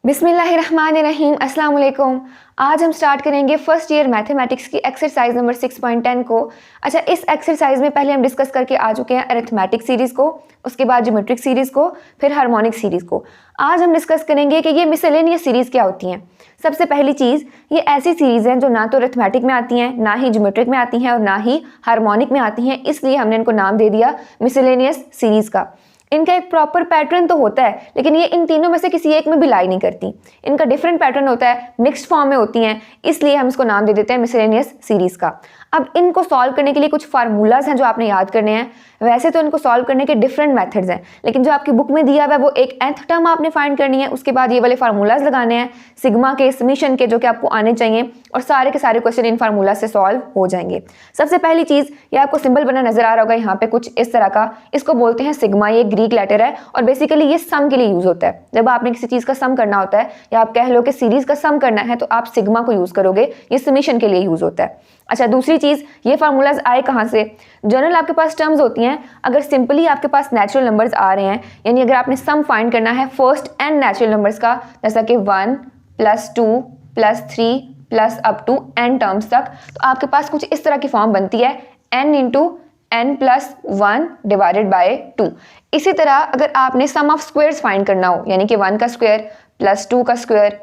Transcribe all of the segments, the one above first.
बिस्मिल्लाहिर्रहमानिर्रहीम, अस्सलाम वालेकुम। आज हम स्टार्ट करेंगे फर्स्ट ईयर मैथमेटिक्स की एक्सरसाइज नंबर 6.10 को। अच्छा, इस एक्सरसाइज में पहले हम डिस्कस करके आ चुके हैं अरिथमेटिक सीरीज़ को, उसके बाद ज्योमेट्रिक सीरीज़ को, फिर हार्मोनिक सीरीज़ को। आज हम डिस्कस करेंगे कि ये मिसलेनियस सीरीज़ क्या होती हैं। सबसे पहली चीज़, ये ऐसी सीरीज़ हैं जो ना तो अरिथमेटिक में आती हैं, ना ही ज्योमेट्रिक में आती हैं और ना ही हार्मोनिक में आती हैं, इसलिए हमने इनको नाम दे दिया मिसलेनियस सीरीज़ का। इनका एक प्रॉपर पैटर्न तो होता है, लेकिन ये इन तीनों में से किसी एक में भी लाई नहीं करती। इनका डिफरेंट पैटर्न होता है, मिक्स्ड फॉर्म में होती हैं, इसलिए हम इसको नाम दे देते हैं मिसलेनियस सीरीज का। अब इनको सॉल्व करने के लिए कुछ फार्मूलाज हैं जो आपने याद करने हैं। वैसे तो इनको सॉल्व करने के डिफरेंट मेथड्स हैं, लेकिन जो आपकी बुक में दिया हुआ है वो एक nth टर्म आपने फाइंड करनी है, उसके बाद ये वाले फार्मूलाज लगाने हैं सिग्मा के, समीशन के, जो कि आपको आने चाहिए, और सारे के सारे क्वेश्चन इन फार्मूला से सॉल्व हो जाएंगे। सबसे पहली चीज़, ये आपको सिंबल बना नजर आ रहा होगा यहाँ पे कुछ इस तरह का, इसको बोलते हैं सिग्मा। ये ग्रीक लेटर है और बेसिकली ये सम के लिए यूज होता है। जब आपने किसी चीज़ का सम करना होता है या आप कह लो कि सीरीज का सम करना है तो आप सिग्मा को यूज करोगे, ये समीशन के लिए यूज होता है। अच्छा, दूसरी चीज़, ये फार्मूलाज आए कहाँ से? जनरल आपके पास टर्म्स होती हैं। अगर सिंपली आपके पास नेचुरल नंबर्स आ रहे हैं, यानी अगर आपने सम फाइंड करना है फर्स्ट एन नेचुरल नंबर्स का, जैसा कि 1 + 2 + 3 plus up to n terms तक, तो आपके पास कुछ इस तरह की फॉर्म बनती है n × n+1 / 2। इसी तरह अगर आपने सम ऑफ स्क्वायर्स फाइंड करना हो, यानी कि 1 का स्क्वायर प्लस 2 का स्क्वायर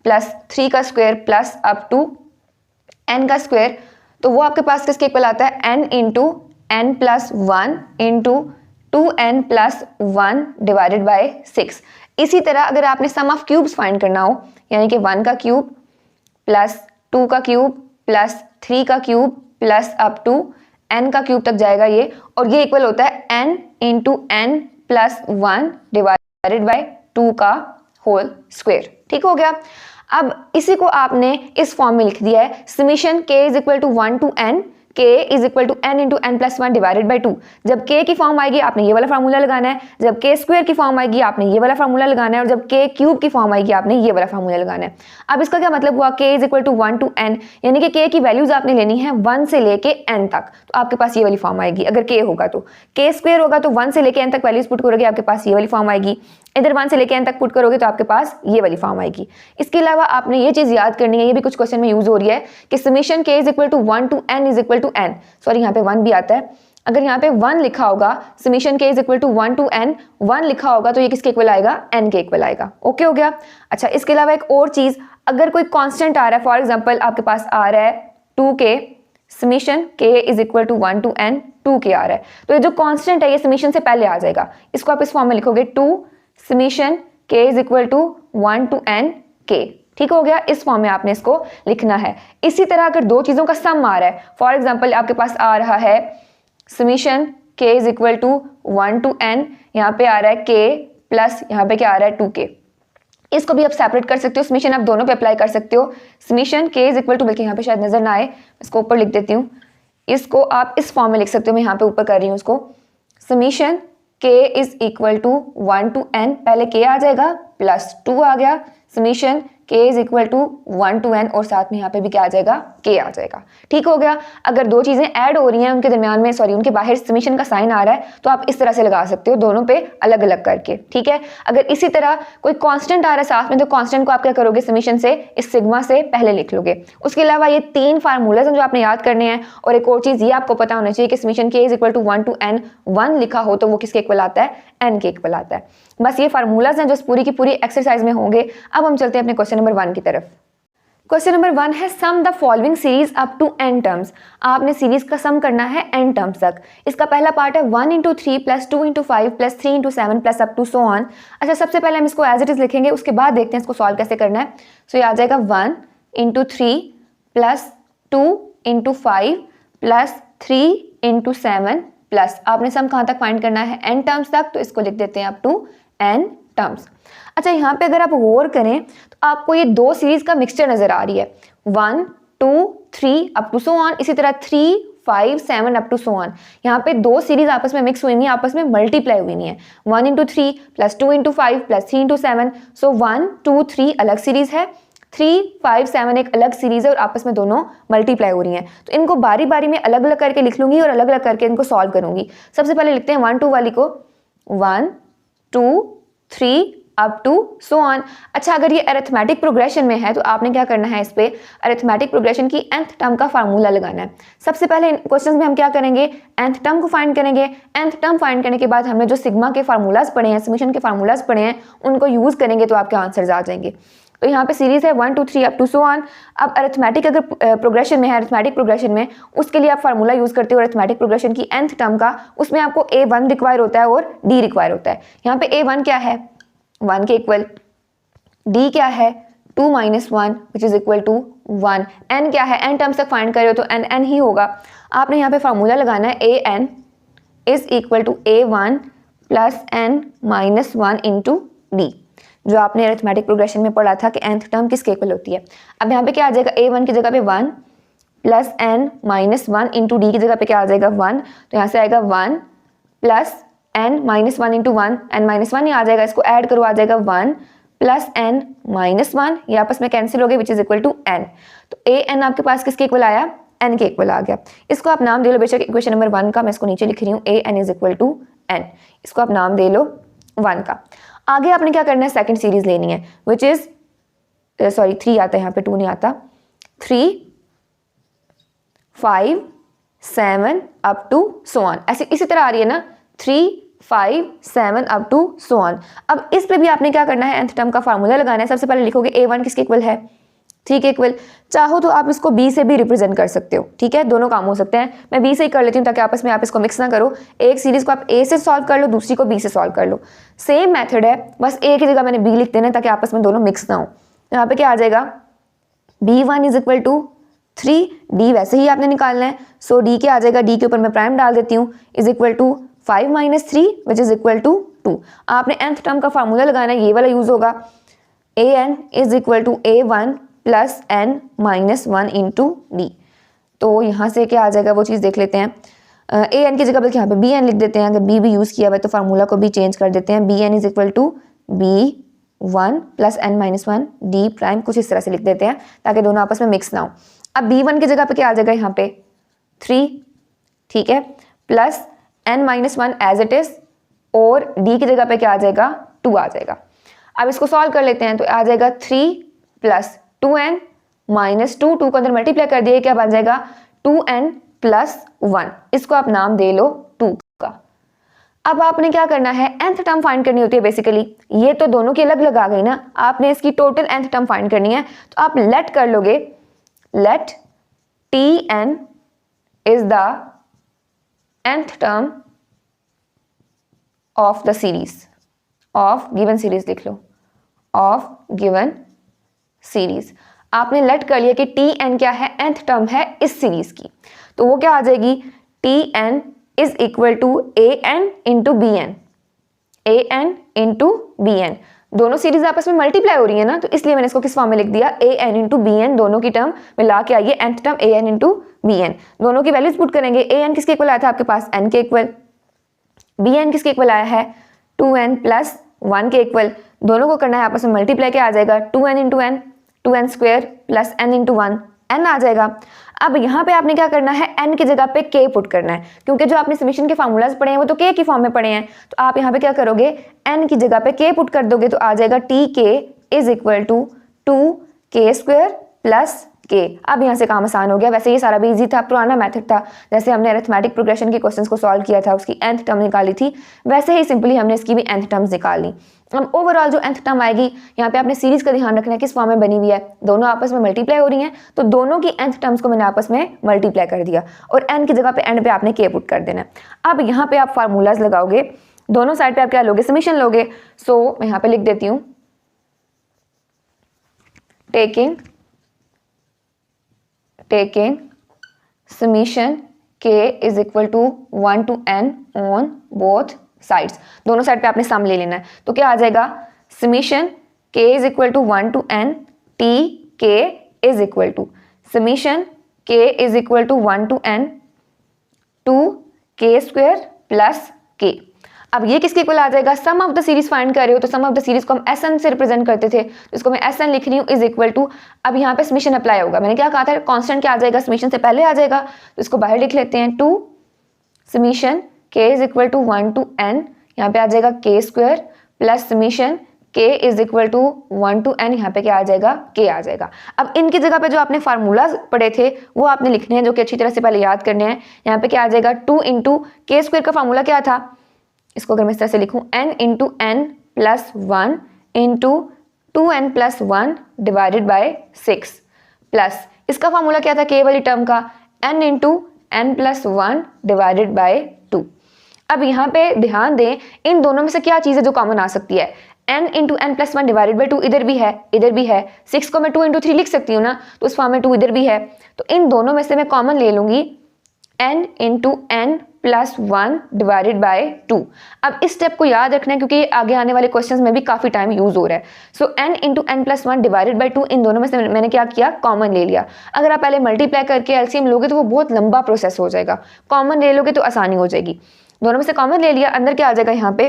प्लस 3 का square plus up to n का स्क्वायर, तो वो आपके पास किसके इक्वल आता है? n × n+1 × 2n+1 / 6। इसी तरह अगर आपने सम ऑफ क्यूब्स फाइंड करना हो, यानी कि 1 का क्यूब प्लस 2 का क्यूब प्लस 3 का cube plus up to n का क्यूब तक जाएगा ये, और ये इक्वल होता है n × n+1 / 2 का होल स्क्वायर। ठीक हो गया। अब इसी को आपने इस फॉर्म में लिख दिया है, summation k = 1 to n, k = n × n+1 / 2। जब k की फॉर्म आएगी आपने ये वाला फार्मूला लगाना है, जब k स्क्वायर की फॉर्म आएगी आपने ये वाला फार्मूला लगाना है, और जब k क्यूब की फॉर्म आएगी आपने ये वाला फार्मूला लगाना है। अब इसका क्या मतलब हुआ? k = 1 to n, यानी कि k की वैल्यूज आपने लेनी है 1 से लेके n तक, तो आपके पास ये वाली फॉर्म आएगी। अगर k होगा तो k स्क्वायर होगा तो 1 से लेके n तक वैल्यूज पुट करोगे, आपके पास ये वाली फॉर्म आएगी। इधर 1 से लेके n तक पुट करोगे तो आपके पास ये वाली फॉर्म आएगी। इसके अलावा आपने ये चीज़ याद करनी है, ये भी कुछ क्वेश्चन में यूज हो रही है, कि summation k = 1 to n = n, sorry यहाँ पे 1 भी आता है। अगर यहाँ पे 1 लिखा होगा, समीशन k = 1 to n 1 लिखा होगा, तो ये किसके इक्वल आएगा? n के इक्वल आएगा। ओके हो गया। अच्छा, इसके अलावा एक और चीज़, अगर कोई कांस्टेंट आ रहा है, फॉर एग्जांपल आपके पास आ रहा है 2k, summation k = 1 to n 2k आ रहा है, तो ये जो कांस्टेंट है ये समीशन से पहले आ जाएगा। इसको आप इस फॉर्म में लिखोगे 2 summation k = 1 to n k। ठीक हो गया। इस फॉर्म में आपने इसको लिखना है। इसी तरह अगर दो चीज़ों का सम आ रहा है, फॉर एग्जांपल आपके पास आ रहा है समीशन k = 1 to n, यहाँ पे आ रहा है k प्लस यहाँ पे क्या आ रहा है 2k, इसको भी आप सेपरेट कर सकते हो, समीशन आप दोनों पे अप्लाई कर सकते हो। समीशन k = बल्कि यहाँ पे शायद नजर ना आए, इसको ऊपर लिख देती हूँ, इसको आप इस फॉर्म में लिख सकते हो, मैं यहाँ पे ऊपर कर रही हूँ इसको। समीशन k = 1 to n, पहले k आ जाएगा प्लस 2 आ गया, समीशन k = 1 to n, और साथ में यहाँ पे भी क्या आ जाएगा? k आ जाएगा। ठीक हो गया। अगर दो चीज़ें ऐड हो रही हैं, उनके दरमियान में उनके बाहर समीशन का साइन आ रहा है, तो आप इस तरह से लगा सकते हो, दोनों पे अलग अलग करके। ठीक है। अगर इसी तरह कोई कांस्टेंट आ रहा है साथ में, तो कांस्टेंट को आप क्या करोगे? समीशन से, इस सिग्मा से पहले लिख लोगे। उसके अलावा ये 3 फार्मूलाज हैं जो आपने याद करने हैं, और एक और चीज़ ये आपको पता होना चाहिए कि समीशन k = 1 to n 1 लिखा हो तो वो किसके इक्वल आता है? n के इक्वल आता है। बस ये फार्मूलाज हैं जो पूरी की पूरी एक्सरसाइज में होंगे। अब हम चलते हैं अपने क्वेश्चन नंबर 1 की तरफ। क्वेश्चन नंबर 1 है, sum the following series up to n terms. आपने सीरीज का सम करना है n टर्म्स तक। इसका पहला पार्ट है 1 × 3 + 2 × 5 + 3 × 7 + अप टू सो ऑन। अच्छा, सबसे पहले हम इसको एज इट इज लिखेंगे, उसके बाद देखते हैं इसको सॉल्व कैसे करना है। सो ये आ जाएगा 1 × 3 + 2 × 5 + 3 × 7 प्लस, आपने सम कहाँ तक फाइंड करना है? n टर्म्स तक, तो इसको लिख देते हैं अप टू n टर्म्स। अच्छा, यहाँ पे अगर आप गौर करें तो आपको ये दो सीरीज का मिक्सचर नजर आ रही है, 1 2 3 अप टू सो ऑन, इसी तरह 3 5 7 अप टू सो ऑन। यहाँ पे दो सीरीज आपस में मिक्स हुई नहीं, आपस में मल्टीप्लाई हुई नहीं है। 1 × 3 + 2 × 5 + 3 × 7, सो 1 2 3 अलग सीरीज है, 3 5 7 एक अलग सीरीज है, और आपस में दोनों मल्टीप्लाई हो रही हैं। तो इनको बारी बारी में अलग अलग करके लिख लूंगी और अलग अलग करके इनको सॉल्व करूंगी। सबसे पहले लिखते हैं 1 2 वाली को, 1 2 3 अप टू सो ऑन। अच्छा, अगर ये अरिथमेटिक प्रोग्रेशन में है तो आपने क्या करना है, इस पे अरिथमेटिक प्रोग्रेशन की nth टर्म का फार्मूला लगाना है। सबसे पहले क्वेश्चन में हम क्या करेंगे, nth टर्म को फाइंड करेंगे। nth टर्म फाइंड करने के बाद हमने जो सिग्मा के फार्मूलाज पढ़े हैं, समेशन के फार्मूलाज पढ़े हैं, उनको यूज करेंगे तो आपके आंसर्स आ जाएंगे। तो यहाँ पे सीरीज है 1 2 3 अप टू सो ऑन। अब अरिथमेटिक अगर प्रोग्रेशन में है, अरिथमेटिक प्रोग्रेशन में उसके लिए आप फार्मूला यूज करते हो अरिथमेटिक प्रोग्रेशन की nth टर्म का, उसमें आपको a1 रिक्वायर होता है और d रिक्वायर होता है। यहाँ पे a1 क्या है, 1 के इक्वल, d क्या है 2 minus 1 which is equal to 1, n क्या है, n टर्म्स तक फाइंड करे हो तो n ही होगा। आपने यहाँ पे फार्मूला लगाना है an is equal to a1 plus n minus 1 into D, जो आपने अरिथमेटिक प्रोग्रेशन में पढ़ा था कि nth टर्म किसके इक्वल होती है। अब यहाँ पे क्या आ जाएगा, a1 की जगह पे 1 plus n minus 1 into D की जगह पे क्या आ जाएगा 1, तो यहाँ से आएगा 1 plus n minus 1 into 1, n minus 1 ही आ जाएगा, इसको ऐड करो आ जाएगा 1 प्लस n माइनस 1, ये आपस में कैंसिल हो गए which is equal to n। तो an आपके पास किसके इक्वल आया, n के इक्वल आ गया। इसको आप नाम दे लो बेशक इक्वेशन नंबर 1 का, मैं इसको नीचे लिख रही हूँ an is equal to n, इसको आप नाम दे लो 1 का। आगे आपने क्या करना है, सेकंड सीरीज लेनी है विच इज सॉरी 3 आता है यहाँ पे 2 नहीं आता, 3 5 7 अप टू सो ऑन, ऐसे इसी तरह आ रही है ना 3 5 7 अप टू सो ऑन। अब इस पे भी आपने क्या करना है, nth टर्म का फार्मूला लगाना है। सबसे पहले लिखोगे a1 किसके इक्वल है, 3 के इक्वल। चाहो तो आप इसको b से भी रिप्रेजेंट कर सकते हो, ठीक है, दोनों काम हो सकते हैं। मैं b से ही कर लेती हूँ ताकि आपस में आप इसको मिक्स ना करो। एक सीरीज को आप a से सॉल्व कर लो, दूसरी को b से सॉल्व कर लो, सेम मेथड है, बस a की जगह मैंने b लिख देना ताकि आपस में दोनों मिक्स ना हो। यहाँ पे क्या आ जाएगा, b1 is equal to 3, d वैसे ही आपने निकालना है, सो d क्या आ जाएगा, d के ऊपर मैं प्राइम डाल देती हूँ, is equal to 5 minus 3 which is equal to 2। आपने nth टर्म का फार्मूला लगाना है, ये वाला यूज होगा, an is equal to a1 plus n minus 1 into D. तो यहाँ से क्या आ जाएगा वो चीज़ देख लेते हैं। an की जगह बल्कि यहाँ पे bn लिख देते हैं, अगर b भी यूज़ किया हुआ है तो फार्मूला को भी चेंज कर देते हैं, bn is equal to b1 plus n minus 1 d prime, कुछ इस तरह से लिख देते हैं ताकि दोनों आपस में मिक्स ना हो। अब b1 की जगह पे क्या आ जाएगा यहाँ पे 3, ठीक है, plus n minus 1 as it is, और d की जगह पे क्या आ जाएगा 2 आ जाएगा। अब इसको सॉल्व कर लेते हैं, तो आ जाएगा 3 प्लस 2n माइनस 2 को अंदर मल्टीप्लाई कर दिए, क्या बन जाएगा 2n प्लस 1, इसको आप नाम दे लो 2 का। अब आपने क्या करना है, nth टर्म फाइंड करनी होती है बेसिकली, ये तो दोनों की अलग अलग आ गई ना, आपने इसकी टोटल nth टर्म फाइंड करनी है। तो आप लेट कर लोगे, let tn is the nth term of the series, of given series लिख लो, ऑफ गिवन सीरीज। आपने लेट कर लिया कि tn क्या है, nth टर्म है इस सीरीज की, तो वो क्या आ जाएगी, tn is equal to an into bn, an into bn। दोनों सीरीज आपस में मल्टीप्लाई हो रही है ना, तो इसलिए मैंने इसको किस फॉर्म में लिख दिया, an इंटू bn, दोनों की टर्म मिला के आइए nth term an into bn। दोनों की वैल्यूज पुट करेंगे, an किसके इक्वल आया था आपके पास, n के इक्वल, bn किसके इक्वल आया है 2n प्लस 1 के इक्वल, दोनों को करना है आपस में मल्टीप्लाई, क्या आ जाएगा 2n into n, 2n square plus n into 1, n आ जाएगा। अब यहाँ पे आपने क्या करना है, n की जगह पे k पुट करना है, क्योंकि जो आपने समेशन के फार्मूलाज पढ़े हैं वो तो k की फॉर्म में पढ़े हैं, तो आप यहाँ पे क्या करोगे, n की जगह पे k पुट कर दोगे, तो आ जाएगा tk is equal to 2k square plus k। अब यहाँ से काम आसान हो गया, वैसे ये सारा भी इजी था, पुराना मेथड था, जैसे हमने अरिथमेटिक प्रोग्रेशन के क्वेश्चंस को सॉल्व किया था, उसकी nth टर्म निकाली थी, वैसे ही सिंपली हमने इसकी भी nth टर्म्स निकाल ली। अब ओवरऑल जो nth टर्म आएगी, यहाँ पे आपने सीरीज का ध्यान रखना है किस फॉर्म में बनी हुई है, दोनों आपस में मल्टीप्लाई हो रही हैं, तो दोनों की nth टर्म्स को मैंने आपस में मल्टीप्लाई कर दिया, और n की जगह पे एंड पे आपने k पुट कर देना। अब यहाँ पे आप फार्मूलाज लगाओगे, दोनों साइड पे आप क्या लोगे, समेशन लोगे। सो मैं यहाँ पे लिख देती हूँ, taking summation k is equal to 1 to n on both sides, दोनों साइड पे आपने सम ले लेना है, तो क्या आ जाएगा, summation k is equal to 1 to n t k is equal to summation k is equal to 1 to n 2 k square plus k। अब ये किसके इक्वल आ जाएगा, सम ऑफ द सीरीज फाइंड कर रहे हो, तो सम ऑफ द सीरीज को हम Sn से रिप्रेजेंट करते थे, तो इसको मैं Sn लिख रही हूँ इज इक्वल टू, अब यहाँ पे समेशन अप्लाई होगा, मैंने क्या कहा था, कांस्टेंट क्या आ जाएगा, समेशन से पहले आ जाएगा, तो इसको बाहर लिख लेते हैं, 2 summation k is equal to 1 to n, यहाँ पे आ जाएगा k square plus summation k is equal to 1 to n, यहाँ पे क्या आ जाएगा, k आ जाएगा। अब इनकी जगह पे जो आपने फार्मूलाज पढ़े थे वो आपने लिखने हैं, जो कि अच्छी तरह से पहले याद करने हैं। यहाँ पे क्या आ जाएगा, 2 इंटू के स्क्वायर का फार्मूला क्या था, इसको अगर मैं इस तरह से लिखूँ, n into N plus 1 into 2n plus 1 divided by 6 plus इसका फार्मूला क्या था k वाली टर्म का, n into N plus 1 divided by 2। अब यहाँ पे ध्यान दें, इन दोनों में से क्या चीज़ है जो कॉमन आ सकती है, n into N plus 1 divided by 2 इधर भी है, इधर भी है। 6 को मैं 2 इंटू 3 लिख सकती हूँ ना, तो उस फॉर्म में 2 इधर भी है, तो इन दोनों में से मैं कॉमन ले लूंगी n into N plus 1 divided by 2। अब इस स्टेप को याद रखना है क्योंकि आगे आने वाले क्वेश्चंस में भी काफ़ी टाइम यूज हो रहा है। So n into N plus 1 divided by 2, इन दोनों में से मैंने क्या किया, कॉमन ले लिया। अगर आप पहले मल्टीप्लाई करके एलसीएम लोगे तो वो बहुत लंबा प्रोसेस हो जाएगा, कॉमन ले लोगे तो आसानी हो जाएगी। दोनों में से कॉमन ले लिया, अंदर क्या आ जाएगा, यहाँ पे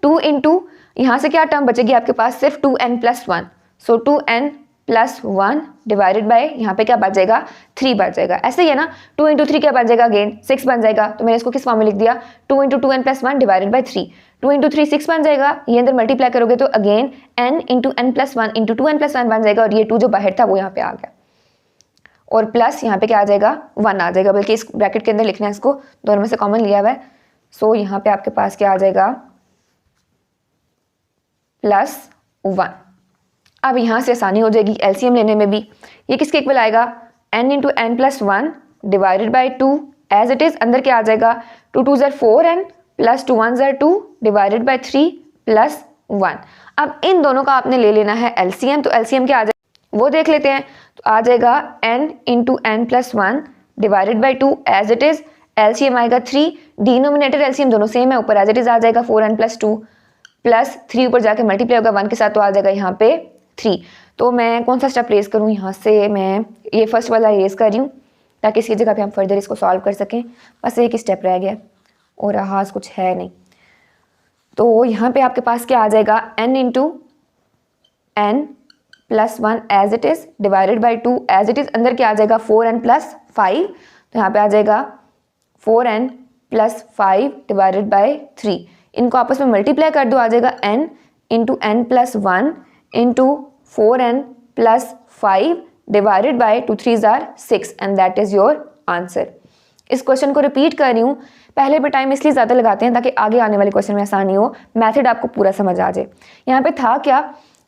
2 इंटू यहाँ से क्या टर्म बचेगी आपके पास, सिर्फ 2n प्लस 1, सो 2n प्लस 1 डिवाइडेड बाय यहाँ पे क्या बच जाएगा, 3 बच जाएगा। ऐसे ही है ना, 2 इंटू 3 क्या बन जाएगा, अगेन 6 बन जाएगा। तो मैंने इसको किस फॉर्म में लिख दिया, 2 into 2n plus 1 divided by 3। 2 into 3 6 बन जाएगा, ये अंदर मल्टीप्लाई करोगे तो again n into N plus 1 into 2n plus 1 बन जाएगा, और ये 2 जो बाहर था वो यहाँ पे आ गया, और प्लस यहाँ पे क्या आ जाएगा, 1 आ जाएगा, बल्कि इस ब्रैकेट के अंदर लिखना है इसको, दोनों में से कॉमन लिया हुआ है। सो यहाँ पे आपके पास क्या आ जाएगा, प्लस 1। अब यहाँ से आसानी हो जाएगी एलसीएम लेने में भी। ये किसके इक्वल आएगा, n into N plus 1 divided by 2 as it is, अंदर क्या आ जाएगा, 2 2 ज़र 4n प्लस 2 1 ज़र 2 डिवाइडेड बाई 3 प्लस 1। अब इन दोनों का आपने ले लेना है एलसीएम, तो एलसीएम क्या आ जाएगा वो देख लेते हैं। तो आ जाएगा n into N plus 1 divided by 2 as it is, LCM आएगा 3, डिनोमिनेटर एलसीएम दोनों सेम है, ऊपर एज इट इज आ जाएगा 4n प्लस 2 प्लस 3 ऊपर जाके मल्टीप्लाई होगा 1 के साथ, तो आ जाएगा यहाँ पे 3। तो मैं कौन सा स्टेप रेज करूँ, यहाँ से मैं ये फर्स्ट वाला रेज कर रही हूँ ताकि इसकी जगह पे हम फर्दर इसको सॉल्व कर सकें। बस एक ही स्टेप रह गया और आहाज कुछ है नहीं। तो यहाँ पे आपके पास क्या आ जाएगा, n into N plus 1 as it is divided by 2 as it is, अंदर क्या आ जाएगा 4n प्लस 5, तो यहाँ पे आ जाएगा 4n प्लस 5 डिवाइडेड बाई 3। इनको आपस में मल्टीप्लाई कर दो, आ जाएगा n into N plus 1 into 4n plus 5 divided by 2 3 ज़ार 6, and that is your answer. इस क्वेश्चन को रिपीट कर रही हूँ, पहले पे टाइम इसलिए ज़्यादा लगाते हैं ताकि आगे आने वाले क्वेश्चन में आसानी हो, मेथड आपको पूरा समझ आ जाए। यहाँ पे था क्या,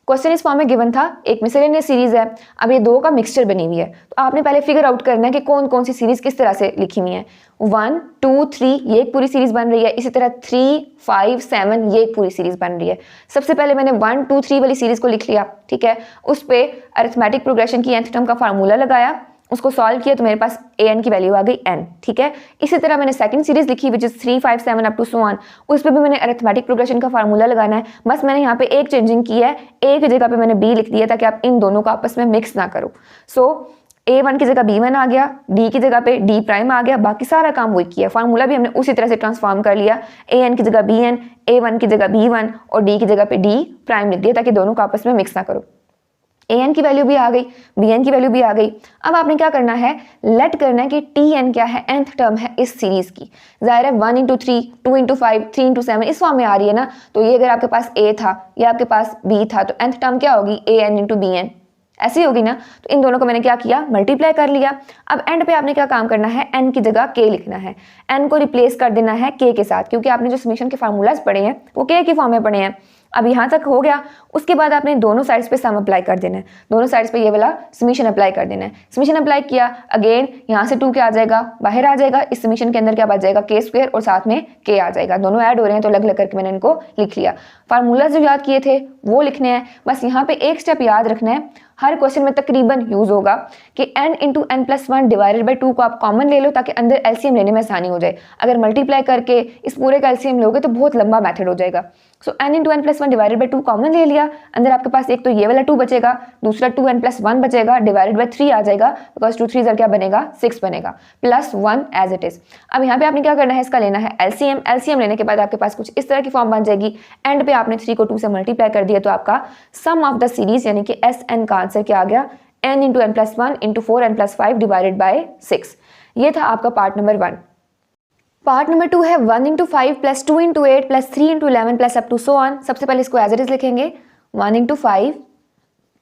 क्वेश्चन इस फॉर्म में गिवन था, एक मिसलेनियस सीरीज है, अब ये दो का मिक्सचर बनी हुई है, तो आपने पहले फिगर आउट करना है कि कौन कौन सी सीरीज किस तरह से लिखी हुई है। 1 2 3 ये एक पूरी सीरीज बन रही है, इसी तरह 3 5 7 ये एक पूरी सीरीज बन रही है। सबसे पहले मैंने 1 2 3 वाली सीरीज को लिख लिया, ठीक है, उस पर अरिथमेटिक प्रोग्रेशन की nth टर्म का फार्मूला लगाया, उसको सॉल्व किया तो मेरे पास an की वैल्यू आ गई n, ठीक है। इसी तरह मैंने सेकंड सीरीज लिखी which is 3 5 7 up to so on, उस पर भी मैंने अरिथमेटिक प्रोग्रेशन का फार्मूला लगाना है। बस मैंने यहाँ पे एक चेंजिंग की है, a की जगह पे मैंने b लिख दिया ताकि आप इन दोनों को आपस में मिक्स ना करो। सो a1 की जगह b1 आ गया, d की जगह पे d प्राइम आ गया, बाकी सारा काम वही किया, फार्मूला भी हमने उसी तरह से ट्रांसफॉर्म कर लिया, an की जगह bn, a1 की जगह b1 और d की जगह पे d प्राइम लिख दिया ताकि दोनों को आपस में मिक्स ना करो। an की वैल्यू भी आ गई, bn की वैल्यू भी आ गई। अब आपने क्या करना है, लेट करना है कि tn क्या है, nth टर्म है इस सीरीज की। जाहिर है 1 इंटू 3 2 इंटू 5 3 इंटू 7 इस फॉर्म में आ रही है ना, तो ये अगर आपके पास a था या आपके पास b था तो nth टर्म क्या होगी, an इंटू bn, ऐसी होगी ना। तो इन दोनों को मैंने क्या किया, मल्टीप्लाई कर लिया। अब एंड पे आपने क्या काम करना है, n की जगह k लिखना है, n को रिप्लेस कर देना है k के साथ, क्योंकि आपने जो समीशन के फार्मूलाज पढ़े हैं वो k की फॉर्म में पढ़े हैं। अब यहाँ तक हो गया, उसके बाद आपने दोनों साइड्स पे सम अप्लाई कर देना है, दोनों साइड्स पे ये वाला समीशन अप्लाई कर देना है। समीशन अप्लाई किया, अगेन यहाँ से 2 क्या आ जाएगा, बाहर आ जाएगा, इस समीशन के अंदर क्या बच जाएगा, k स्क्वायर और साथ में k आ जाएगा, दोनों ऐड हो रहे हैं तो अलग अलग करके मैंने इनको लिख लिया। फार्मूला जो याद किए थे वो लिखने हैं, बस यहाँ पे एक स्टेप याद रखना है, हर क्वेश्चन में तकरीबन यूज होगा कि n into N plus 1 divided by 2 को आप कॉमन ले लो ताकि अंदर एलसीएम लेने में आसानी हो जाए। अगर मल्टीप्लाई करके इस पूरे का एलसीएम लोगे तो बहुत लंबा मेथड हो जाएगा। So n into N plus 1 divided by 2 common ले लिया, अंदर आपके पास एक तो ये वाला 2 बचेगा, दूसरा 2n प्लस 1 बचेगा, डिवाइडेड बाई 3 आ जाएगा, बिकॉज 2 3 क्या बनेगा 6 बनेगा, प्लस 1 एज इट इज। अब यहाँ पे आपने क्या करना है, इसका लेना है एलसीएम। एलसीएम लेने के बाद आपके पास कुछ इस तरह की फॉर्म बन जाएगी, एंड पे आपने 3 को 2 से मल्टीप्लाई कर दिया तो आपका सम ऑफ द सीरीज यानी कि SN का आंसर क्या आ गया, n into N plus 1 into 4n plus 5 divided by 6। ये था आपका पार्ट नंबर 1। पार्ट नंबर 2 है 1 into 5 plus 2 into 8 plus 3 into 11 plus up to so on. सबसे पहले इसको एज इट इज लिखेंगे 1 into 5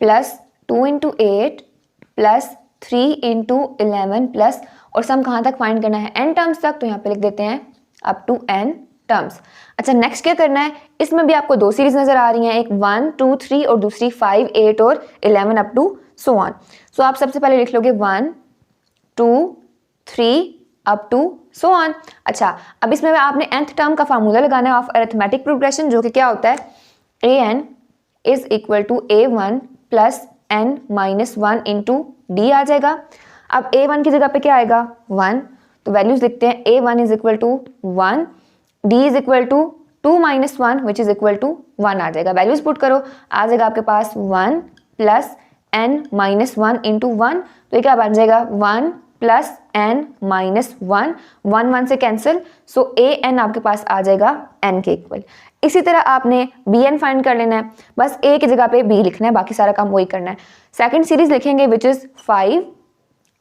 plus 2 into 8 plus 3 into 11 plus, और sum कहाँ तक फाइंड करना है, n टर्म्स तक, तो यहाँ पे लिख देते हैं अप टू n टर्म्स। अच्छा नेक्स्ट क्या करना है, इसमें भी आपको दो सीरीज नजर आ रही हैं, एक 1 2 3 और दूसरी 5 8 और 11 अप टू सो ऑन। सो आप सबसे पहले लिख लोगे 1 2 3 अप टू सो ऑन। अच्छा अब इसमें आपने nth टर्म का फार्मूला लगाना है ऑफ अरिथमेटिक प्रोग्रेशन, जो कि क्या होता है an is equal to a1 plus n minus 1 into d आ जाएगा। अब a1 की जगह पे क्या आएगा 1, तो वैल्यूज लिखते हैं a1 is equal to 1, d is equal to 2 minus 1 which is equal to 1 आ जाएगा। वैल्यूज पुट करो, आ जाएगा आपके पास 1 प्लस n माइनस 1 इंटू 1, तो ये क्या बन जाएगा 1 प्लस n माइनस 1, 1 1 से कैंसिल, सो a n आपके पास आ जाएगा n के इक्वल। इसी तरह आपने बी एन फाइंड कर लेना है, बस a की जगह पे b लिखना है, बाकी सारा काम वही करना है। सेकंड सीरीज लिखेंगे which is 5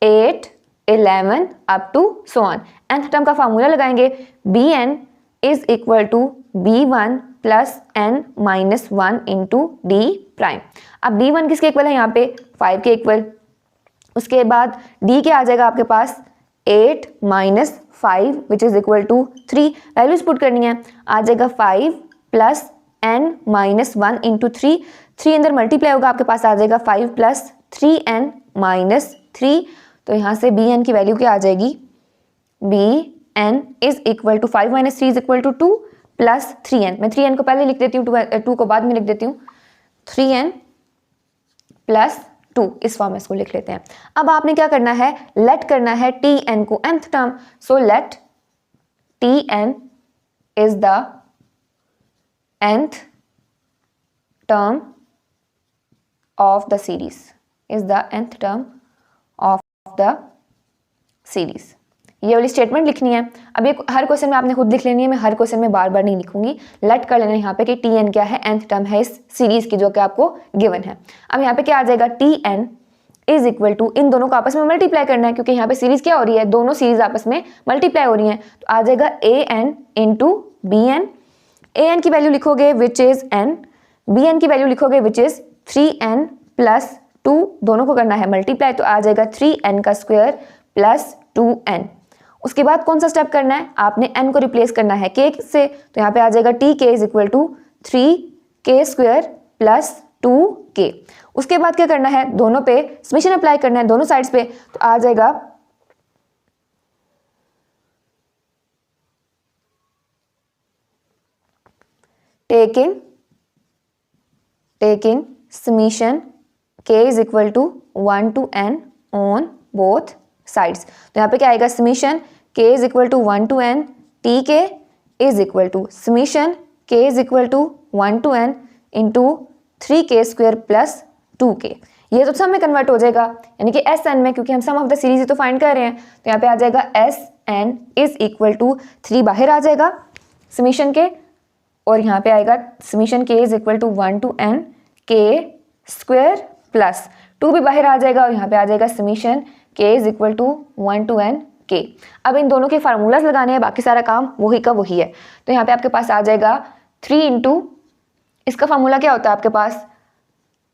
8 11 up to so on. nth term का फार्मूला लगाएंगे B N is equal to b1 plus n minus 1 into D prime. अब b1 किसके इक्वल है, यहाँ पे 5 के इक्वल, उसके बाद d के आ जाएगा आपके पास 8 minus 5 which is equal to 3, values put करनी है, आ जाएगा 5 प्लस n माइनस 1 इंटू 3, 3 अंदर मल्टीप्लाई होगा, आपके पास आ जाएगा 5 प्लस 3n माइनस 3, तो यहाँ से bn की वैल्यू क्या आ जाएगी, bn is equal to 5 minus 3 is equal to 2 plus 3n, मैं 3n को पहले लिख देती हूँ, 2 को बाद में लिख देती हूँ, 3n प्लस 2, इस फॉर्म में इसको लिख लेते हैं। अब आपने क्या करना है, लेट करना है tn को nth term, so let tn is the nth term of the series, is the nth term of the series. ये वाली स्टेटमेंट लिखनी है। अब ये हर क्वेश्चन में आपने खुद लिख लेनी है, मैं हर क्वेश्चन में बार बार नहीं लिखूंगी, लेट कर लेना है यहाँ पे कि tn क्या है, nth टर्म है इस सीरीज की जो कि आपको गिवन है। अब यहाँ पे क्या आ जाएगा, tn इज इक्वल टू, इन दोनों को आपस में मल्टीप्लाई करना है, क्योंकि यहाँ पे सीरीज क्या हो रही है, दोनों सीरीज आपस में मल्टीप्लाई हो रही हैं, तो आ जाएगा an इंटू bn। an की वैल्यू लिखोगे विच इज n, bn की वैल्यू लिखोगे विच इज 3n प्लस 2, दोनों को करना है मल्टीप्लाई, तो आ जाएगा 3n का स्क्वायर प्लस 2n। उसके बाद कौन सा स्टेप करना है, आपने n को रिप्लेस करना है k से, तो यहाँ पे आ जाएगा tk is equal to 3k square plus 2k। उसके बाद क्या करना है, दोनों पे समेशन अप्लाई करना है, दोनों साइड्स पे, तो आ जाएगा taking summation k is equal to 1 to n on both sides, तो यहाँ पे क्या आएगा, summation k is equal to 1 to n tk is equal to summation k is equal to 1 to n into 3k square plus 2k। ये तो सम में convert हो जाएगा, यानी कि एस एन में, क्योंकि हम सम ऑफ द सीरीज ही तो फाइंड कर रहे हैं, तो यहाँ पे आ जाएगा S N is equal to 3 बाहर आ जाएगा समेशन के, और यहाँ पे आएगा summation k is equal to 1 to n k square plus 2 भी बाहर आ जाएगा, और यहाँ पे आ जाएगा summation k is equal to 1 to n k। अब इन दोनों के फार्मूलाज लगाने हैं, बाकी सारा काम वही का वही है, तो यहाँ पे आपके पास आ जाएगा 3 इंटू, इसका फार्मूला क्या होता है आपके पास,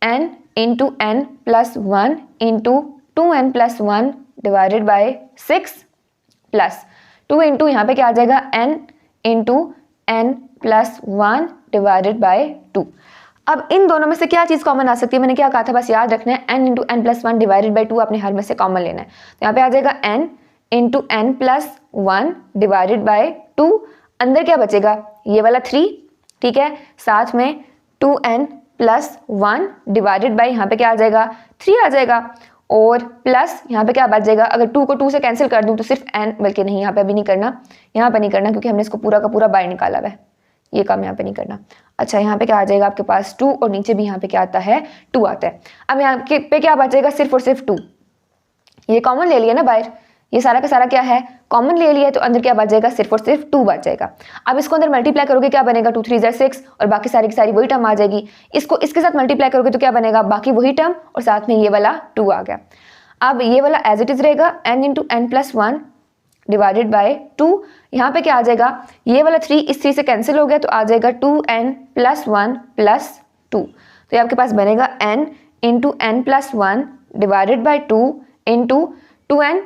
n into n plus 1 into 2n plus 1 divided by 6 plus 2 into यहाँ पे क्या आ जाएगा n into n plus 1 divided by 2। अब इन दोनों में से क्या चीज़ कॉमन आ सकती है, मैंने क्या कहा था, बस याद रखना है n into n plus 1 divided by 2 आपने हर में से कॉमन लेना है, तो यहाँ पे आ जाएगा n into n plus 1 divided by 2, अंदर क्या बचेगा, ये वाला 3, ठीक है, साथ में 2n प्लस 1 डिवाइडेड बाई यहाँ पे क्या आ जाएगा 3 आ जाएगा, और प्लस यहाँ पे क्या बच जाएगा, अगर 2 को 2 से कैंसिल कर दूँ तो सिर्फ n, बल्कि नहीं यहाँ पे अभी नहीं करना, यहाँ पे नहीं करना क्योंकि हमने इसको पूरा का पूरा बाय निकाला हुआ है, ये काम यहाँ पे नहीं करना। अच्छा यहाँ पे क्या आ जाएगा आपके पास 2, और नीचे भी यहाँ पे क्या आता है 2 आता है। अब यहाँ पे क्या बचेगा, सिर्फ और सिर्फ 2, ये कॉमन ले लिया ना बाहर, ये सारा का सारा क्या है कॉमन ले लिया, तो अंदर क्या बच जाएगा, सिर्फ और सिर्फ 2 बच जाएगा। अब इसको अंदर मल्टीप्लाई करोगे क्या बनेगा, 2 3 6, और बाकी सारी की सारी वही टर्म आ जाएगी, इसको इसके साथ मल्टीप्लाई करोगे तो क्या बनेगा, बाकी वही टर्म, और साथ में ये वाला 2 आ गया। अब ये वाला एज इट इज रहेगा n into n plus 1 divided by 2। यहाँ पे क्या आ जाएगा, ये वाला 3 इस 3 से कैंसिल हो गया तो आ जाएगा 2n + 1 + 2। तो ये आपके पास बनेगा n into n + 1 divided by 2 into 2n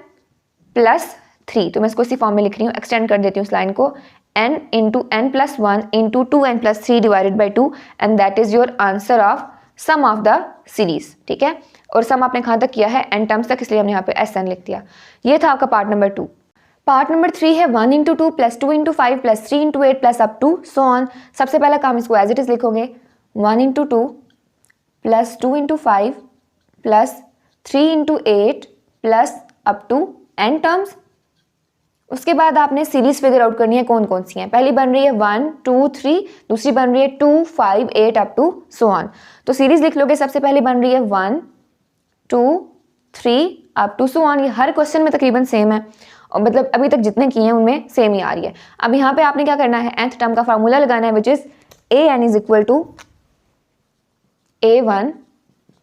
+ 3। तो मैं इसको इसी फॉर्म में लिख रही हूँ, एक्सटेंड कर देती हूँ इस लाइन को, n into n + 1 into 2n + 3 divided by 2 and that is your answer of sum of the series. ठीक है, और सम आपने कहाँ तक किया है, n टर्म्स तक, इसलिए हमने यहाँ पे SN लिख दिया। ये था आपका पार्ट नंबर 2। पार्ट नंबर 3 है 1 × 2 + 2 × 5 + 3 × 8 + अप टू सो ऑन। सबसे पहला काम इसको एज इट इज लिखोगे, 1 × 2 + 2 × 5 + 3 × 8 + अप टू n टर्म्स। उसके बाद आपने सीरीज फिगर आउट करनी है कौन कौन सी हैं। पहली बन रही है 1 2 3, दूसरी बन रही है 2 5 8 अप टू सो ऑन। तो सीरीज लिख लोगे, सबसे पहले बन रही है 1 2 3 अप टू सो ऑन। ये हर क्वेश्चन में तकरीबन सेम है, और मतलब अभी तक जितने किए हैं उनमें सेम ही आ रही है। अब यहाँ पे आपने क्या करना है, nth टर्म का फार्मूला लगाना है, which is an = a1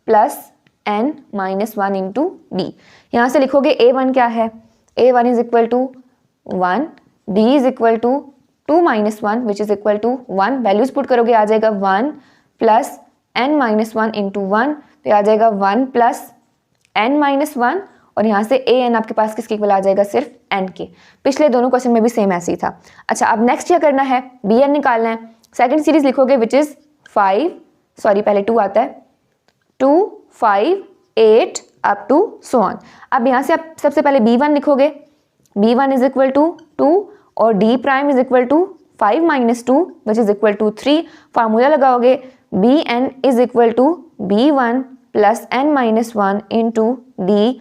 + n - 1 into d। यहाँ से लिखोगे a1 क्या है, a1 = 1, d = 2 - 1 which is equal to 1। Values put करोगे आ जाएगा 1 + n - 1 इंटू 1, तो आ जाएगा 1 + n - 1, और यहाँ से an आपके पास किसके इक्वल आ जाएगा, सिर्फ n के। पिछले दोनों क्वेश्चन में भी सेम ऐसे ही था। अच्छा, अब नेक्स्ट क्या करना है, bn निकालना है। सेकंड सीरीज लिखोगे विच इज 5, सॉरी पहले 2 आता है, 2 5 8 अप टू सो ऑन। अब यहाँ से आप सबसे पहले b1 लिखोगे, b1 = 2 और d' = 5 - 2 which is equal to 3। Formula लगाओगे, bn = b1 + n - 1 into d',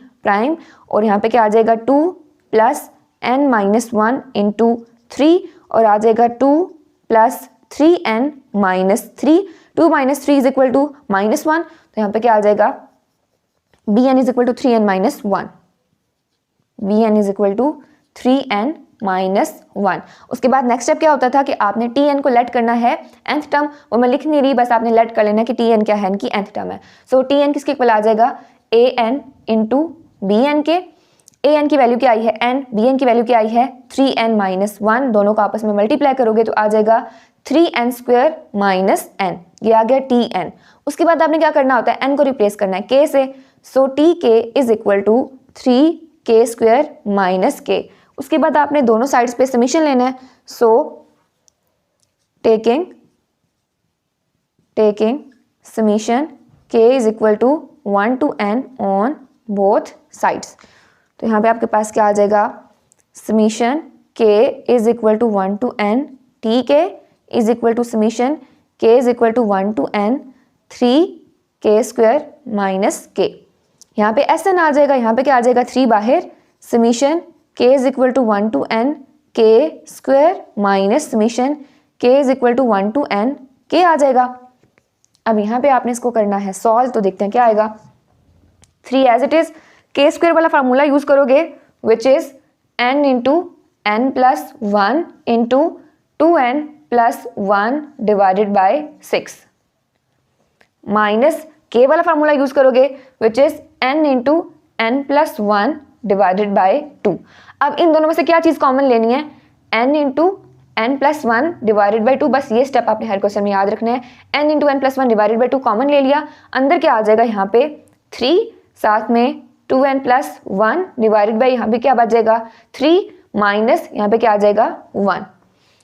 और यहाँ पे क्या आ जाएगा 2 + n - 1 इंटू 3, और आ जाएगा 2 + 3n - 3। 2 - 3 = -1, तो यहाँ पे क्या आ जाएगा, bn = 3n - 1, bn = 3n - 1। उसके बाद नेक्स्ट स्टेप क्या होता था कि आपने tn को लेट करना है nth टर्म, वो मैं लिख नहीं रही, बस आपने लेट कर लेना कि tn क्या है, इनकी nth टर्म है। सो tn किसके इक्वल आ जाएगा, an इंटू bn के। an की वैल्यू क्या आई है n, bn की वैल्यू क्या आई है 3n - 1, दोनों को आपस में मल्टीप्लाई करोगे तो आ जाएगा 3n² - n, ये आ गया tn। उसके बाद आपने क्या करना होता है, n को रिप्लेस करना है k से, सो tk = 3k² - k। उसके बाद आपने दोनों साइड्स पे समीशन लेना है, so taking summation k = 1 to n on both sides. तो यहाँ पे आपके पास क्या आ जाएगा, summation k = 1 to n, tk = summation k = 1 to n 3k² - k। यहाँ पे SN आ जाएगा, यहाँ पे क्या आ जाएगा 3 बाहर, summation k = 1 to n k² - summation k = 1 to n k आ जाएगा। अब यहाँ पे आपने इसको करना है सॉल्व, तो देखते हैं क्या आएगा। 3 एज इट इज, k² वाला फार्मूला यूज करोगे विच is n × n + 1 into 2n + 1 divided by 6, minus k वाला फार्मूला यूज करोगे विच is n × n + 1 divided by 2। अब इन दोनों में से क्या चीज़ कॉमन लेनी है, n × n + 1 डिवाइडेड बाय 2। बस ये स्टेप आपने हर क्वेश्चन में याद रखना है। n × n + 1 divided by 2 common ले लिया, अंदर क्या आ जाएगा यहाँ पे 3, साथ में 2n + 1 डिवाइडेड बाय यहाँ पे क्या बच जाएगा 3 माइनस यहाँ पे क्या आ जाएगा 1।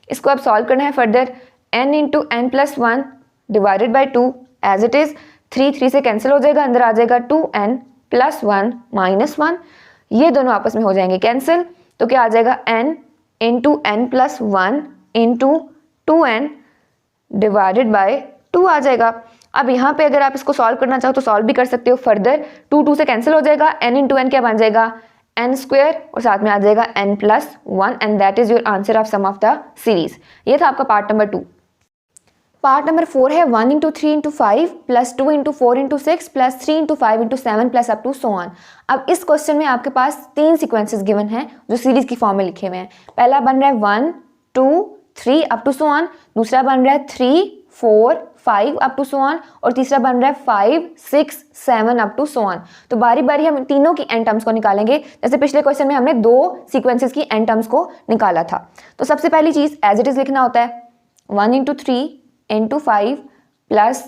इसको अब सॉल्व करना है further, n × n + 1 divided by 2 as it is, 3 से कैंसिल हो जाएगा, अंदर आ जाएगा 2n + 1 - 1, ये दोनों आपस में हो जाएंगे कैंसिल, तो क्या आ जाएगा n × n + 1 into 2n divided by 2 आ जाएगा। अब यहाँ पे अगर आप इसको सॉल्व करना चाहो तो सॉल्व भी कर सकते हो फर्दर, 2 से कैंसिल हो जाएगा, n × n क्या बन जाएगा n² और साथ में आ जाएगा n + 1 and that is your answer of sum of the series. ये था आपका पार्ट नंबर 2। पार्ट नंबर 4 है 1 × 3 × 5 + 2 × 4 × 6 + 3 × 5 × 7 + अप टू सो ऑन। अब इस क्वेश्चन में आपके पास 3 सीक्वेंसेस गिवन हैं जो सीरीज की फॉर्म में लिखे हुए हैं। पहला बन रहा है 1 2 3 अप टू सो ऑन, दूसरा बन रहा है 3 4 5 अप टू सो ऑन, और तीसरा बन रहा है 5 6 7 अप टू सो ऑन। तो बारी बारी हम तीनों की एन टर्म्स को निकालेंगे, जैसे पिछले क्वेश्चन में हमने 2 सीक्वेंसेस की एन टर्म्स को निकाला था। तो सबसे पहली चीज एज इट इज लिखना होता है 1 into 3 into 5 plus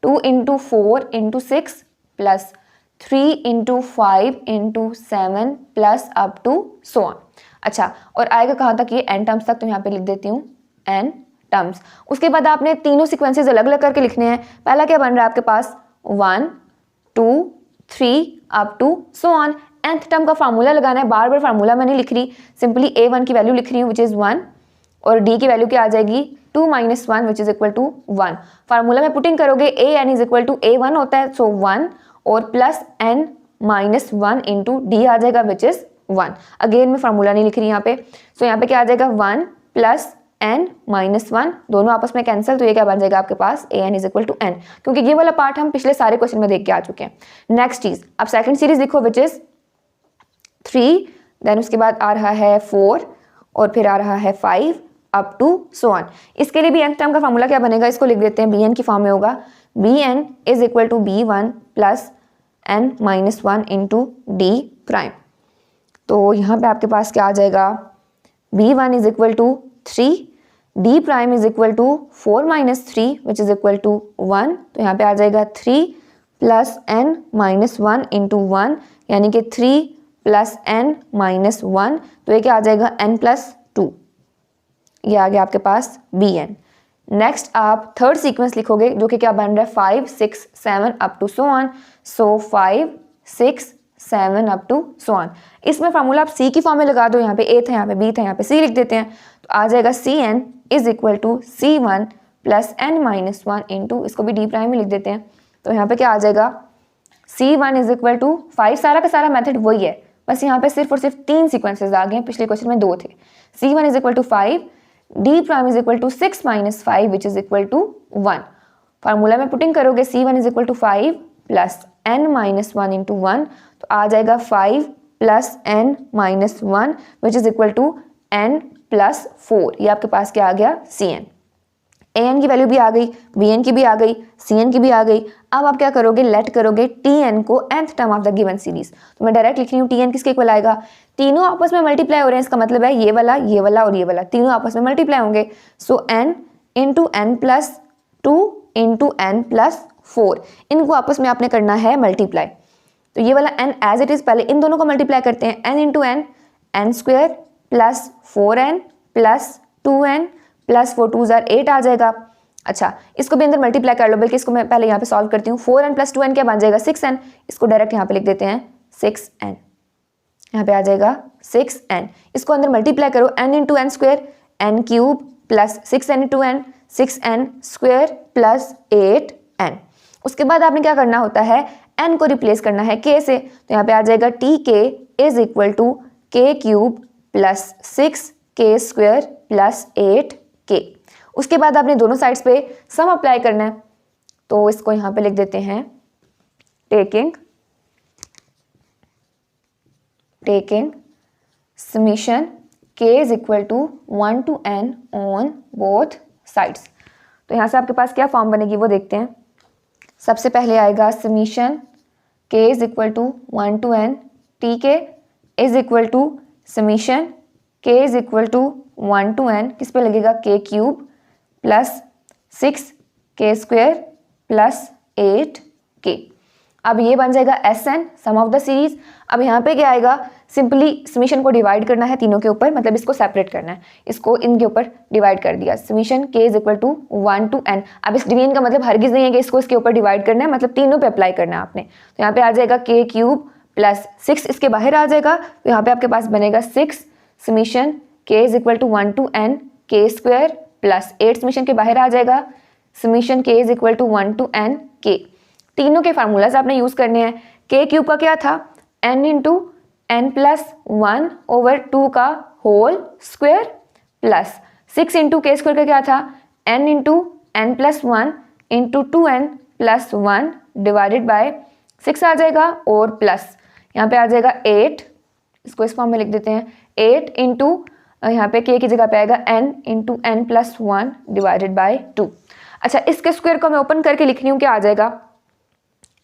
2 into 4 into 6 plus 3 into 5 into 7 plus up to so on. अच्छा, और आएगा कहाँ तक? ये एन टर्म्स तक। तो यहाँ पे लिख देती हूँ एन टर्म्स। उसके बाद आपने तीनों सीक्वेंसेस अलग अलग करके लिखने हैं। पहला क्या बन रहा है आपके पास 1 2 3 up to so on. nth term का फार्मूला लगाना है, बार बार फार्मूला मैं नहीं लिख रही, सिंपली a1 की वैल्यू लिख रही हूँ विच इज 1, और d की वैल्यू क्या आ जाएगी 2 minus 1 which is equal to 1। Formula में पुटिंग करोगे an is equal to a1 होता है, सो 1 और plus n minus 1 into d आ जाएगा विच इज 1। अगेन मैं फार्मूला नहीं लिख रही यहाँ पे, सो यहाँ पे क्या आ जाएगा 1 प्लस n माइनस 1, दोनों आपस में कैंसिल, तो ये क्या बन जाएगा आपके पास an is equal to n, क्योंकि ये वाला पार्ट हम पिछले सारे क्वेश्चन में देख के आ चुके हैं। नेक्स्ट चीज, अब सेकंड सीरीज लिखो विच इज 3, देन उसके बाद आ रहा है 4 और फिर आ रहा है 5 अप टू सो ऑन। इसके लिए भी nth टर्म का फार्मूला क्या बनेगा, इसको लिख देते हैं bn की फॉर्म में होगा bn is equal to b1 plus n minus 1 into D prime. तो यहाँ पे आपके पास क्या आ जाएगा b1 is equal to 3, d prime is equal to 4 minus 3 which is equal to 1। तो यहाँ पे आ जाएगा 3 प्लस n माइनस 1 इंटू 1, यानी कि 3 प्लस n माइनस 1, तो ये क्या आ जाएगा n प्लस 2। ये आ गया आपके पास bn। नेक्स्ट आप थर्ड सीक्वेंस लिखोगे जो कि क्या बन रहा है 5 6 7 up to so on, so 5 6 7 up to so on. इसमें फार्मूला आप c की फॉर्म में लगा दो, यहाँ पे a था, यहाँ पे b था, यहाँ पे c लिख देते हैं, तो आ जाएगा cn is equal to c1 plus n minus 1 into, इसको भी d प्राइम में लिख देते हैं, तो यहाँ पे क्या आ जाएगा c1 इज इक्वल टू 5, सारा का सारा मेथड वही है, बस यहाँ पे सिर्फ और सिर्फ 3 सीक्वेंसेज आ गए हैं, पिछले क्वेश्चन में 2 थे। c1 is equal to 5, d prime is equal to 6 minus 5 which is equal to 1। Formula में पुटिंग करोगे c1 is equal to 5 plus n minus 1 into 1, तो आ जाएगा 5 plus n minus 1 which is equal to n plus 4। ये आपके पास क्या आ गया cn। an की वैल्यू भी आ गई, bn की भी आ गई, cn की भी आ गई। अब आप क्या करोगे, लेट करोगे tn को nth term of the given series. तो मैं डायरेक्ट लिख रही हूँ tn किसके इक्वल आएगा, तीनों आपस में मल्टीप्लाई हो रहे हैं, इसका मतलब है ये वाला और ये वाला तीनों आपस में मल्टीप्लाई होंगे, सो n into n plus 2 into n plus 4, इनको आपस में आपने करना है मल्टीप्लाई। तो ये वाला n एज इट इज, पहले इन दोनों को मल्टीप्लाई करते हैं, n into n square plus 4n plus 2n plus 4 2 8 आ जाएगा। अच्छा, इसको भी अंदर मल्टीप्लाई कर लो, बल्कि इसको मैं पहले यहाँ पे सॉल्व करती हूँ। 4n प्लस 2n क्या बन जाएगा 6n, इसको डायरेक्ट यहाँ पे लिख देते हैं 6n, यहाँ पे आ जाएगा 6n। इसको अंदर मल्टीप्लाई करो, n into n square n cube plus 6n into n 6n square plus 8n। उसके बाद आपने क्या करना होता है, n को रिप्लेस करना है k से, तो यहाँ पे आ जाएगा tk is equal to k cube plus 6k square plus 8k। उसके बाद आपने दोनों साइड्स पे सम अप्लाई करना है, तो इसको यहाँ पे लिख देते हैं taking summation k is equal to 1 to n on both sides. तो यहाँ से आपके पास क्या फॉर्म बनेगी वो देखते हैं। सबसे पहले आएगा summation k is equal to 1 to n tk is equal to summation k is equal to 1 to n, किस पे लगेगा k cube plus 6k square plus 8k। अब ये बन जाएगा Sn sum of the series. अब यहाँ पे क्या आएगा, सिंपली समीशन को डिवाइड करना है तीनों के ऊपर, मतलब इसको सेपरेट करना है, इसको इनके ऊपर डिवाइड कर दिया, summation k is equal to 1 to n। अब इस डिवीजन का मतलब हरगिज नहीं है कि इसको इसके ऊपर डिवाइड करना है, मतलब तीनों पे अप्लाई करना है आपने। तो यहाँ पे आ जाएगा k क्यूब प्लस 6 इसके बाहर आ जाएगा, तो यहाँ पे आपके पास बनेगा 6 summation k is equal to 1 to n k square plus 8 summation के बाहर आ जाएगा summation k is equal to 1 to n k। तीनों के फार्मूलाज आपने यूज करने हैं। k क्यूब का क्या था n into n plus 1 over 2 का whole square plus 6 into k square का क्या था n into n plus 1 into 2n plus 1 divided by 6 आ जाएगा, और प्लस यहाँ पे आ जाएगा 8, इसको इस फॉर्म में लिख देते हैं 8 इंटू यहाँ पे k की जगह पे आएगा n into n plus 1 divided by 2। अच्छा, इसके स्क्वायर को मैं ओपन करके लिख रही हूँ, क्या आ जाएगा,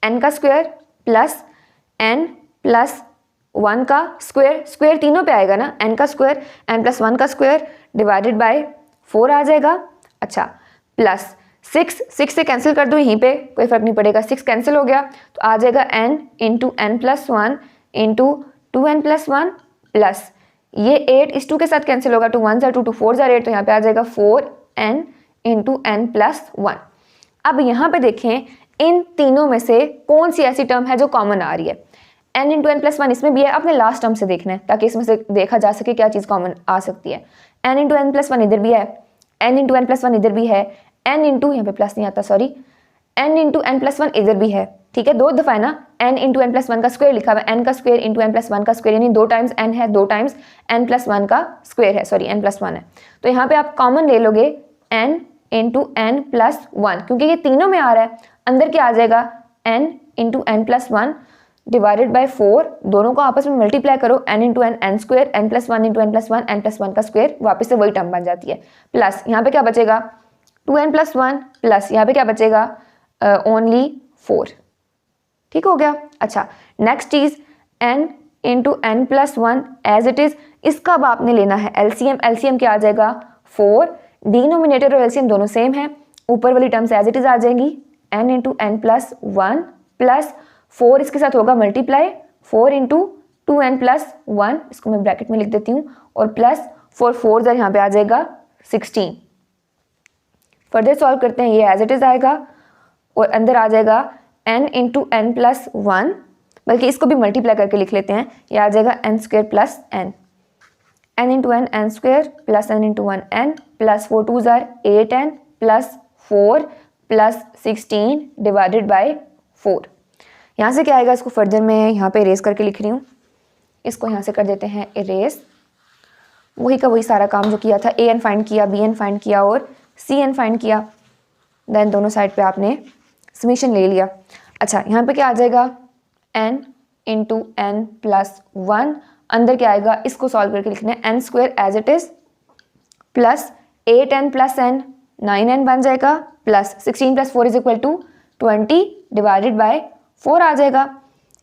n का स्क्वायर प्लस n प्लस 1 का स्क्वायर, स्क्वायर तीनों पे आएगा ना, n का स्क्वायर n प्लस 1 का स्क्वायर डिवाइडेड बाय 4 आ जाएगा। अच्छा, प्लस 6 से कैंसिल कर दूँ यहीं पे, कोई फर्क नहीं पड़ेगा, 6 कैंसिल हो गया तो आ जाएगा n into N plus 1 into 2n plus 1 plus ये 8 इस 2 के साथ कैंसिल होगा, 2 1 ज़ा 2 2 4 ज़ा 8, तो यहाँ पे आ जाएगा 4n इंटू एन प्लस 1। अब यहाँ पे देखें इन तीनों में से कौन सी ऐसी टर्म है जो कॉमन आ रही है। n इंटू एन प्लस 1 इसमें भी है, अपने लास्ट टर्म से देखना है ताकि इसमें से देखा जा सके क्या चीज़ कॉमन आ सकती है। n इंटू एन प्लस 1 इधर भी है, n इंटू एन प्लस 1 इधर भी है, n इंटू यहाँ पे प्लस नहीं आता sorry, n into N plus 1 इधर भी है, ठीक है, 2 दफ़ा है ना, n इंटू एन प्लस 1 का स्क्वायर लिखा हुआ है, n का स्क्वायर इंटू एन प्लस 1 का स्क्वायर, यानी 2 टाइम्स n है, 2 टाइम्स n प्लस 1 का स्क्वायर है, सॉरी n प्लस 1 है, तो यहाँ पे आप कॉमन ले लोगे n इंटू एन प्लस 1, क्योंकि ये तीनों में आ रहा है, अंदर क्या आ जाएगा n into N plus 1 divided by 4, दोनों को आपस में मल्टीप्लाई करो, n into n n square, n plus 1 into N plus 1 n plus 1 का स्क्वायर, वापस से वही टर्म बन जाती है, प्लस यहाँ पे क्या बचेगा 2n प्लस 1 प्लस यहाँ पे क्या बचेगा ओनली 4, ठीक हो गया। अच्छा, नेक्स्ट चीज n into N plus 1 as it is, इसका अब आपने लेना है एलसीएम, एलसीएम क्या आ जाएगा 4, डिनोमिनेटर और एलसीएम दोनों सेम है, ऊपर वाली टर्म्स एज इट इज आ जाएंगी, n into N plus 1 plus 4 इसके साथ होगा मल्टीप्लाई, 4 इंटू 2n प्लस 1, इसको मैं ब्रैकेट में लिख देती हूँ, और प्लस 4 4 यहाँ पे आ जाएगा 16। फर्दर सॉल्व करते हैं, ये एज इट इज आएगा और अंदर आ जाएगा n इंटू एन प्लस 1, बल्कि इसको भी मल्टीप्लाई करके लिख लेते हैं, ये आ जाएगा n square plus n, n into n n square plus n into 1 n plus 4 2 ज़ार 8n plus 4 plus 16 divided by 4। यहाँ से क्या आएगा, इसको फर्दर मैं यहाँ पे इरेज करके लिख रही हूँ, इसको यहाँ से कर देते हैं इरेज, वही का वही सारा काम जो किया था, an फाइंड किया, bn फाइंड किया और cn फाइंड किया, देन दोनों साइड पे आपने समीशन ले लिया। अच्छा, यहाँ पे क्या आ जाएगा n इंटू एन प्लस 1, अंदर क्या आएगा, इसको सॉल्व करके लिखना है n square as it is plus 8n plus n 9n बन जाएगा, plus 16 plus 4 is equal to 20 divided by 4 आ जाएगा,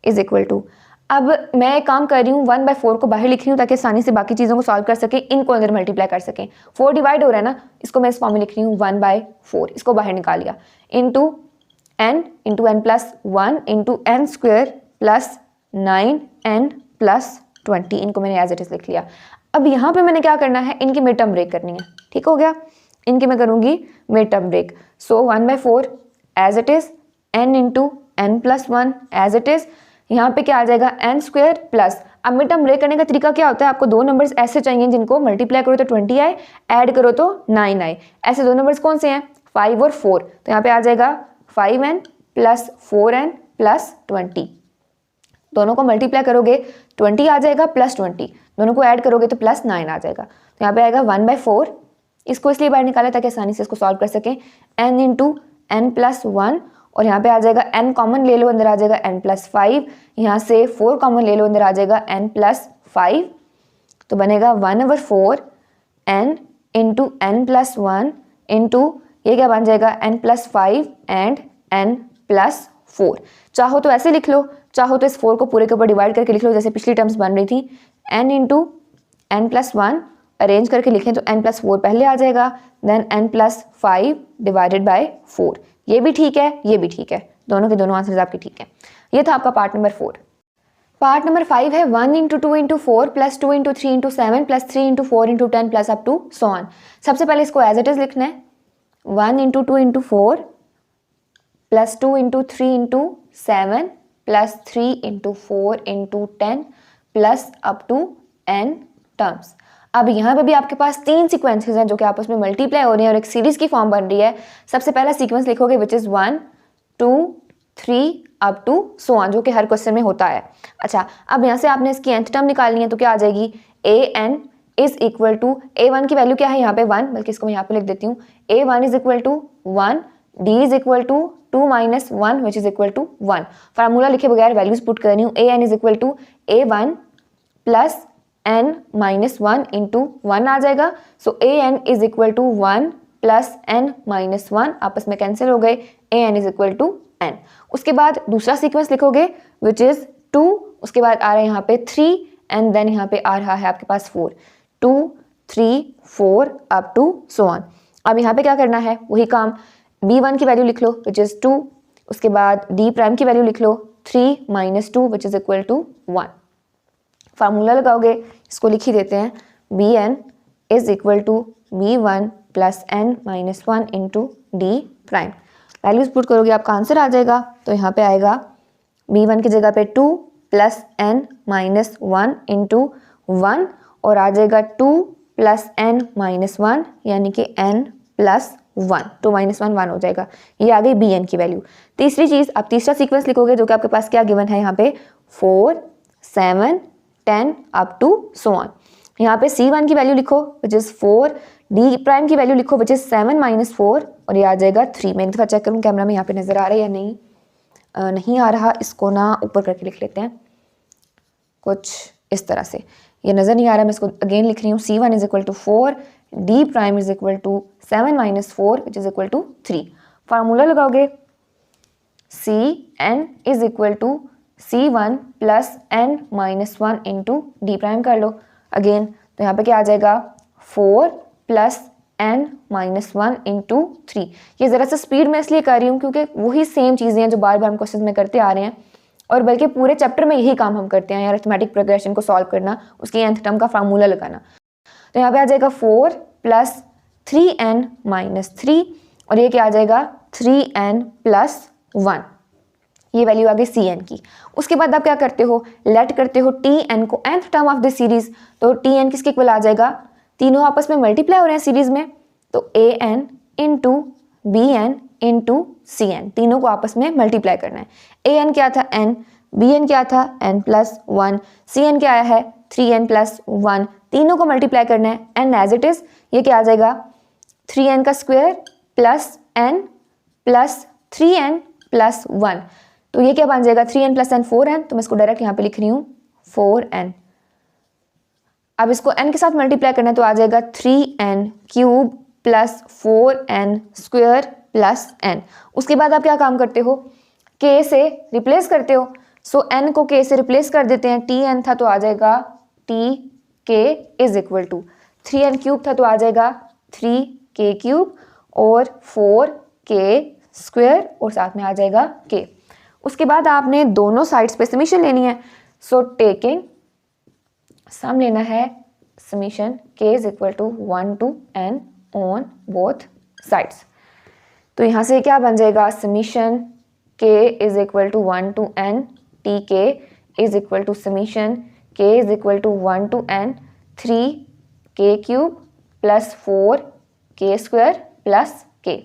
इज इक्वल टू, अब मैं एक काम कर रही हूँ 1/4 को बाहर लिख रही हूँ ताकि आसानी से बाकी चीज़ों को सॉल्व कर सकें, इनको अंदर मल्टीप्लाई कर सकें, 4 डिवाइड हो रहा है ना, इसको मैं इस फॉर्म में लिख रही हूँ 1/4, इसको बाहर निकाल लिया, into N plus 1 into n square plus 9n plus 20, इनको मैंने एज इट इज लिख लिया। अब यहाँ पे मैंने क्या करना है, इनकी मिड टर्म ब्रेक करनी है, ठीक हो गया, इनकी मैं करूँगी mid term break, so 1/4 as it is, n into N plus 1 as it is, यहाँ पे क्या आ जाएगा n स्क्वायर प्लस, अब मिड टर्म ब्रेक करने का तरीका क्या होता है, आपको दो नंबर्स ऐसे चाहिए जिनको मल्टीप्लाई करो तो 20 आए, ऐड करो तो 9 आए, ऐसे दो नंबर्स कौन से हैं 5 और 4, तो यहाँ पे आ जाएगा 5n प्लस 4n प्लस 20, दोनों को मल्टीप्लाई करोगे 20 आ जाएगा प्लस 20, दोनों को ऐड करोगे तो प्लस 9 आ जाएगा, तो यहाँ पे आएगा 1/4, इसको इसलिए बाहर निकाला ताकि आसानी से इसको सॉल्व कर सकें, n इंटू एन प्लस 1, और यहाँ पे आ जाएगा n कॉमन ले लो, अंदर आ जाएगा n प्लस 5, यहाँ से 4 कॉमन ले लो, अंदर आ जाएगा n प्लस 5, तो बनेगा 1/4 n into N plus 1 into ये क्या बन जाएगा n plus 5 and n plus 4, चाहो तो ऐसे लिख लो, चाहो तो इस 4 को पूरे के ऊपर डिवाइड करके लिख लो जैसे पिछली टर्म्स बन रही थी, n into N plus 1 arrange करके लिखें तो n प्लस 4 पहले आ जाएगा, then n plus 5 divided by 4, ये भी ठीक है, ये भी ठीक है, दोनों के दोनों आंसर्स आपके ठीक है। ये था आपका पार्ट नंबर 4। पार्ट नंबर 5 है 1 into 2 into 4 plus 2 into 3 into 7 plus 3 into 4 into 10 plus up to so on. सबसे पहले इसको एज इट इज लिखना है, 1 into 2 into 4 plus 2 into 3 into 7 plus 3 into 4 into 10 plus up to n terms. अब यहाँ पे भी आपके पास 3 सीक्वेंसेस हैं जो कि आपस में मल्टीप्लाई हो रही हैं और एक सीरीज की फॉर्म बन रही है। सबसे पहला सीक्वेंस लिखोगे which is 1 2 3 up to so on, जो कि हर क्वेश्चन में होता है। अच्छा, अब यहाँ से आपने इसकी nth टर्म निकालनी है तो क्या आ जाएगी, an is equal to a1 की वैल्यू क्या है यहाँ पे 1, बल्कि इसको मैं यहाँ पे लिख देती हूँ, a1 is equal to 1, d is equal to 2 minus 1 which is equal to 1। Formula लिखे बगैर वैल्यूज पुट करनी हूँ, an is equal to a1 plus n minus 1 into 1 आ जाएगा, so an is equal to 1 plus n minus 1 आपस में cancel हो गए, an is equal to n। उसके बाद दूसरा सीक्वेंस लिखोगे विच इज 2, उसके बाद आ रहा है यहाँ पे 3 एंड देन यहाँ पे आ रहा है आपके पास 4, 2 3 4 अप टू सो ऑन। अब यहाँ पे क्या करना है, वही काम, b1 की वैल्यू लिख लो विच इज 2, उसके बाद d प्राइम की वैल्यू लिख लो 3 minus 2 which is equal to 1। Formula लगाओगे, इसको लिख ही देते हैं, bn is equal to b1 plus n minus 1 into d prime. Values put करोगे आपका आंसर आ जाएगा, तो यहाँ पे आएगा b1 की जगह पे 2 प्लस n माइनस 1 इंटू 1 और आ जाएगा 2 प्लस n माइनस 1 यानी कि n प्लस 1, 2 माइनस 1 1 हो जाएगा। ये आ गई bn की वैल्यू। तीसरी चीज़, आप तीसरा सीक्वेंस लिखोगे जो कि आपके पास क्या गिवन है यहाँ पे 4 7 10 अप टू सो ऑन। यहाँ पे c1 की वैल्यू लिखो विच इज़ 4, d प्राइम की वैल्यू लिखो विच इज़ 7 माइनस 4 और ये आ जाएगा 3। मैं एक दफ़ा चेक करूँ कैमरा में यहाँ पे नज़र आ रहा है या नहीं, नहीं आ रहा, इसको ना ऊपर करके लिख लेते हैं कुछ इस तरह से, ये नज़र नहीं आ रहा, मैं इसको अगेन लिख रही हूँ, c1 is equal to 4, d prime is equal to 7 minus 4 which is equal to 3। Formula लगाओगे cn is equal to c1 plus n minus 1 into D prime कर लो अगेन, तो यहाँ पे क्या आ जाएगा 4 प्लस n माइनस 1 इंटू 3। ये ज़रा सा स्पीड में इसलिए कर रही हूँ क्योंकि वही सेम चीज़ें हैं जो बार बार हम क्वेश्चन में करते आ रहे हैं, और बल्कि पूरे चैप्टर में यही काम हम करते हैं, अरिथमेटिक प्रोग्रेशन को सॉल्व करना, उसकी nth टर्म का फार्मूला लगाना। तो यहाँ पे आ जाएगा 4 प्लस 3n माइनस 3 और ये क्या आ जाएगा 3n प्लस 1, ये वैल्यू आ गई cn की। उसके बाद आप क्या करते हो, लेट करते हो tn को nth term of the series, तो tn किसके इक्वल आ जाएगा, तीनों आपस में मल्टीप्लाई हो रहे हैं सीरीज में, तो an into bn into cn, तीनों को आपस में मल्टीप्लाई करना है। an क्या था n, bn क्या था n प्लस 1, cn क्या आया है 3n प्लस 1, तीनों को मल्टीप्लाई करना है एंड एज इट इज ये क्या आ जाएगा 3n का square plus n plus 3n plus 1, तो ये क्या बन जाएगा 3n प्लस n 4n, तो मैं इसको डायरेक्ट यहाँ पे लिख रही हूँ 4n। अब इसको n के साथ मल्टीप्लाई करना है तो आ जाएगा 3n cube plus 4n square plus n। उसके बाद आप क्या काम करते हो, k से रिप्लेस करते हो, सो n को k से रिप्लेस कर देते हैं, tn था तो आ जाएगा tk is equal to 3n cube था तो आ जाएगा 3k क्यूब और 4k स्क्वायर और साथ में आ जाएगा k। उसके बाद आपने दोनों साइड्स पे समीशन लेनी है, सो टेकिंग सम लेना है, summation k is equal to 1 to n on both sides. तो यहाँ से क्या बन जाएगा, summation k is equal to 1 to n tk is equal to summation k is equal to 1 to n 3k cube plus 4k square plus k।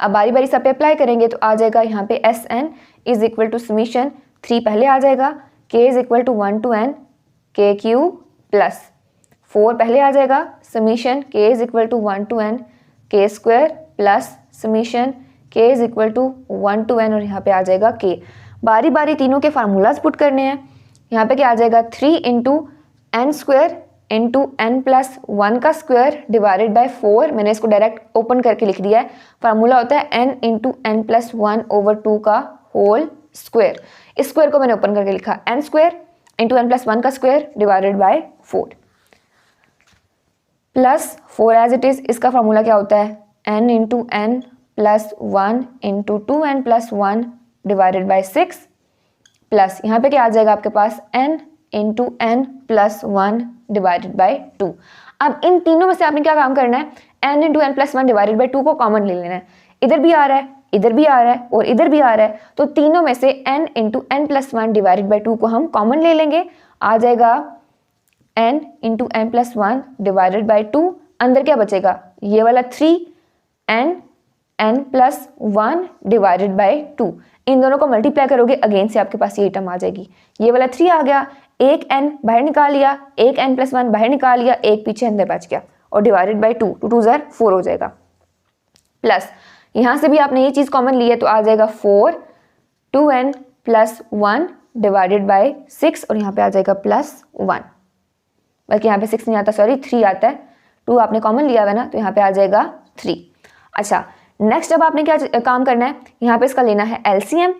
अब बारी बारी सब पे अप्लाई करेंगे तो आ जाएगा यहाँ पे Sn is equal to summation 3 पहले आ जाएगा, k is equal to 1 to n k cube plus 4 पहले आ जाएगा, summation k is equal to 1 to n k square plus summation k is equal to 1 to n और यहाँ पे आ जाएगा k। बारी बारी तीनों के फार्मूलाज पुट करने हैं, यहाँ पे क्या आ जाएगा 3 into n square into n plus 1 का स्क्वायर डिवाइडेड बाय 4, मैंने इसको डायरेक्ट ओपन करके लिख दिया है, फार्मूला होता है n into n plus 1 over 2 का होल स्क्वायर, इस स्क्वायर को मैंने ओपन करके लिखा n square into n plus 1 का square divided by 4 plus 4 as it is. इसका फार्मूला क्या होता है n into n plus 1 into 2n plus 1 divided by 6 plus यहाँ पे क्या आ जाएगा आपके पास n into n plus 1 divided by 2। अब इन तीनों में से आपने क्या काम करना है, n into n plus 1 divided by 2 को कॉमन ले लेना है, इधर भी आ रहा है इधर भी आ रहा है और इधर भी आ रहा है, तो तीनों में से n into n plus 1 divided by 2 को हम कॉमन ले लेंगे, आ जाएगा n into n plus 1 divided by 2, अंदर क्या बचेगा ये वाला 3n n plus 1 divided by 2, इन दोनों को मल्टीप्लाई करोगे अगेन से आपके पास ये टर्म आ जाएगी, ये वाला 3 आ गया, एक n बाहर निकाल लिया, एक n प्लस 1 बाहर निकाल लिया, एक पीछे अंदर बच गया और डिवाइडेड बाय 2, 2 ज़र 4 हो जाएगा, प्लस यहाँ से भी आपने ये चीज़ कॉमन ली है तो आ जाएगा 4 2n प्लस 1 डिवाइडेड बाय 6 और यहाँ पे आ जाएगा प्लस 1, बल्कि यहाँ पे 6 नहीं आता सॉरी 3 आता है, 2 आपने कॉमन लिया हुआ है ना, तो यहाँ पे आ जाएगा 3। अच्छा, नेक्स्ट अब आपने क्या काम करना है, यहाँ पे इसका लेना है LCM।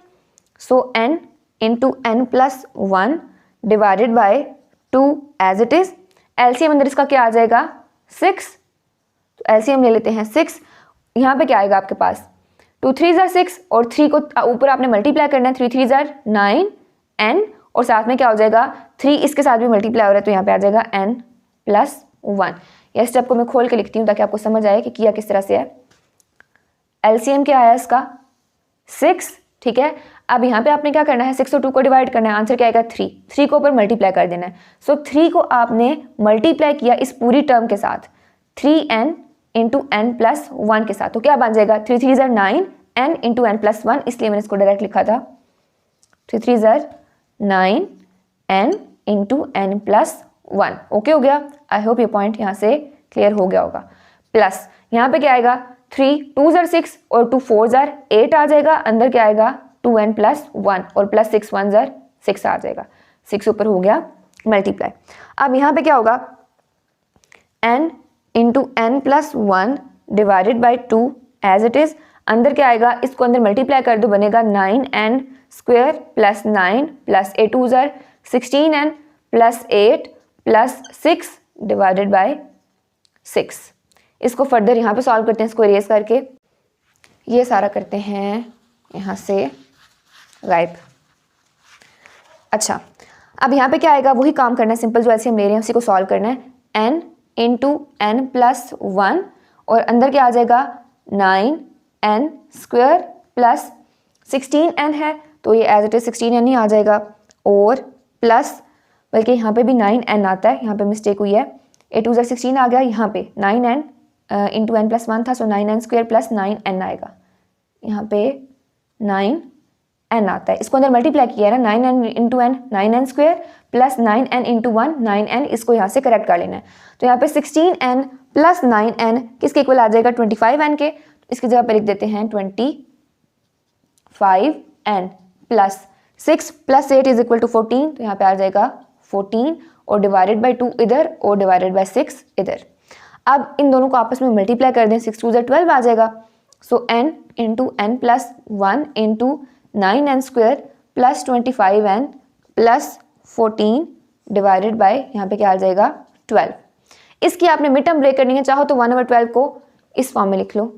So n into n plus 1 divided by 2 as it is. LCM अंदर इसका क्या आ जाएगा 6, तो LCM ले लेते हैं 6। यहाँ पे क्या आएगा आपके पास 2 3 ज़ार 6 और 3 को ऊपर आपने मल्टीप्लाई करना है, 3 3 ज़ार 9 n और साथ में क्या हो जाएगा 3 इसके साथ भी मल्टीप्लाई हो रहा है, तो यहाँ पे आ जाएगा n प्लस 1। यह स्टेप को मैं खोल के लिखती हूँ ताकि आपको समझ आए कि किया किस तरह से है। LCM क्या आया इसका 6, ठीक है। अब यहाँ पे आपने क्या करना है 6 और 2 को डिवाइड करना है, आंसर क्या आएगा 3। 3 को ऊपर मल्टीप्लाई कर देना है। सो 3 को आपने मल्टीप्लाई किया इस पूरी टर्म के साथ 3n इंटू n प्लस 1 के साथ, तो क्या बन जाएगा 3 3 ज़ार 9 n इंटू n प्लस 1, इसलिए मैंने इसको डायरेक्ट लिखा था 3 3 ज़ार 9 n into n plus 1। Okay हो गया। आई होप ये पॉइंट यहाँ से क्लियर हो गया होगा। प्लस यहाँ पे क्या आएगा 3 2 ज़ार 6 और 2 4 ज़ार 8 आ जाएगा, अंदर क्या आएगा 2n प्लस 1 और प्लस 6 1 ज़ार 6 आ जाएगा, 6 ऊपर हो गया मल्टीप्लाई। अब यहाँ पे क्या होगा n into n plus 1 divided by 2 as it is. अंदर क्या आएगा, इसको अंदर मल्टीप्लाई कर दो, बनेगा 9n स्क्वायर प्लस 9 प्लस 8 2 ज़ार 16n plus 8 plus 6 divided by 6। इसको फर्दर यहाँ पे सॉल्व करते हैं, इसको इरेज करके ये सारा करते हैं यहाँ से गायब। अच्छा, अब यहाँ पे क्या आएगा, वही काम करना है, सिंपल जो ऐसे हम ले रहे हैं उसी को सॉल्व करना है। n इंटू n प्लस 1 और अंदर क्या आ जाएगा 9n स्क्वायर प्लस 16n है, तो ये एज इट इज 16n ही आ जाएगा, और प्लस बल्कि यहाँ पे भी 9n आता है, यहाँ पे मिस्टेक हुई है, 8 2 ज़ार 16 आ गया, यहाँ पे 9n इंटू n प्लस 1 था, सो 9n स्क्वायर प्लस 9n आएगा, यहाँ पे 9n आता है। इसको अंदर मल्टीप्लाई किया है ना, 9n into n 9n square plus 9n into 1 9n, इसको यहाँ से करेक्ट कर लेना है। तो यहाँ पे 16n प्लस 9n किसके इक्वल आ जाएगा 25n के, इसकी जगह पे लिख देते हैं 25n plus 6 plus 8 is equal to 14, तो यहाँ पे आ जाएगा 14 और डिवाइडेड बाई 2 इधर और डिवाइडेड बाई 6 इधर। अब इन दोनों को आपस में मल्टीप्लाई कर दें, 6 2 ज़ार 12 आ जाएगा। So n into n plus 1 into 9n square plus 25n plus 14 divided by यहाँ पे क्या आ जाएगा 12। इसकी आपने मिड टर्म ब्रेक करनी है, चाहो तो 1/12 को इस फॉर्म में लिख लो,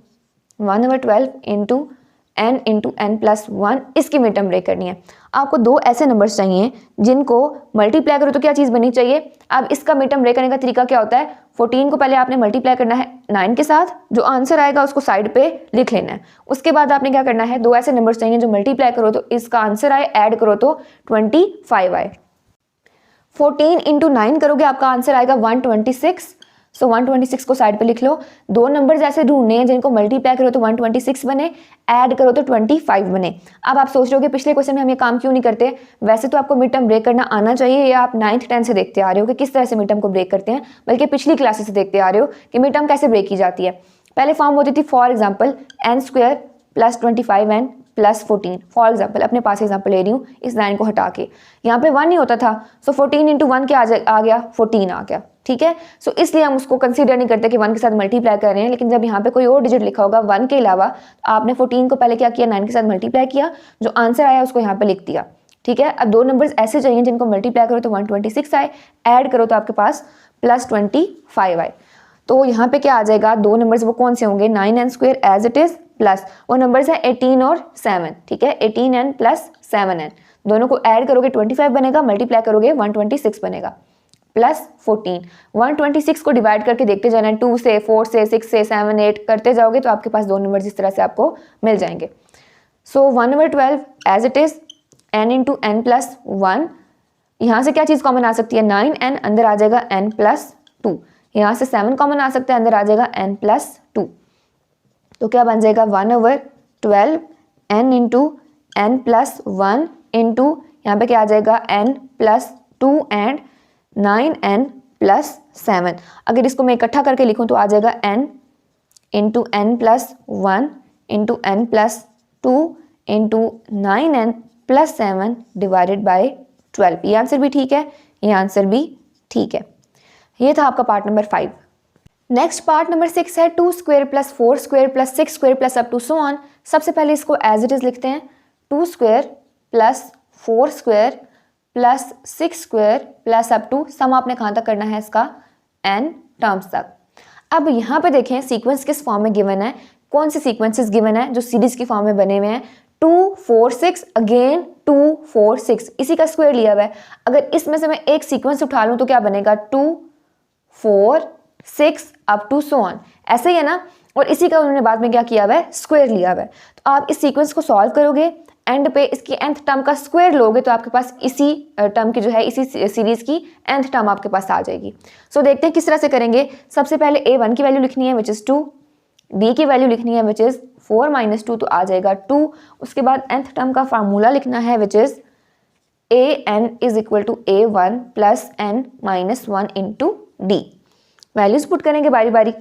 1/12 into n into n plus 1, इसकी मिड टर्म ब्रेक करनी है। आपको दो ऐसे नंबर्स चाहिए जिनको मल्टीप्लाई करो तो क्या चीज़ बननी चाहिए। अब इसका मिड टर्म ब्रेक करने का तरीका क्या होता है, 14 को पहले आपने मल्टीप्लाई करना है 9 के साथ, जो आंसर आएगा उसको साइड पे लिख लेना है। उसके बाद आपने क्या करना है, दो ऐसे नंबर्स चाहिए जो मल्टीप्लाई करो तो इसका आंसर आए, ऐड करो तो 25 आए। 14 इंटू 9 करोगे आपका आंसर आएगा 126, सो 126 को साइड पे लिख लो। दो नंबर्स ऐसे ढूंढने हैं जिनको मल्टीप्लाई करो तो 126 बने, ऐड करो तो 25 बने। अब आप सोच रहे हो कि पिछले क्वेश्चन में हम ये काम क्यों नहीं करते। वैसे तो आपको मिड टर्म ब्रेक करना आना चाहिए, या आप 9th 10th से देखते आ रहे हो कि किस तरह से मिड टर्म को ब्रेक करते हैं, बल्कि पिछली क्लासेस से देखते आ रहे हो कि मिड टर्म कैसे ब्रेक की जाती है। पहले फॉर्म होती थी for example n square plus 25n plus 14, for example अपने पास एग्जाम्पल ले रही हूँ, इस 9 को हटा के, यहाँ पे 1 ही होता था, सो 14 इंटू 1 क्या आ गया 14 आ गया, ठीक है। सो इसलिए हम उसको कंसीडर नहीं करते कि 1 के साथ मल्टीप्लाई कर रहे हैं। लेकिन जब यहाँ पे कोई और डिजिट लिखा होगा 1 के अलावा, तो आपने 14 को पहले क्या किया 9 के साथ मल्टीप्लाई किया, जो आंसर आया उसको यहाँ पे लिख दिया, ठीक है। अब दो नंबर्स ऐसे चाहिए जिनको मल्टीप्लाई करो तो 126 आए, ऐड करो तो आपके पास प्लस 25 आए। तो यहाँ पे क्या आ जाएगा, दो नंबर्स वो कौन से होंगे, 9n square as it is plus वो नंबर्स है 18 और 7, ठीक है, 18n प्लस 7n, दोनों को ऐड करोगे 25 बनेगा, मल्टीप्लाई करोगे 126 बनेगा, प्लस 14। 126 को डिवाइड करके देखते जाना है, 2 से 4 से 6 से 7 8 करते जाओगे तो आपके पास दो नंबर्स इस तरह से आपको मिल जाएंगे। So 1/12 as it is n into n plus 1, यहाँ से क्या चीज़ कॉमन आ सकती है 9n, अंदर आ जाएगा n प्लस 2, यहाँ से 7 कॉमन आ सकता है, अंदर आ जाएगा n प्लस 2, तो क्या बन जाएगा 1/12 n into n plus 1 into यहाँ पे क्या आ जाएगा n plus 2 and 9n plus 7। अगर इसको मैं इकट्ठा करके लिखूँ तो आ जाएगा n into n plus 1 into n plus 2 into 9n plus 7 divided by 12। ये आंसर भी ठीक है, ये आंसर भी ठीक है। ये था आपका part number 5। Next part number 6 है 2 square plus 4 square plus 6 square plus up to so on. सबसे पहले इसको एज इट इज लिखते हैं, 2 square plus 4 square plus 6 square plus up to sum आपने कहाँ तक करना है इसका, n टर्म्स तक। अब यहाँ पे देखें सीक्वेंस किस फॉर्म में गिवन है, कौन से सीक्वेंसेस गिवन है जो सीरीज की फॉर्म में बने हुए हैं। 2 4 6 अगेन 2 4 6, इसी का स्क्वायर लिया हुआ है। अगर इसमें से मैं एक सीक्वेंस उठा लूँ तो क्या बनेगा, 2 4 6 अप टू सो ऑन, ऐसे ही है ना। और इसी का उन्होंने बाद में क्या किया हुआ है, स्क्वायर लिया हुआ है। तो आप इस सीक्वेंस को सॉल्व करोगे, एंड पे इसकी nth टर्म का स्क्वायर लोगे तो आपके पास इसी टर्म की जो है, इसी सीरीज की nth टर्म आपके पास आ जाएगी। सो देखते हैं किस तरह से करेंगे। सबसे पहले a1 की वैल्यू लिखनी है विच इज़ 2, d की वैल्यू लिखनी है विच इज़ 4 - 2 तो आ जाएगा 2। उसके बाद nth टर्म का फार्मूला लिखना है which is an is equal to a1 plus n - 1 into d। Values put करेंगे बारी बारी,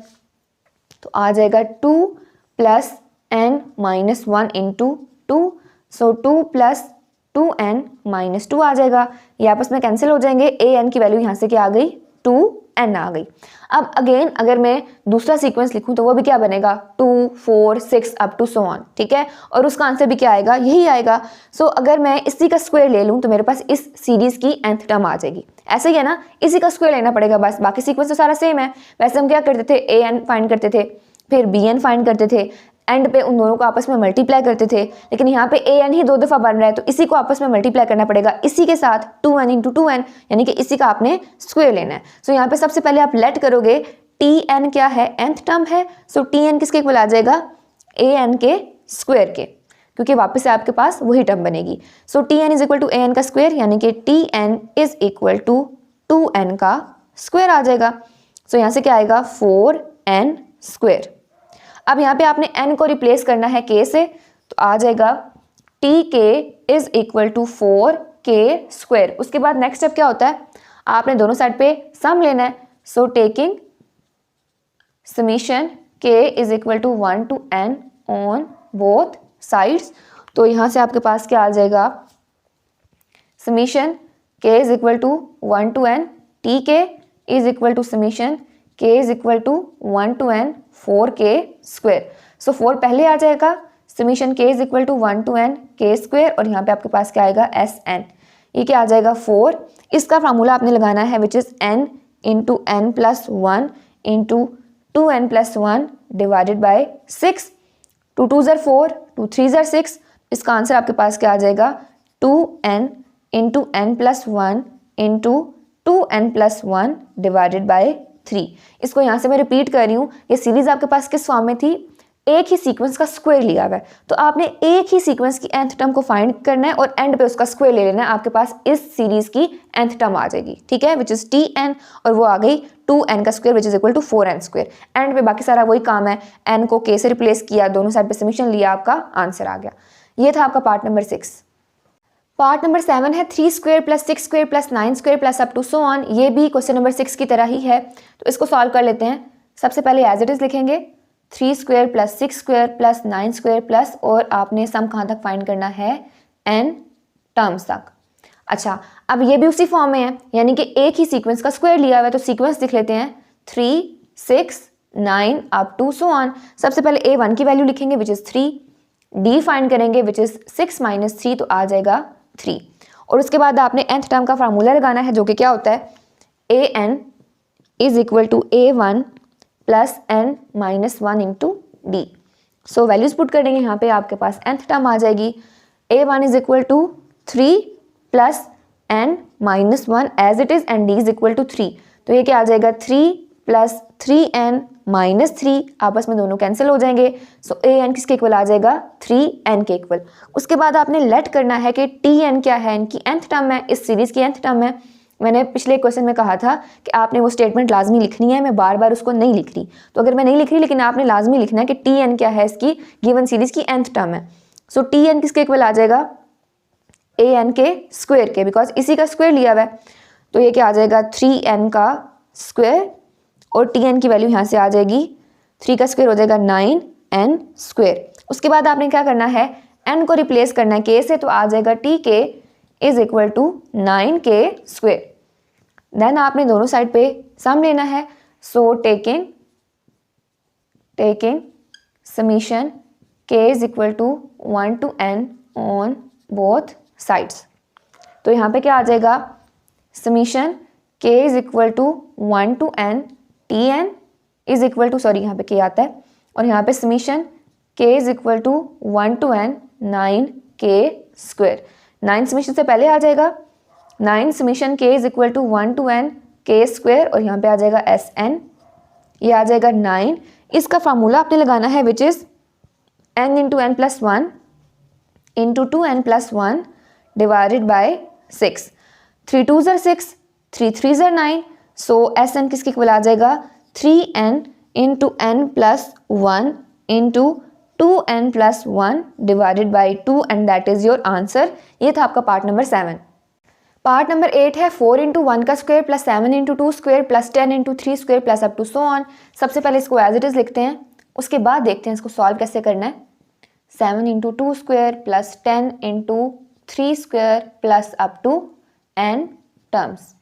तो आ जाएगा 2 plus n - 1 into 2। So 2 plus 2n - 2 आ जाएगा, ये आपस में कैंसिल हो जाएंगे। an की वैल्यू यहाँ से क्या आ गई, 2n आ गई। अब अगेन अगर मैं दूसरा सीक्वेंस लिखूं तो वो भी क्या बनेगा, 2 4 6 अप टू सो ऑन, ठीक है। और उसका आंसर भी क्या आएगा, यही आएगा। सो अगर मैं इसी का स्क्वायर ले लूं तो मेरे पास इस सीरीज की nth टर्म आ जाएगी। ऐसे ही है ना, इसी का स्क्वायर लेना पड़ेगा बस, बाकी सीक्वेंस तो सारा सेम है। वैसे हम क्या करते थे, an फाइंड करते थे, फिर bn फाइंड करते थे, एंड पे उन दोनों को आपस में मल्टीप्लाई करते थे। लेकिन यहाँ पे an ही 2 दफ़ा बन रहा है तो इसी को आपस में मल्टीप्लाई करना पड़ेगा इसी के साथ, 2n इंटू 2n, यानी कि इसी का आपने स्क्वायर लेना है। सो यहाँ पे सबसे पहले आप लेट करोगे, tn क्या है, nth टर्म है। सो tn किसके इक्वल आ जाएगा, an के स्क्वायर के, क्योंकि वापस से आपके पास वही टर्म बनेगी। So tn is equal to an का स्क्वायर, यानी कि tn is equal to 2n का स्क्वायर आ जाएगा। सो यहाँ से क्या आएगा, 4n स्क्वायर। अब यहाँ पे आपने n को रिप्लेस करना है k से, तो आ जाएगा tk is equal to 4k square. उसके बाद नेक्स्ट स्टेप क्या होता है, आपने दोनों साइड पे सम लेना है। So taking summation k is equal to 1 to n on both sides, तो यहाँ से आपके पास क्या आ जाएगा, summation k is equal to 1 to n tk is equal to summation k is equal to 1 to n 4k square. So 4 पहले आ जाएगा, summation k is equal to 1 to n k square, और यहाँ पे आपके पास क्या आएगा, sn। ये क्या आ जाएगा, 4। इसका फार्मूला आपने लगाना है which is n into n plus 1 into 2n plus 1 divided by 6। 2 2 ज़र 4, 2 3 ज़र 6। इसका आंसर आपके पास क्या आ जाएगा, 2n into n plus 1 into 2n plus 1 divided by 3। इसको यहाँ से मैं रिपीट कर रही हूँ, ये सीरीज आपके पास किस फॉर्म में थी, एक ही सीक्वेंस का स्क्वायर लिया हुआ है, तो आपने एक ही सीक्वेंस की nth टर्म को फाइंड करना है और एंड पे उसका स्क्वायर ले लेना है, आपके पास इस सीरीज की nth टर्म आ जाएगी, ठीक है, विच इज tn, और वो आ गई 2n का square which is equal to 4n square. And पे बाकी सारा वही काम है, n को k से रिप्लेस किया, दोनों साइड पे समीशन लिया, आपका आंसर आ गया। ये था आपका पार्ट नंबर 6। पार्ट नंबर 7 है 3 square plus 6 square plus 9 square plus up to so on. ये भी क्वेश्चन नंबर 6 की तरह ही है, तो इसको सॉल्व कर लेते हैं। सबसे पहले एज इट इज लिखेंगे, 3 square plus 6 square plus 9 square plus, और आपने सम कहाँ तक फाइंड करना है, n टर्म्स तक। अच्छा, अब ये भी उसी फॉर्म में है, यानी कि एक ही सीक्वेंस का स्क्वायर लिया हुआ है, तो सीक्वेंस लिख लेते हैं 3 6 9 अप टू सो ऑन। सबसे पहले a1 की वैल्यू लिखेंगे विच इज़ 3, d फाइंड करेंगे विच इज़ 6 - 3 तो आ जाएगा 3, और उसके बाद आपने nth टर्म का फार्मूला लगाना है जो कि क्या होता है, an is equal to a1 plus n - 1 into d। So values put करेंगे, यहाँ पे आपके पास nth टर्म आ जाएगी, a1 is equal to 3 plus n - 1 as it is, and d is equal to 3, तो ये क्या आ जाएगा, 3 प्लस 3n - 3, आपस में दोनों कैंसिल हो जाएंगे। सो an किसके इक्वल आ जाएगा, 3n के इक्वल। उसके बाद आपने लेट करना है कि tn क्या है, इनकी nth टर्म है, इस सीरीज की nth टर्म है। मैंने पिछले क्वेश्चन में कहा था कि आपने वो स्टेटमेंट लाजमी लिखनी है, मैं बार बार उसको नहीं लिख रही, तो अगर मैं नहीं लिख रही लेकिन आपने लाजमी लिखना है कि tn क्या है, इसकी गिवन सीरीज की nth टर्म है। सो tn किसके इक्वल आ जाएगा, an के स्क्वायर के, बिकॉज इसी का स्क्वायर लिया हुआ है, तो ये क्या आ जाएगा, 3n का स्क्वायर, और tn की वैल्यू यहाँ से आ जाएगी, 3 का स्क्वायर हो जाएगा 9n स्क्वायर। उसके बाद आपने क्या करना है, n को रिप्लेस करना है k से, तो आ जाएगा tk is equal to 9k square. Then आपने दोनों साइड पे सम लेना है। So taking taking summation k is equal to 1 to n on both sides। तो यहाँ पे क्या आ जाएगा, summation k is equal to 1 to n tn is equal to, sorry यहाँ पे k आता है, और यहाँ पे summation k is equal to 1 to n 9k square. 9 summation से पहले आ जाएगा 9 summation k is equal to 1 to n k square, और यहाँ पे आ जाएगा sn, ये आ जाएगा 9। इसका फार्मूला आपने लगाना है which is n into N plus 1 into 2n plus 1 divided by 6। 3 2s are 6, 3 3s are 9, सो sn किसके इक्वल आ जाएगा 3n into n plus 1 into 2n plus 1 divided by 2, and that is your answer. ये था आपका part number 7। Part number 8 है 4 into 1 का square plus 7 into 2 square plus 10 into 3 square plus up to so on. सबसे पहले इसको as it is लिखते हैं, उसके बाद देखते हैं इसको सॉल्व कैसे करना है। 7 into 2 square plus 10 into 3 square plus up to n terms.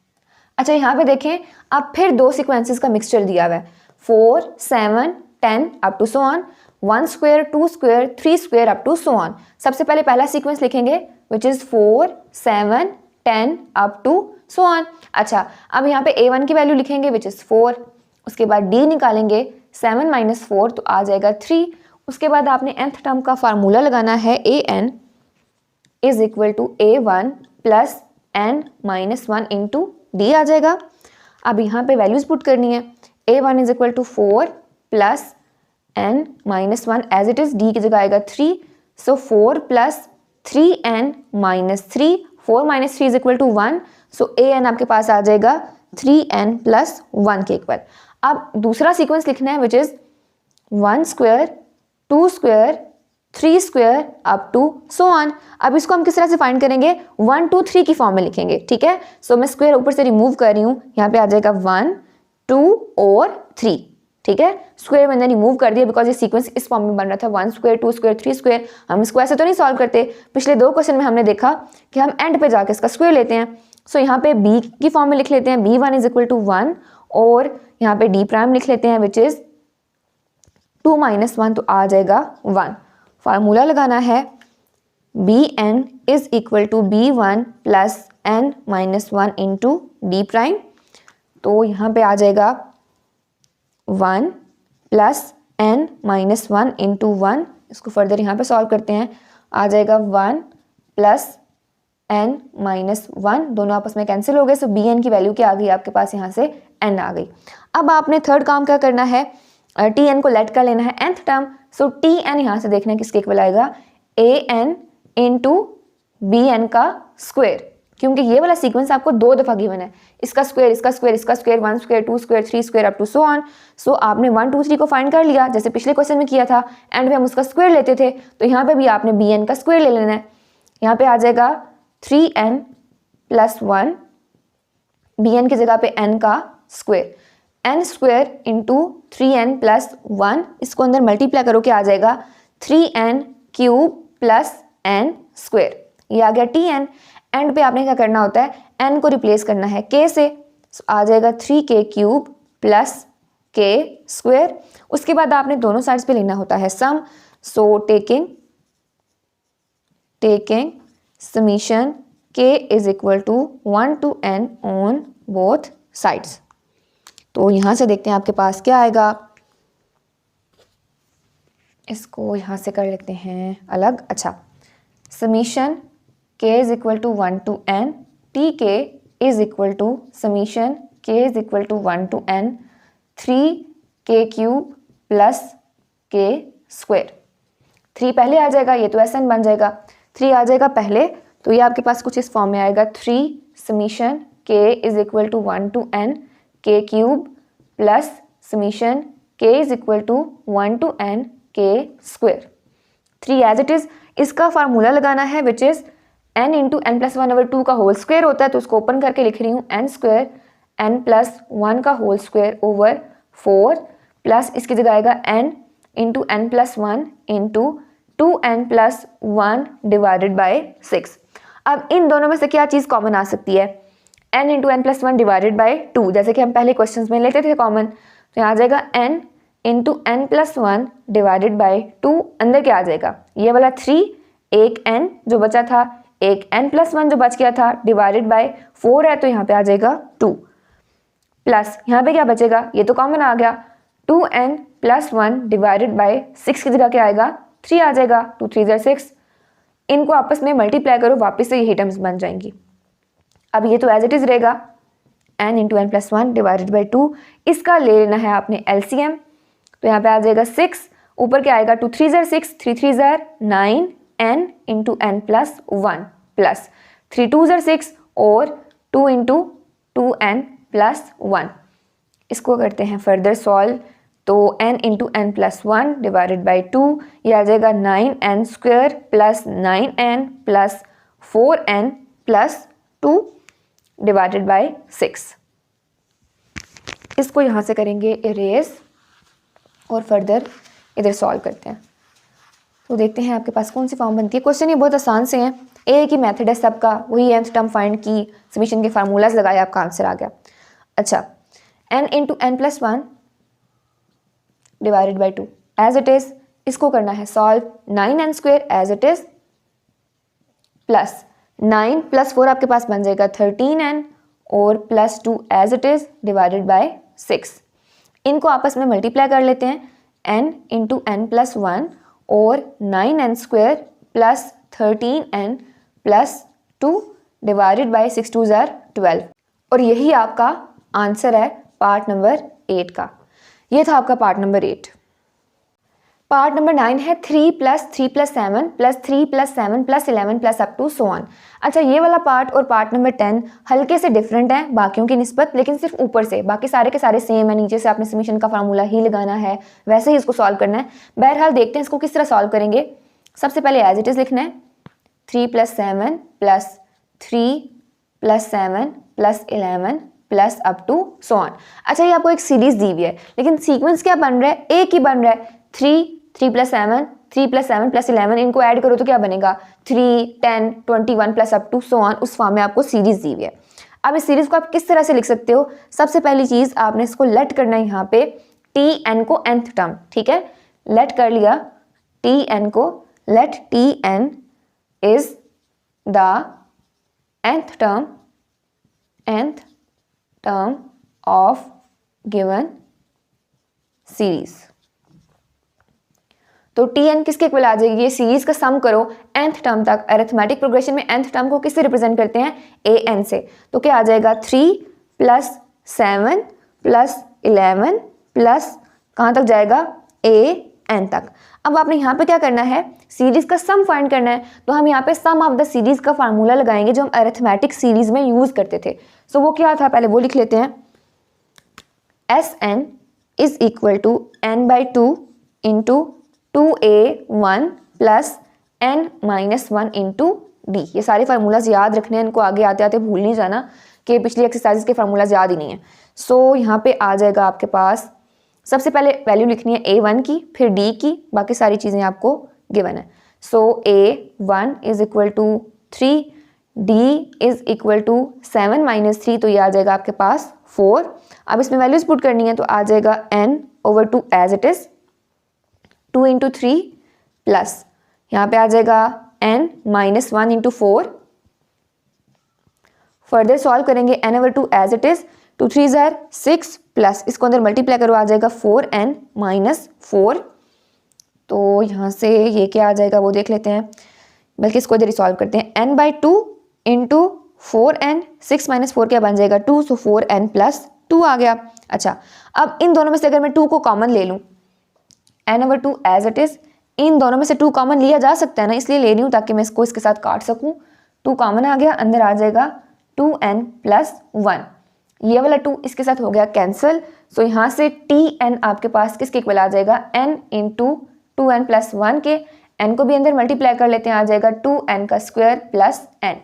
अच्छा यहाँ पे देखें, अब फिर दो सीक्वेंसेस का मिक्सचर दिया हुआ है, 4 7 10 up to so on, 1 square 2 square 3 square up to so on. सबसे पहले पहला सीक्वेंस लिखेंगे which is 4 7 10 up to so on. अच्छा अब यहाँ पे a1 की वैल्यू लिखेंगे विच इज़ 4, उसके बाद d निकालेंगे 7 माइनस 4 तो आ जाएगा 3। उसके बाद आपने nth टर्म का फार्मूला लगाना है an is equal to a1 plus n minus 1 into d आ जाएगा। अब यहाँ पे वैल्यूज पुट करनी है, a1 is equal to 4 plus n minus 1 as it is, d की जगह आएगा 3, so 4 plus 3n minus 3, 4 minus 3 is equal to 1, so an आपके पास आ जाएगा 3n प्लस 1 के इक्वल। अब दूसरा सीक्वेंस लिखना है which is 1 square 2 square 3 square up to so on. अब इसको हम किस तरह से फाइंड करेंगे, 1 2 3 की फॉर्म में लिखेंगे, ठीक है। सो मैं स्क्वायर ऊपर से रिमूव कर रही हूँ, यहाँ पे आ जाएगा 1 2 और 3, ठीक है। स्क्वायर मैंने रिमूव कर दिया बिकॉज ये सीक्वेंस इस फॉर्म में बन रहा था, 1 स्क्वायर 2 स्क्वायर 3 स्क्वायर। हम इसको ऐसे तो नहीं सॉल्व करते, पिछले दो क्वेश्चन में हमने देखा कि हम एंड पे जाके इसका स्क्वायर लेते हैं। सो यहाँ पे b की फॉर्म में लिख लेते हैं, b1 इज इक्वल टू 1, और यहाँ पे d प्राइम लिख लेते हैं विच इज 2 माइनस 1 तो आ जाएगा 1। फार्मूला लगाना है bn is equal to b1 plus n minus 1 into D prime, तो यहाँ पे आ जाएगा 1 प्लस n माइनस 1 इंटू 1। इसको फर्दर यहाँ पे सॉल्व करते हैं, आ जाएगा 1 प्लस n माइनस 1, दोनों आपस में कैंसिल हो गए, सो bn की वैल्यू क्या आ गई आपके पास, यहाँ से n आ गई। अब आपने थर्ड काम क्या करना है, tn को लेट कर लेना है nth टर्म, सो tn यहाँ से देखना है किसके इक्वल आएगा, an इंटू bn का स्क्वायर, क्योंकि ये वाला सीक्वेंस आपको दो दफ़ा गिवन है, इसका स्क्वायर इसका स्क्वायर इसका square, 1 square 2 square 3 square up to so on. So आपने 1 2 3 को फाइंड कर लिया जैसे पिछले क्वेश्चन में किया था, एंड में हम उसका स्क्वायर लेते थे, तो यहाँ पे भी आपने bn का स्क्वायर ले लेना है। यहाँ पे आ जाएगा 3n प्लस 1, bn की जगह पे n का square, n square into 3n plus 1, इसको अंदर मल्टीप्लाई करो क्या आ जाएगा 3n cube plus n square, ये आ गया tn। एंड पे आपने क्या करना होता है, n को रिप्लेस करना है k से, आ जाएगा 3k cube plus k square. उसके बाद आपने दोनों साइड्स पे लेना होता है sum, so taking summation k is equal to 1 to n on both sides. तो यहाँ से देखते हैं आपके पास क्या आएगा, इसको यहाँ से कर लेते हैं अलग। अच्छा, summation k is equal to 1 to n, tk is equal to summation k is equal to 1 to n 3k cube plus k square. 3 पहले आ जाएगा, ये तो sn बन जाएगा, 3 आ जाएगा पहले, तो ये आपके पास कुछ इस फॉर्म में आएगा 3 summation k is equal to 1 to n k cube plus summation k is equal to 1 to n k square. 3 as it is, इसका फार्मूला लगाना है which is n into N plus 1 over 2 का whole square होता है, तो उसको open करके लिख रही हूँ n स्क्वायर n प्लस 1 का होल स्क्वायर ओवर 4 प्लस इसकी जगह आएगा n into N plus 1 into 2n plus 1 divided by 6। अब इन दोनों में से क्या चीज़ कॉमन आ सकती है, n into N plus 1 divided by 2, जैसे कि हम पहले क्वेश्चन में लेते थे कॉमन, तो यहाँ आ जाएगा n into n plus 1 divided by 2, अंदर क्या आ जाएगा, ये वाला 3, एक n जो बचा था, एक n प्लस 1 जो बच गया था, डिवाइडेड बाई 4 है तो यहाँ पे आ जाएगा 2, प्लस यहाँ पे क्या बचेगा, ये तो कॉमन आ गया, 2n प्लस 1 डिवाइडेड बाई 6 की जगह क्या आएगा, 3 आ जाएगा, 2 3 6, इनको आपस में मल्टीप्लाई करो, वापस से यही टर्म्स बन जाएंगी। अब ये तो एज इट इज रहेगा, n into N plus 1 divided by 2, इसका ले लेना है आपने LCM, तो यहाँ पे आ जाएगा 6, ऊपर क्या आएगा, 2 3 6, 3 3 9, n into N plus 1 plus 3 2 6 और 2 इंटू 2n प्लस 1, इसको करते हैं फर्दर सॉल्व, तो n into N plus 1 divided by 2, ये आ जाएगा 9n square plus 9n plus 4n plus 2 divided by 6। इसको यहाँ से करेंगे इरेज और फर्दर इधर सॉल्व करते हैं, तो देखते हैं आपके पास कौन सी फॉर्म बनती है। क्वेश्चन ये बहुत आसान से हैं, एक ही मेथड है सबका, वही nth टर्म फाइंड की, समीशन के फार्मूलाज लगाए, आपका आंसर आ गया। अच्छा, n into N plus 1 divided by 2 as it इज, इसको करना है solve, 9n square as it is plus 9 plus 4 आपके पास बन जाएगा 13n और plus 2 as it is divided by 6, इनको आपस में मल्टीप्लाई कर लेते हैं, n इंटू एन प्लस 1 और 9n square plus 13n plus 2 divided by 6 2 12, और यही आपका आंसर है पार्ट नंबर 8 का। ये था आपका पार्ट नंबर 8। पार्ट नंबर 9 है 3 plus 3 plus 7 plus 3 plus 7 plus 11 plus up to so on. अच्छा, ये वाला पार्ट और पार्ट नंबर 10 हल्के से डिफरेंट है बाकियों की निस्बत, लेकिन सिर्फ ऊपर से, बाकी सारे के सारे सेम है, नीचे से आपने समीशन का फार्मूला ही लगाना है, वैसे ही इसको सॉल्व करना है। बहरहाल देखते हैं इसको किस तरह सॉल्व करेंगे। सबसे पहले एज इट इज़ लिखना है, 3 plus 7 plus 3 plus 7 plus 11 plus up to so on. अच्छा, ये आपको एक सीरीज दी हुई है, लेकिन सीक्वेंस क्या बन रहा है, एक ही बन रहा है, 3 प्लस 7 3 प्लस 7 प्लस 11, इनको ऐड करो तो क्या बनेगा, 3 10 21 plus up to so on, उस फॉर्म में आपको सीरीज दी हुई है। अब इस सीरीज को आप किस तरह से लिख सकते हो, सबसे पहली चीज आपने इसको लेट करना है यहाँ पे tn को nth टर्म, ठीक है, लेट कर लिया tn को, let tn is the nth term of given series. तो tn किसके इक्वल आ जाएगी, ये सीरीज का सम करो nth टर्म तक। अरिथमेटिक प्रोग्रेशन में nth टर्म को किससे रिप्रेजेंट करते हैं, an से, तो क्या आ जाएगा 3 प्लस 7 प्लस 11 प्लस कहाँ तक जाएगा, an तक। अब आपने यहाँ पे क्या करना है, सीरीज का सम फाइंड करना है, तो हम यहाँ पे सम ऑफ द सीरीज का फार्मूला लगाएंगे जो हम अरिथमेटिक सीरीज में यूज करते थे। सो वो क्या था, पहले वो लिख लेते हैं, Sn is equal to n by 2 into 2a1 plus n minus 1 into d. ये सारे फार्मूलाज याद रखने हैं, इनको आगे आते आते भूल नहीं जाना कि पिछली एक्सरसाइज के फार्मूलाज याद ही नहीं है। सो यहाँ पे आ जाएगा आपके पास, सबसे पहले वैल्यू लिखनी है a1 की, फिर d की, बाकी सारी चीज़ें आपको गिवन है। So a1 is equal to 3, d is equal to 7 minus 3, तो ये आ जाएगा आपके पास 4। अब इसमें वैल्यूज पुट करनी है, तो आ जाएगा n over 2 as it is, 2 into 3 plus यहाँ पे आ जाएगा n minus 1 into 4। Further solve करेंगे n over 2 as it is, 2 3 6 plus इसको अंदर मल्टीप्लाई करो, आ जाएगा 4n माइनस 4। तो यहाँ से ये क्या आ जाएगा वो देख लेते हैं, बल्कि इसको इधर ही सॉल्व करते हैं, n by 2 into 4n, 6 minus 4 क्या बन जाएगा 2, सो 4n प्लस 2 आ गया। अच्छा, अब इन दोनों में से अगर मैं 2 को कॉमन ले लूँ, n over 2 as it is, इन दोनों में से 2 कॉमन लिया जा सकता है ना, इसलिए ले रही हूँ ताकि मैं इसको इसके साथ काट सकूँ। 2 कॉमन आ गया, अंदर आ जाएगा 2n प्लस 1, ये वाला 2 इसके साथ हो गया कैंसिल। सो यहाँ से tn आपके पास किसके इक्वल आ जाएगा, n इंटू 2n प्लस 1 के, n को भी अंदर मल्टीप्लाई कर लेते हैं, आ जाएगा 2n का स्क्वायर प्लस n।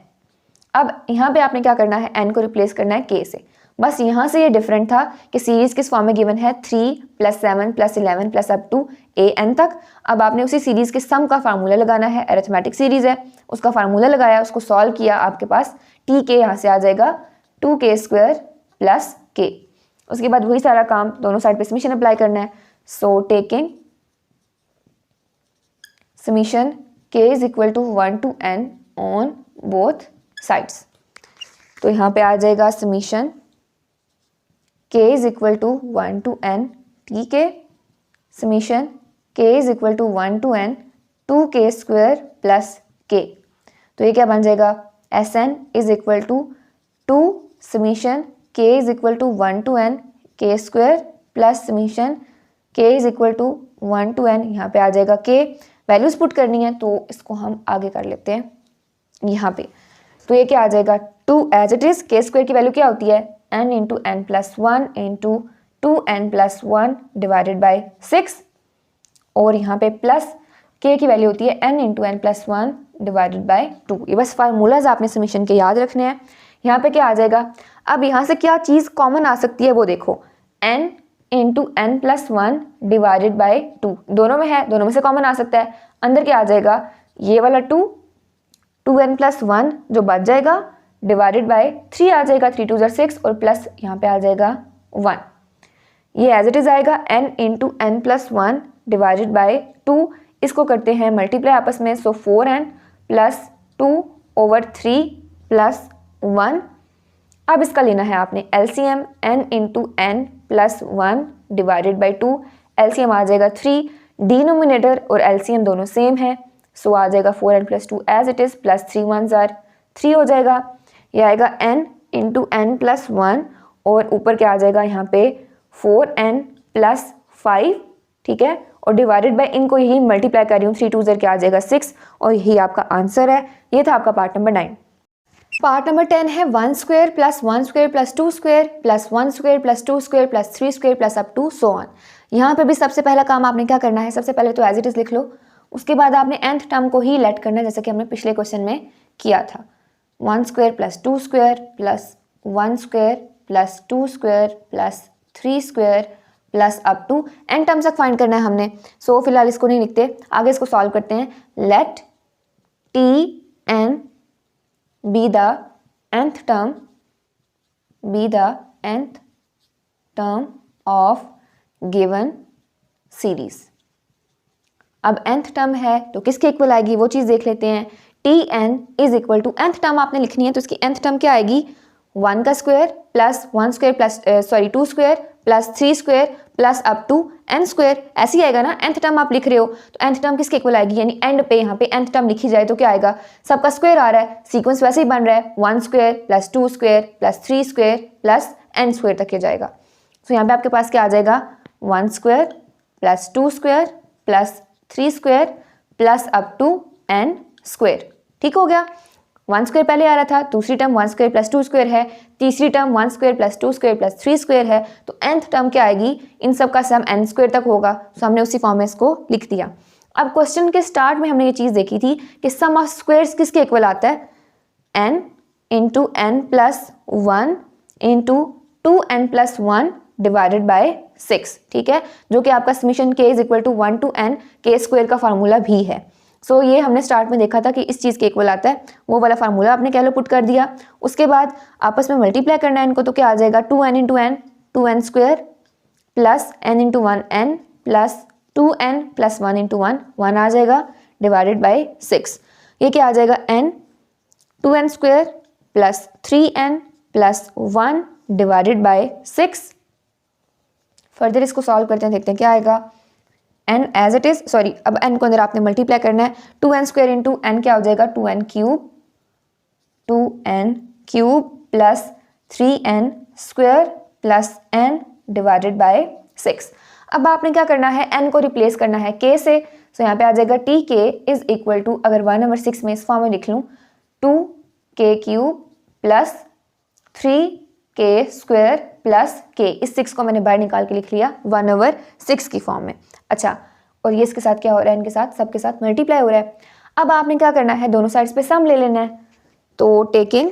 अब यहाँ पे आपने क्या करना है, n को रिप्लेस करना है k से। बस यहाँ से ये डिफरेंट था कि सीरीज किस फॉर्म में गिवन है, 3 plus 7 plus 11 plus up to an तक। अब आपने उसी सीरीज के सम का फार्मूला लगाना है, अरिथमेटिक सीरीज है, उसका फार्मूला लगाया, उसको सॉल्व किया, आपके पास tk यहाँ से आ जाएगा 2k स्क्वायर प्लस k। उसके बाद वही सारा काम दोनों साइड पे समीशन अप्लाई करना है, so taking summation k is equal to 1 to n on both sides, तो यहाँ पे आ जाएगा summation k is equal to 1 to n ठीक है, summation k is equal to 1 to n 2k square plus k, तो ये क्या बन जाएगा Sn is equal to 2 summation k is equal to 1 to n k square plus summation k is equal to 1 to n, यहाँ पे आ जाएगा k, values put करनी है तो इसको हम आगे कर लेते हैं यहाँ पे, तो ये क्या आ जाएगा 2 एज इट इज के स्क्वायर की वैल्यू क्या होती है n into N plus one into 2n plus one divided by 6, और यहाँ पे प्लस k की वैल्यू होती है n into N plus one divided by 2। ये बस फार्मूलाज आपने समीशन के याद रखने हैं। यहाँ पे क्या आ जाएगा, अब यहाँ से क्या चीज़ कॉमन आ सकती है वो देखो, n into N plus one divided by 2, दोनों में है, दोनों में से कॉमन आ सकता है, अंदर क्या आ जाएगा ये वाला 2n प्लस वन जो बच जाएगा डिवाइडेड बाई 3 आ जाएगा, 3 2 6 और प्लस यहाँ पे आ जाएगा 1, ये एज इट इज आएगा n into N plus one divided by 2, इसको करते हैं मल्टीप्लाई आपस में, सो 4n प्लस 2/3 प्लस 1। अब इसका लेना है आपने LCM n into N plus one divided by 2, LCM आ जाएगा 3, डिनोमिनेटर और LCM दोनों सेम है, सो आ जाएगा 4n plus 2 as it is plus 3 1 जार 3 हो जाएगा, ये आएगा n into N plus one और ऊपर क्या आ जाएगा यहाँ पे 4n प्लस 5, ठीक है, और डिवाइडेड बाई इनको यही मल्टीप्लाई कर रही हूँ, 3 2 जार क्या आ जाएगा 6, और यही आपका आंसर है। ये था आपका पार्ट नंबर 9। पार्ट नंबर 10 है 1 square plus 1 square plus 2 square plus 1 square plus 2 square plus 3 square plus up to so on. यहाँ पे भी सबसे पहला काम आपने क्या करना है, सबसे पहले तो एज इट इज लिख लो, उसके बाद आपने nth टर्म को ही लेट करना है जैसे कि हमने पिछले क्वेश्चन में किया था। 1 square plus 2 square plus 1 square plus 2 square plus 3 square plus up to n terms तक फाइंड करना है हमने, सो फिलहाल इसको नहीं लिखते, आगे इसको सॉल्व करते हैं। Let Tn be the nth term of given series। अब nth टर्म है तो किसके इक्वल आएगी वो चीज़ देख लेते हैं। Tn is equal to nth term आपने लिखनी है, तो इसकी nth टर्म क्या आएगी 1 का square plus 1 square plus 2 square plus 3 square plus up to n square, ऐसे ही आएगा ना। nth टर्म आप लिख रहे हो तो nth टर्म किसके इक्वल आएगी, यानी एंड पे यहाँ पे nth टर्म लिखी जाए तो क्या आएगा, सबका स्क्वायर आ रहा है, सीक्वेंस वैसे ही बन रहा है, 1 square plus 2 square plus 3 square plus n square तक के जाएगा। तो यहाँ पे आपके पास क्या आ जाएगा 1 square plus 2 square plus 3 square plus up to n square, ठीक हो गया। 1 स्क्वायर पहले आ रहा था, दूसरी टर्म 1 स्क्वायर प्लस 2 स्क्वायर है, तीसरी term 1 square plus 2 square plus 3 square है, तो nth टर्म क्या आएगी, इन सब का सम n स्क्वायर तक होगा, तो हमने उसी फॉर्म में इसको लिख दिया। अब क्वेश्चन के स्टार्ट में हमने ये चीज़ देखी थी कि सम ऑफ स्क्वायर्स किसके इक्वल आता है, n into N plus one into 2n plus one divided by 6, ठीक है, जो कि आपका summation k is equal to 1 to n k square का फार्मूला भी है। सो ये हमने स्टार्ट में देखा था कि इस चीज़ के इक्वल आता है, वो वाला फार्मूला आपने कह लो पुट कर दिया। उसके बाद आपस में मल्टीप्लाई करना है इनको, तो क्या आ जाएगा 2n into n 2n square plus n into one n plus 2n plus 1 into one 1 आ जाएगा डिवाइडेड बाई 6। ये क्या आ जाएगा n 2n square plus 3n plus 1 divided by 6। Further इसको सॉल्व करते हैं, देखते हैं क्या आएगा। n as it is, sorry अब n को अंदर आपने मल्टीप्लाई करना है, 2n स्क्वायर इंटू n क्या हो जाएगा 2n cube plus 3n square plus n divided by 6। अब आपने क्या करना है, n को रिप्लेस करना है k से, तो यहाँ पे आ जाएगा tk इज इक्वल टू, अगर 1/6 में इस फॉर्म में लिख लूँ 2k cube plus 3k square plus k, इस 6 को मैंने बाहर निकाल के लिख लिया 1/6 की फॉर्म में। अच्छा, और ये इसके साथ क्या हो रहा है, इनके साथ सबके साथ मल्टीप्लाई हो रहा है। अब आपने क्या करना है, दोनों साइड्स पे सम ले लेना है, तो taking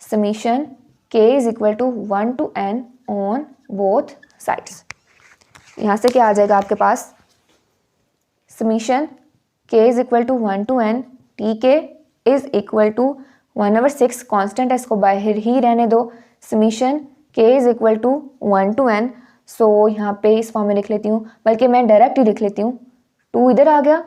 summation k is equal to 1 to n on both sides. यहाँ से क्या आ जाएगा आपके पास, summation k is equal to 1 to n tk is equal to 1/6, constant है इसको बाहर ही रहने दो, summation k is equal to 1 to n। So यहाँ पे इस फॉर्म में लिख लेती हूँ, बल्कि मैं डायरेक्ट ही लिख लेती हूँ। 2 इधर आ गया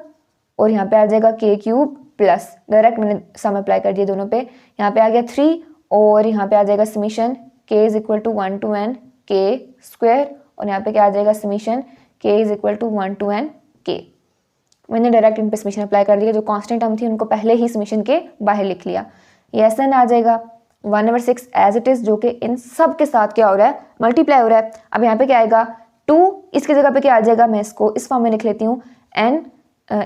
और यहाँ पे आ जाएगा k क्यूब प्लस, डायरेक्ट मैंने सम अप्लाई कर दिया दोनों पे। यहाँ पे आ गया 3 और यहाँ पे आ जाएगा summation k is equal to 1 to n k square, और यहाँ पे क्या आ जाएगा summation k is equal to 1 to n k। मैंने डायरेक्ट इन पे समीशन अप्लाई कर दिया, जो कांस्टेंट टर्म थी उनको पहले ही समीशन के बाहर लिख लिया। ये SN आ जाएगा 1/6 एज इट इज, जो कि इन सब के साथ क्या हो रहा है, मल्टीप्लाई हो रहा है। अब यहाँ पे क्या आएगा 2, इसकी जगह पे क्या आ जाएगा, मैं इसको इस फॉर्म में लिख लेती हूँ, n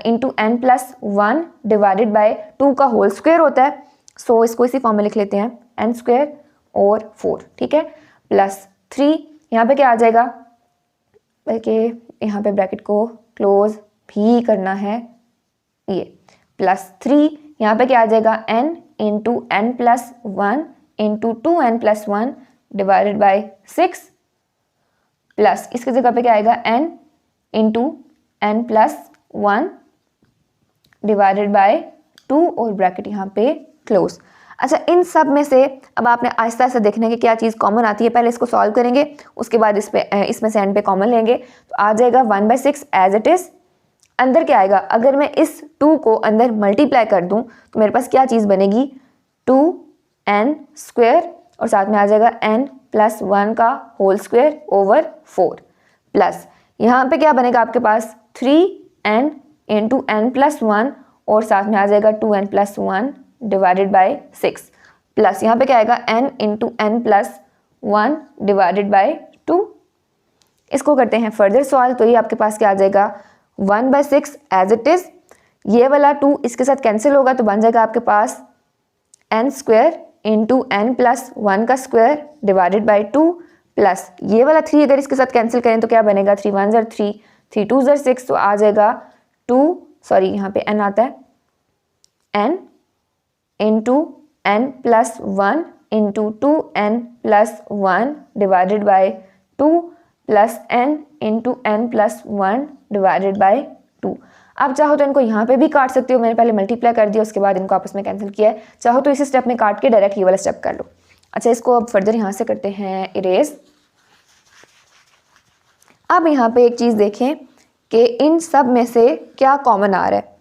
into n plus 1 divided by 2 का होल स्क्वायर होता है। सो इसको इसी फॉर्म में लिख लेते हैं, n स्क्वायर और 4, ठीक है, प्लस 3। यहाँ पे क्या आ जाएगा, बल्कि यहाँ पे ब्रैकेट को क्लोज भी करना है, ये प्लस 3। यहाँ पे क्या आ जाएगा n into n plus 1 into 2n plus 1 divided by 6, plus इसकी जगह पे क्या आएगा n into n plus 1 divided by 2 और ब्रैकेट यहाँ पे क्लोज। अच्छा, इन सब में से अब आपने आहिस्ता आहिस्ता देखने की क्या चीज़ कॉमन आती है, पहले इसको सॉल्व करेंगे, उसके बाद इसमें से एंड पे कॉमन लेंगे। तो आ जाएगा 1/6 एज इट इज़। अंदर क्या आएगा, अगर मैं इस 2 को अंदर मल्टीप्लाई कर दूं तो मेरे पास क्या चीज़ बनेगी, 2n स्क्वायर और साथ में आ जाएगा n प्लस 1 का होल स्क्वायर ओवर 4, प्लस यहाँ पे क्या बनेगा आपके पास 3n इंटू n प्लस 1 और साथ में आ जाएगा 2n plus 1 divided by 6, plus यहाँ पे क्या आएगा n into n plus 1 divided by 2। इसको करते हैं फर्दर सॉल्व, तो ये आपके पास क्या आ जाएगा 1/6 एज इट इज। ये वाला 2 इसके साथ कैंसिल होगा तो बन जाएगा आपके पास n square into n plus 1 का स्क्वायर डिवाइडेड बाई 2, प्लस ये वाला 3 अगर इसके साथ कैंसिल करें तो क्या बनेगा 3 1 ज़र 3, 3 2 ज़र 6, तो आ जाएगा 2, सॉरी यहाँ पे n आता है, n into n plus 1 into 2n plus 1 divided by 2 plus n into n plus 1 divided by 2। आप चाहो तो इनको यहाँ पे भी काट सकते हो, मैंने पहले मल्टीप्लाई कर दिया उसके बाद इनको आपस में कैंसिल किया है, चाहो तो इसी स्टेप में काट के डायरेक्ट ये वाला स्टेप कर लो। अच्छा, इसको अब फर्दर यहाँ से करते हैं इरेज। अब यहाँ पे एक चीज़ देखें कि इन सब में से क्या कॉमन आ रहा है,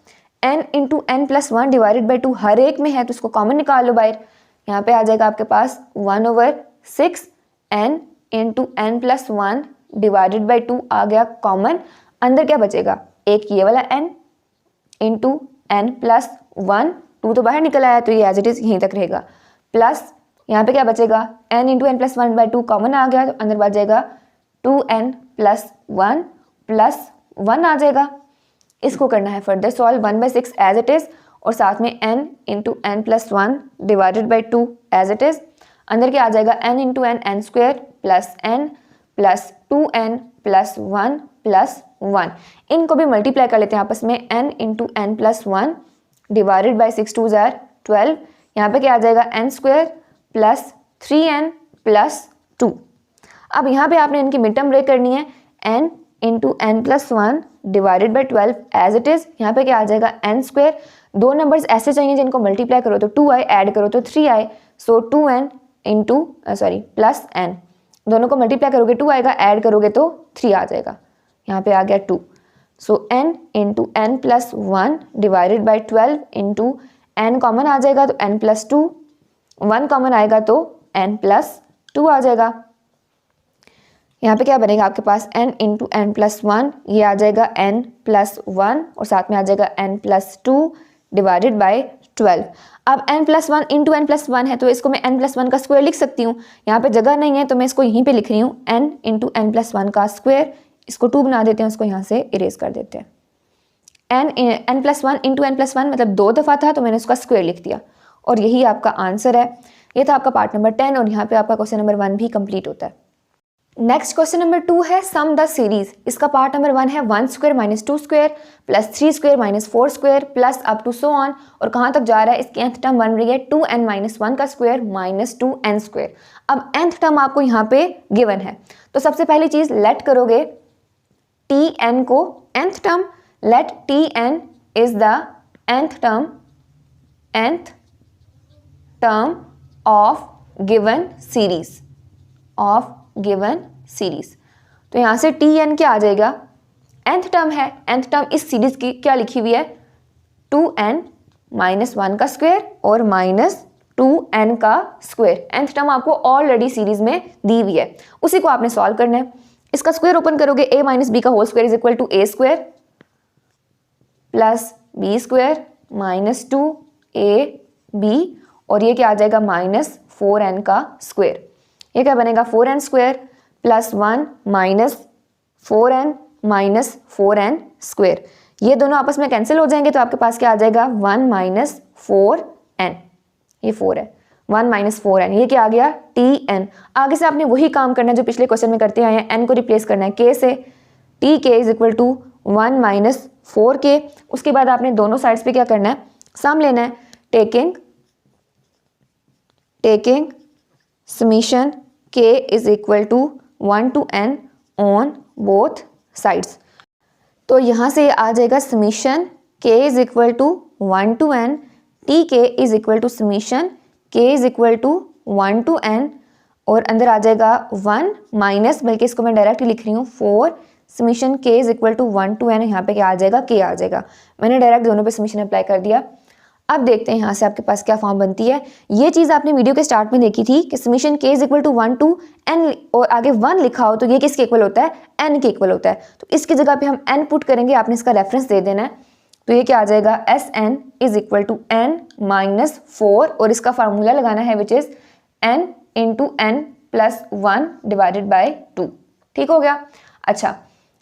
n into n plus 1 divided by 2 हर एक में है, तो उसको कॉमन निकाल लो बाहर। यहाँ पे आ जाएगा आपके पास 1/6 n into n plus 1 divided by 2 आ गया कॉमन। अंदर क्या बचेगा, एक ये वाला n इंटू n प्लस 1, 2 तो बाहर निकल आया तो ये एज इट इज़ यहीं तक रहेगा, प्लस यहाँ पे क्या बचेगा n into n plus 1 by 2 common आ गया तो अंदर बच जाएगा 2n प्लस 1 प्लस 1 आ जाएगा। इसको करना है further solve 1/6 as it is और साथ में n into n plus 1 divided by 2 as it is. अंदर क्या आ जाएगा n into n square plus n plus 2n plus 1 plus 1। इनको भी मल्टीप्लाई कर लेते हैं आपस में, n into n plus 1 divided by 6 2 ज़ार 12। यहाँ पे क्या आ जाएगा n square plus 3n plus 2। अब यहाँ पे आपने इनकी मिड टर्म ब्रेक करनी है, n into n plus 1 divided by 12 as it is. यहाँ पे क्या आ जाएगा n स्क्वायर, दो नंबर्स ऐसे चाहिए जिनको मल्टीप्लाई करो तो 2 आए, ऐड करो तो 3 आए, सो 2n इंटू प्लस n, दोनों को मल्टीप्लाई करोगे 2 आएगा, ऐड करोगे तो 3 आ जाएगा, यहाँ पे आ गया 2। So n into n plus 1 divided by 12 into n common आ जाएगा तो n प्लस 2, 1 कॉमन आएगा तो n प्लस 2 आ जाएगा। यहाँ पे क्या बनेगा आपके पास n इंटू n प्लस 1, ये आ जाएगा n प्लस 1 और साथ में आ जाएगा n प्लस 2 डिवाइडेड बाई 12। अब n plus 1 into n plus 1 है तो इसको मैं n प्लस 1 का स्क्वायर लिख सकती हूँ, यहाँ पे जगह नहीं है तो मैं इसको यहीं पे लिख रही हूँ n इंटू n प्लस 1 का स्क्वायर। इसको 2 बना देते हैं, उसको यहाँ से इरेज कर देते हैं। n plus 1 into n plus 1 मतलब 2 दफ़ा था तो मैंने उसका स्क्वायर लिख दिया और यही आपका आंसर है। ये था आपका पार्ट नंबर 10 और यहाँ पे आपका क्वेश्चन नंबर 1 भी कंप्लीट होता है। नेक्स्ट क्वेश्चन नंबर 2 है सम द सीरीज। इसका पार्ट नंबर 1 है 1 square minus 2 square plus 3 square minus 4 square plus up to so on, और कहाँ तक जा रहा है, इसकी nth टर्म बन रही है 2n माइनस 1 का स्क्वायर माइनस 2n स्क्वायर। अब nth टर्म आपको यहाँ पे गिवन है तो सबसे पहली चीज़ लेट करोगे tn को nth term, let tn is the nth term of given series. Of given series. तो यहाँ से टी एन क्या आ जाएगा, nth टर्म है, nth टर्म इस सीरीज की क्या लिखी हुई है, 2n माइनस 1 का स्क्वायर और माइनस 2n का स्क्वायर। nth टर्म आपको ऑलरेडी सीरीज में दी हुई है, उसी को आपने सॉल्व करना है। इसका स्क्वायर ओपन करोगे a माइनस बी का whole square is equal to a square plus b square minus 2ab, और ये क्या आ जाएगा माइनस 4n का स्क्वायर। ये क्या बनेगा 4n square plus 1 minus 4n minus 4n square. ये दोनों आपस में कैंसिल हो जाएंगे तो आपके पास क्या आ जाएगा 1 माइनस 4n, ये 4 है, 1 माइनस 4n, ये क्या आ गया tn। आगे से आपने वही काम करना है जो पिछले क्वेश्चन में करते आए हैं, n को रिप्लेस करना है k से, tk is equal to 1 minus 4k। उसके बाद आपने दोनों साइड्स पे क्या करना है, सम लेना है, taking summation k is equal to 1 to n on both sides. तो यहाँ से आ जाएगा summation k is equal to 1 to n, tk is equal to summation k is equal to 1 to n, और अंदर आ जाएगा 1 माइनस, बल्कि इसको मैं डायरेक्ट लिख रही हूँ 4 summation k is equal to 1 to n, यहाँ पे क्या आ जाएगा k आ जाएगा। मैंने डायरेक्ट दोनों पे समीशन अप्लाई कर दिया। अब देखते हैं यहाँ से आपके पास क्या फॉर्म बनती है। ये चीज़ आपने वीडियो के स्टार्ट में देखी थी कि summation k is equal to 1 to n और आगे 1 लिखा हो तो ये किसके इक्वल होता है, n के इक्वल होता है। तो इसकी जगह पे हम n पुट करेंगे, आपने इसका रेफरेंस दे देना है। तो ये क्या आ जाएगा Sn is equal to n minus 4, और इसका फार्मूला लगाना है which is n into n plus 1 divided by 2। ठीक हो गया। अच्छा,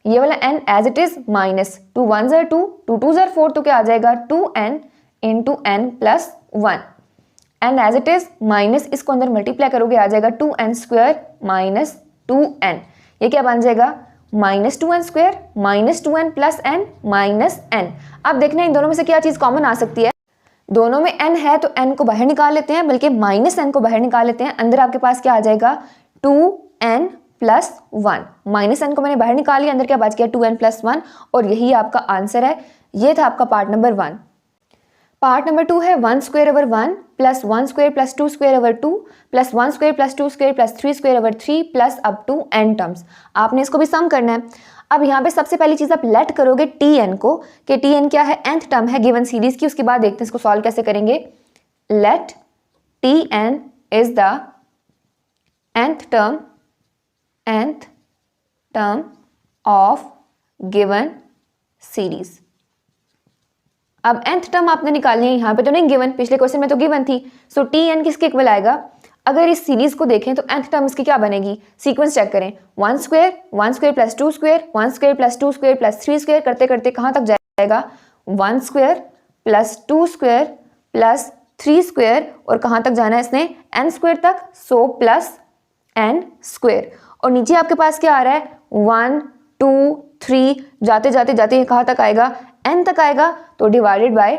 ये वाला n as it is minus 2 1 ज़र 2, 2 2 ज़र 4, तो क्या आ जाएगा 2n into n plus 1, n as it is minus, इसको अंदर मल्टीप्लाई करोगे आ जाएगा 2n स्क्वायर माइनस 2n। ये क्या बन जाएगा minus 2n square minus 2n plus n minus n। अब देखना इन दोनों में से क्या चीज़ कॉमन आ सकती है। दोनों में n है तो n को बाहर निकाल लेते हैं, बल्कि माइनस n को बाहर निकाल लेते हैं। अंदर आपके पास क्या आ जाएगा 2n प्लस 1, माइनस n को मैंने बाहर निकाल लिया, अंदर क्या बच गया 2n प्लस 1, और यही आपका आंसर है। ये था आपका पार्ट नंबर 1। पार्ट नंबर 2 है 1 square over 1 plus 1 square plus 2 square over 2 plus 1 square plus 2 square plus 3 square over 3 plus up to n terms. आपने इसको भी सम करना है। अब यहाँ पे सबसे पहली चीज़ आप लेट करोगे tn को, कि tn क्या है, nth टर्म है गिवन सीरीज की। उसके बाद देखते हैं इसको सॉल्व कैसे करेंगे। Let tn is the nth term of given series. अब nth टर्म आपने निकालनी है, यहाँ पे तो नहीं गिवन, पिछले क्वेश्चन में तो गिवन थी। सो tn किसके इक्वल आएगा। अगर इस सीरीज को देखें तो nth टर्म इसकी क्या बनेगी, सीक्वेंस चेक करें, 1 square plus 2 square, 1 square plus 2 square plus 3 square, करते करते कहाँ तक जाएगा 1 square plus 2 square plus 3 square, और कहाँ तक जाना है इसने n स्क्वायर तक, सो प्लस n स्क्वायर। और नीचे आपके पास क्या आ रहा है 1 2 3, जाते जाते जाते कहाँ तक आएगा n तक आएगा, तो डिवाइडेड बाय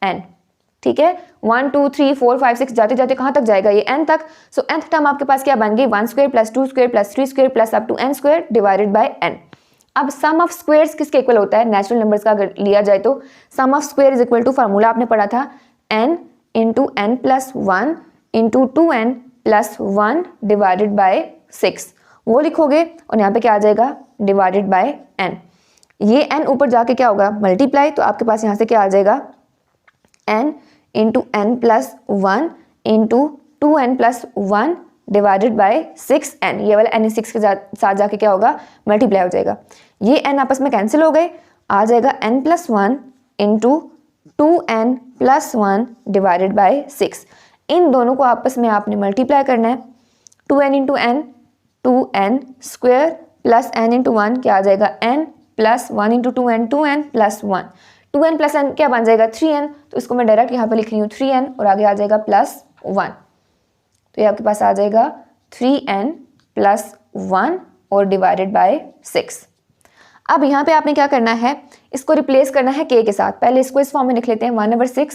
n। ठीक है, 1 2 3 4 5 6 जाते जाते कहाँ तक जाएगा ये n तक। सो nth टर्म आपके पास क्या बन गई 1 square plus 2 square plus 3 square plus up to n square divided by n। अब सम ऑफ स्क्वायर्स किसके इक्वल होता है, नेचुरल नंबर्स का अगर लिया जाए तो sum of square is equal to, formula आपने पढ़ा था n into n plus 1 into 2n plus 1 divided by 6, वो लिखोगे और यहाँ पे क्या आ जाएगा डिवाइडेड बाय n। ये n ऊपर जाके क्या होगा मल्टीप्लाई, तो आपके पास यहाँ से क्या आ जाएगा n into n plus 1 into 2n plus 1 divided bye 6n। ये वाला n 6 के साथ जाके क्या होगा मल्टीप्लाई हो जाएगा। ये n आपस में कैंसिल हो गए, आ जाएगा n plus 1 into 2n plus 1 divided by 6। इन दोनों को आपस में आपने मल्टीप्लाई करना है, 2n into n 2n square plus n into 1 क्या आ जाएगा n plus 1 into 2n 2n plus 1, 2n plus n क्या बन जाएगा 3n, तो इसको मैं डायरेक्ट यहाँ पे लिख रही हूँ 3n, और आगे आ जाएगा प्लस 1, तो ये आपके पास आ जाएगा 3n प्लस 1 और डिवाइडेड बाय 6। अब यहाँ पे आपने क्या करना है, इसको रिप्लेस करना है k के साथ। पहले इसको इस फॉर्म में लिख लेते हैं 1/6,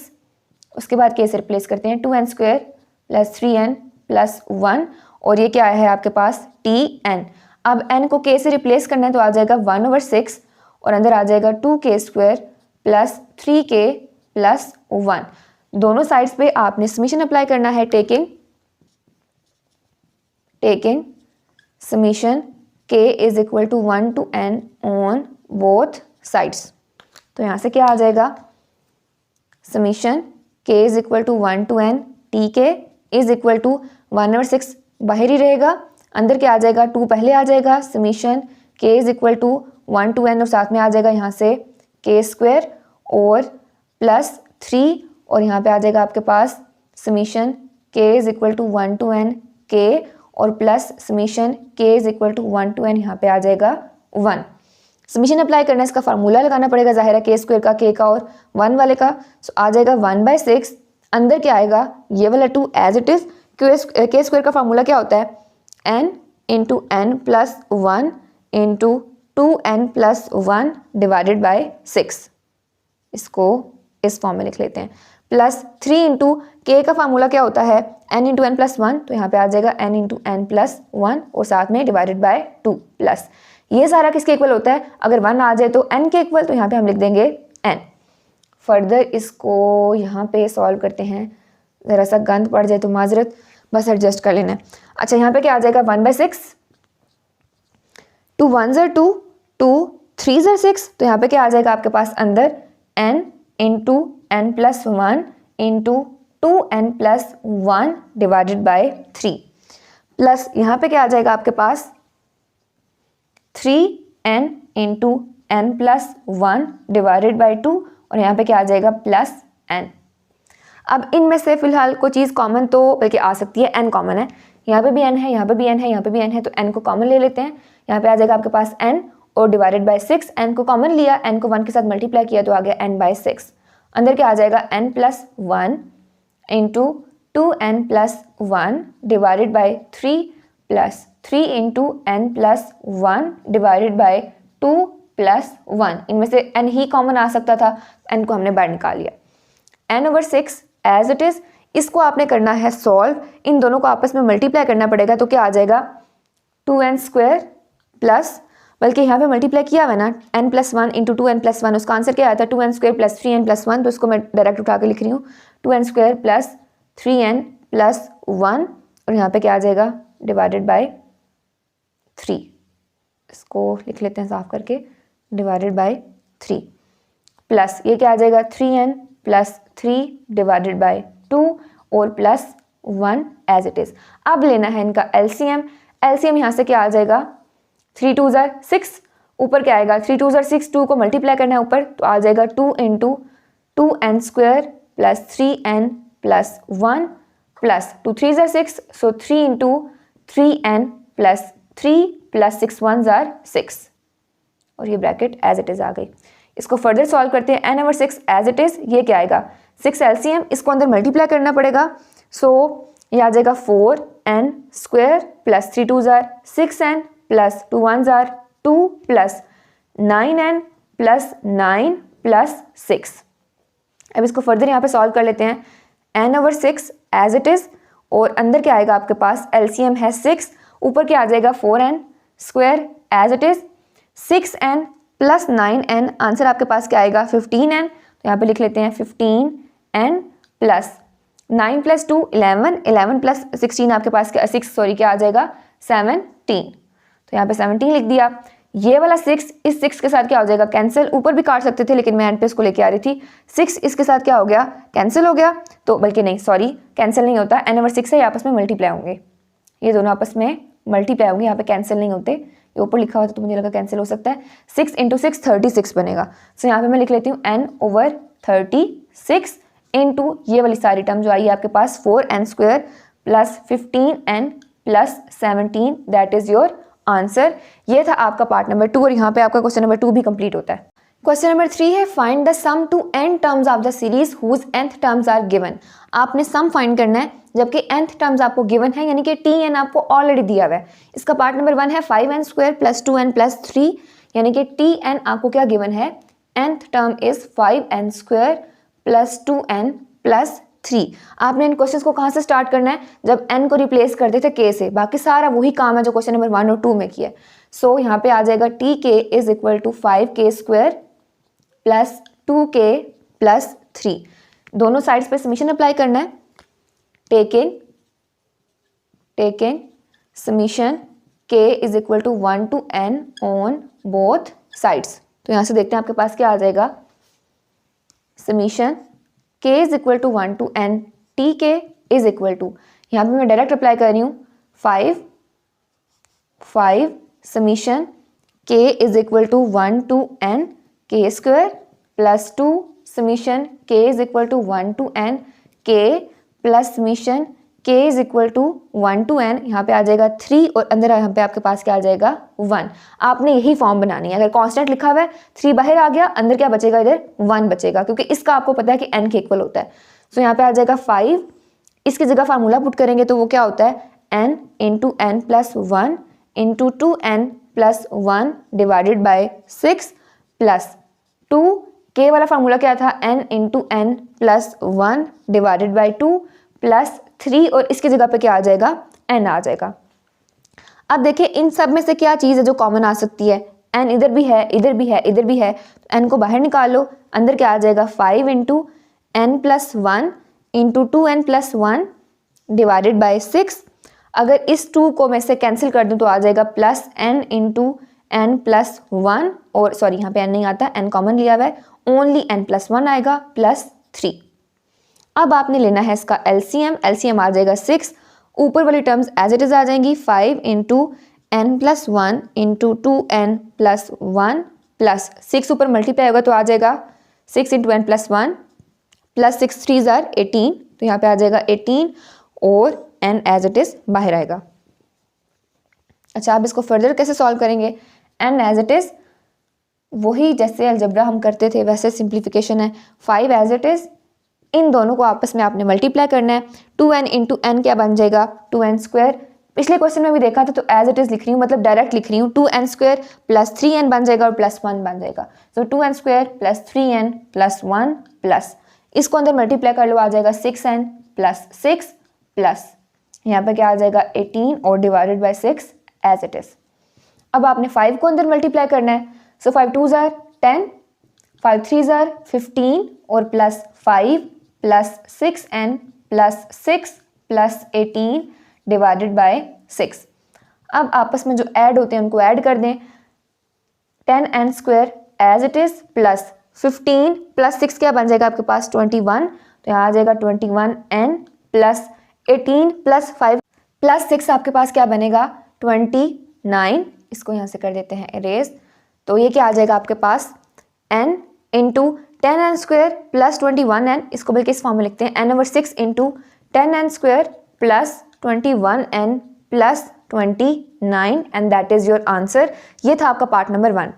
उसके बाद k से रिप्लेस करते हैं 2n square plus 3n plus 1, और ये क्या है आपके पास tn। अब n को k से रिप्लेस करना है तो आ जाएगा 1/6, और अंदर आ जाएगा 2k square plus 3k plus 1। दोनों साइड्स पे आपने समीशन अप्लाई करना है, taking summation k is equal to 1 to n on both sides. तो यहाँ से क्या आ जाएगा, summation k is equal to 1 to n tk is equal to 1/6 बाहर ही रहेगा, अंदर क्या आ जाएगा 2 पहले आ जाएगा, summation k is equal to 1 to n और साथ में आ जाएगा यहाँ से k² और प्लस 3 और यहाँ पे आ जाएगा आपके पास summation k is equal to 1 to n k और plus summation k is equal to 1 to n यहाँ पे आ जाएगा 1। समीशन अप्लाई करना है, इसका फार्मूला लगाना पड़ेगा जाहिर है k² का, k का और 1 वाले का। सो आ जाएगा 1/6, अंदर क्या आएगा ये वाला 2 एज इट इज। k² का फार्मूला क्या होता है, n into n plus 1 into 2n plus 1 divided by 6। इसको इस फॉर्म में लिख लेते हैं। प्लस 3 इंटू k का फार्मूला क्या होता है, n इंटू n प्लस 1, तो यहाँ पे आ जाएगा n इंटू n प्लस 1 और साथ में डिवाइडेड बाय 2 प्लस ये सारा किसके इक्वल होता है, अगर 1 आ जाए तो n के इक्वल, तो यहाँ पे हम लिख देंगे n। फर्दर इसको यहाँ पे सॉल्व करते हैं, ज़रा सा गंद पड़ जाए तो माजरत, बस एडजस्ट कर लेना है। अच्छा यहाँ पे क्या आ जाएगा 1/6, 2 1s are 2, 2 3s are 6, तो यहाँ पे क्या आ जाएगा आपके पास अंदर n into n plus 1 into 2n plus 1 divided by 3 plus यहाँ पे क्या आ जाएगा आपके पास 3n into n plus 1 divided by 2 और यहाँ पे क्या आ जाएगा प्लस n। अब इनमें से फिलहाल कोई चीज़ कॉमन तो बल्कि आ सकती है, n कॉमन है, यहाँ पे भी n है, यहाँ पे भी n है, यहाँ पे भी n है, तो n को कॉमन ले लेते हैं। यहाँ पे आ जाएगा आपके पास n और डिवाइडेड बाई 6, n को कॉमन लिया, n को 1 के साथ मल्टीप्लाई किया तो आ गया n/6। अंदर क्या आ जाएगा n plus 1 into 2n plus 1 divided by 3 plus 3 into n plus 1 divided by 2 plus 1। इनमें से n ही कॉमन आ सकता था, n को हमने बाहर निकाल लिया। n/6 एज इट इज़, इसको आपने करना है सॉल्व, इन दोनों को आपस में मल्टीप्लाई करना पड़ेगा, तो क्या आ जाएगा 2n² प्लस, बल्कि यहाँ पे मल्टीप्लाई किया हुआ है ना n plus 1 into 2n plus 1, उसका आंसर क्या आया था 2n² प्लस 3n प्लस 1, तो इसको मैं डायरेक्ट उठा के लिख रही हूँ 2n² प्लस 3n प्लस 1 और यहाँ पे क्या आ जाएगा डिवाइडेड बाई 3। इसको लिख लेते हैं साफ करके, डिवाइडेड बाई 3 प्लस ये क्या आ जाएगा 3n प्लस 3 डिवाइडेड बाई 2 और प्लस 1 एज इट इज़। अब लेना है इनका एलसीएम, एलसीएम यहाँ से क्या आ जाएगा 3 2s are 6, ऊपर क्या आएगा 3 2s are 6, 2 को मल्टीप्लाई करना है ऊपर, तो आ जाएगा 2 into 2n² plus 3n plus 1 plus 2 3s are 6, so 3 into 3n plus 3 plus 6 1s are 6 और ये ब्रैकेट एज इट इज़ आ गई। इसको फर्दर सॉल्व करते हैं, n/6 एज इट इज़, ये क्या आएगा 6 एलसीएम, इसको अंदर मल्टीप्लाई करना पड़ेगा, सो ये आ जाएगा 4n² plus 3 2s are 6n plus 2 1s are 2 plus 9n plus 9 plus 6। अब इसको फर्दर यहाँ पे सॉल्व कर लेते हैं, n/6 एज इट इज़ और अंदर क्या आएगा आपके पास एलसीएम है 6, ऊपर क्या आ जाएगा 4n² as it is, 6n plus 9n, answer आपके पास क्या आएगा 15n, तो यहाँ पे लिख लेते हैं 15n प्लस 9 प्लस 2 11, 11 प्लस 16 आपके पास क्या 6 सॉरी क्या आ जाएगा 17, तो यहाँ पे 17 लिख दिया। ये वाला 6 इस 6 के साथ क्या हो जाएगा कैंसिल, ऊपर भी काट सकते थे लेकिन मैं एंड पे इसको लेके आ रही थी, 6 इसके साथ क्या हो गया कैंसिल हो गया, तो बल्कि नहीं सॉरी कैंसिल नहीं होता, n/6 है, आपस में मल्टीप्लाई होंगे, ये दोनों आपस में मल्टीप्लाई होंगे, यहाँ पे कैंसिल नहीं होते, ये ऊपर लिखा हुआ था तो मुझे लगा कैंसिल हो सकता है। 6 इंटू 6 36 बनेगा, सो यहाँ पे मैं लिख लेती हूँ n/36 इंटू ये वाली सारी टर्म जो आई है आपके पास 4n² plus 15n plus 17, that is your answer. ये था आपका पार्ट नंबर 2 और यहाँ पे आपका क्वेश्चन नंबर 2 भी कंप्लीट होता है। क्वेश्चन नंबर 3 है find the sum to n terms of the series whose nth terms are given. आपने सम फाइंड करना है जबकि nth टर्म्स आपको गिवन है, यानी कि tn आपको ऑलरेडी दिया हुआ है। इसका पार्ट नंबर 1 है 5n² प्लस 2n प्लस 3, यानी कि tn आपको क्या गिवन है, nth term is 5n² plus 2n plus 3। आपने इन क्वेश्चंस को कहाँ से स्टार्ट करना है, जब n को रिप्लेस करते थे k से, बाकी सारा वही काम है जो क्वेश्चन नंबर 1 और 2 में किया है। सो यहाँ पे आ जाएगा tk is equal to 5k² plus 2k plus 3, दोनों साइड्स पे समीशन अप्लाई करना है, taking summation k is equal to 1 to n on both sides. तो यहाँ से देखते हैं आपके पास क्या आ जाएगा, summation k is equal to 1 to n T k is equal to, यहाँ पे मैं डायरेक्ट अप्लाई कर रही हूँ 5 summation k is equal to 1 to n k square plus 2 summation k is equal to 1 to n k plus summation k is equal to 1 to n, यहाँ पे आ जाएगा 3 और अंदर यहाँ पे आपके पास क्या आ जाएगा 1। आपने यही फॉर्म बनानी है, अगर कांस्टेंट लिखा हुआ है 3 बाहर आ गया, अंदर क्या बचेगा, इधर 1 बचेगा, क्योंकि इसका आपको पता है कि n के इक्वल होता है। सो यहाँ पे आ जाएगा 5, इसकी जगह फार्मूला पुट करेंगे तो वो क्या होता है n into n plus 1 into 2n plus 1 divided by 6 plus 2, k वाला फार्मूला क्या था n into n plus 1 divided by 2 plus 3 और इसकी जगह पे क्या आ जाएगा n आ जाएगा। अब देखिए इन सब में से क्या चीज़ है जो कॉमन आ सकती है, n इधर भी है, इधर भी है, इधर भी है, तो n को बाहर निकाल लो, अंदर क्या आ जाएगा 5 into n plus 1 into 2n plus 1 divided by 6। अगर इस 2 को मैं से कैंसिल कर दूं तो आ जाएगा plus n into n plus 1, और सॉरी यहाँ पे n नहीं आता, n कॉमन लिया हुआ है, ओनली n प्लस 1 आएगा प्लस 3। अब आपने लेना है इसका एलसीएम आ जाएगा 6, ऊपर वाली टर्म्स एज इट इज आ जाएंगी 5 into n plus 1 into 2n plus 1 plus 6 ऊपर मल्टीप्लाई होगा तो आ जाएगा 6 into n plus 1 plus 6 3 jar 18, तो यहाँ पे आ जाएगा 18 और n एज इट इज बाहर आएगा। अच्छा, आप इसको फर्दर कैसे सॉल्व करेंगे, n एज इट इज वही जैसे अलजबरा हम करते थे वैसे सिंप्लीफिकेशन है, 5 एज इट इज, इन दोनों को आपस में आपने मल्टीप्लाई करना है, 2n इंटू n क्या बन जाएगा 2n स्क्वायर। पिछले क्वेश्चन में भी देखा था तो एज इट इज लिख रही हूँ, मतलब डायरेक्ट लिख रही हूँ, 2n स्क्वायर प्लस 3n बन जाएगा और प्लस 1 बन जाएगा। सो 2n square plus 3n plus 1 plus इसको अंदर मल्टीप्लाई कर लो, आ जाएगा 6n प्लस 6 प्लस यहाँ पर क्या आ जाएगा 18 और divided by 6 as it is. अब आपने 5 को अंदर मल्टीप्लाई करना है, सो 5 2 जार 10, 5 3 जार 15 और plus 5 plus 6n plus 6 plus 18 divided by 6। अब आपस में जो ऐड होते हैं उनको ऐड कर दें, 10n square as it is plus 15 plus 6 क्या बन जाएगा आपके पास 21, तो यहाँ आ जाएगा 21n प्लस 18 प्लस 5 प्लस 6 आपके पास क्या बनेगा 29। इसको यहाँ से कर देते हैं इरेज, तो ये क्या आ जाएगा आपके पास n into 10n square plus 21n, इसको बल्कि इस फॉर्म में लिखते हैं n over 6 into 10n square plus 21n plus 29 and that is your answer. ये था आपका पार्ट नंबर 1।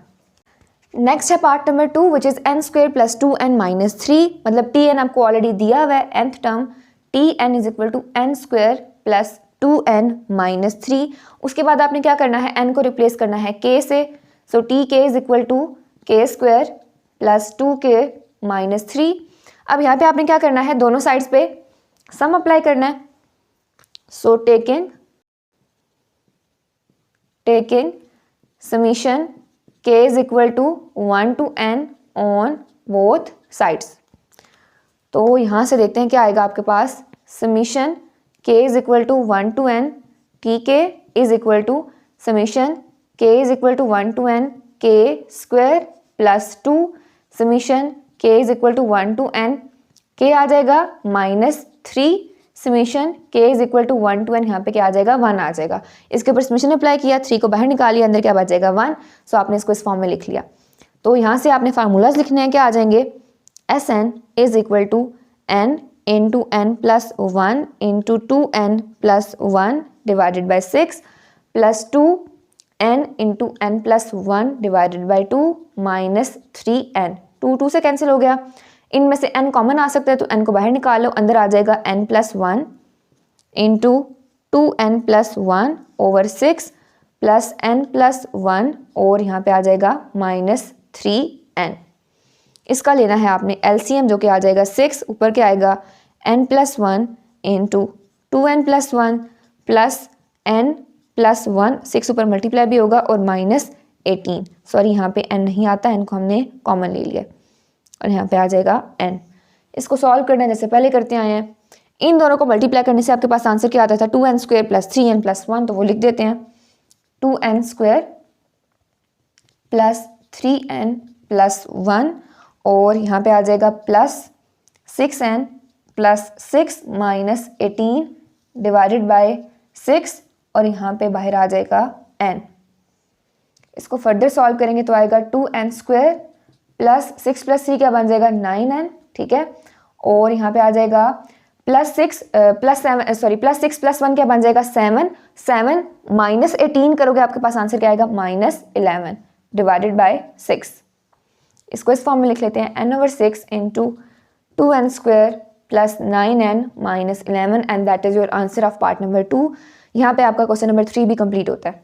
नेक्स्ट है part number 2 which is n square plus 2n minus 3, मतलब tn आपको ऑलरेडी दिया हुआ है, nth term tn is equal to n square plus 2n minus 3। उसके बाद आपने क्या करना है, n को रिप्लेस करना है k से, so tk is equal to k square plus 2k minus 3। अब यहाँ पे आपने क्या करना है, दोनों साइड्स पे सम अप्लाई करना है, so taking summation k is equal to 1 to n on both sides. तो यहाँ से देखते हैं क्या आएगा आपके पास, summation k is equal to 1 to n tk is equal to summation k is equal to 1 to n k square plus 2 summation k is equal to 1 to n k आ जाएगा minus 3 summation k is equal to 1 to n, यहाँ पे क्या आ जाएगा 1 आ जाएगा। इसके ऊपर समीशन अप्लाई किया, 3 को बाहर निकालिए, अंदर क्या बचेगा 1, सो आपने इसको इस फॉर्म में लिख लिया। तो यहाँ से आपने फार्मूलाज लिखने हैं, क्या आ जाएंगे Sn is equal to n into n plus 1 into 2n plus 1 divided by 6 plus 2n into n plus 1 divided by 2 minus 3n, 2 से कैंसिल हो गया, इनमें से n कॉमन आ सकता है तो n को बाहर निकालो, अंदर आ जाएगा n plus 1 into 2n plus 1 over 6 plus n plus 1 और यहाँ पे आ जाएगा माइनस 3n। इसका लेना है आपने एलसीएम जो कि आ जाएगा 6, ऊपर क्या आएगा n plus 1 into 2n plus 1 plus n plus 1, 6 ऊपर मल्टीप्लाई भी होगा और माइनस 18, सॉरी यहाँ पे n नहीं आता, n को हमने कॉमन ले लिया और यहाँ पे आ जाएगा n। इसको सॉल्व करना है जैसे पहले करते आए हैं, इन दोनों को मल्टीप्लाई करने से आपके पास आंसर क्या आता था 2n square plus 3n plus 1, तो वो लिख देते हैं 2n² प्लस 3n प्लस 1 और यहाँ पे आ जाएगा plus 6n plus 6 minus 18 divided by 6 और यहाँ पे बाहर आ जाएगा n। इसको फर्दर सॉल्व करेंगे तो आएगा 2n² प्लस 6 प्लस 3 क्या बन जाएगा 9n, ठीक है। और यहाँ पे आ जाएगा प्लस 6 प्लस 6 प्लस 1 क्या बन जाएगा 7, 7 माइनस 18 करोगे आपके पास आंसर क्या आएगा -11 डिवाइडेड बाय 6। इसको इस फॉर्म में लिख लेते हैं n/6 into 2n² plus 9n minus 11 and that is your answer of part number 2। यहाँ पे आपका क्वेश्चन नंबर 3 भी कंप्लीट होता है।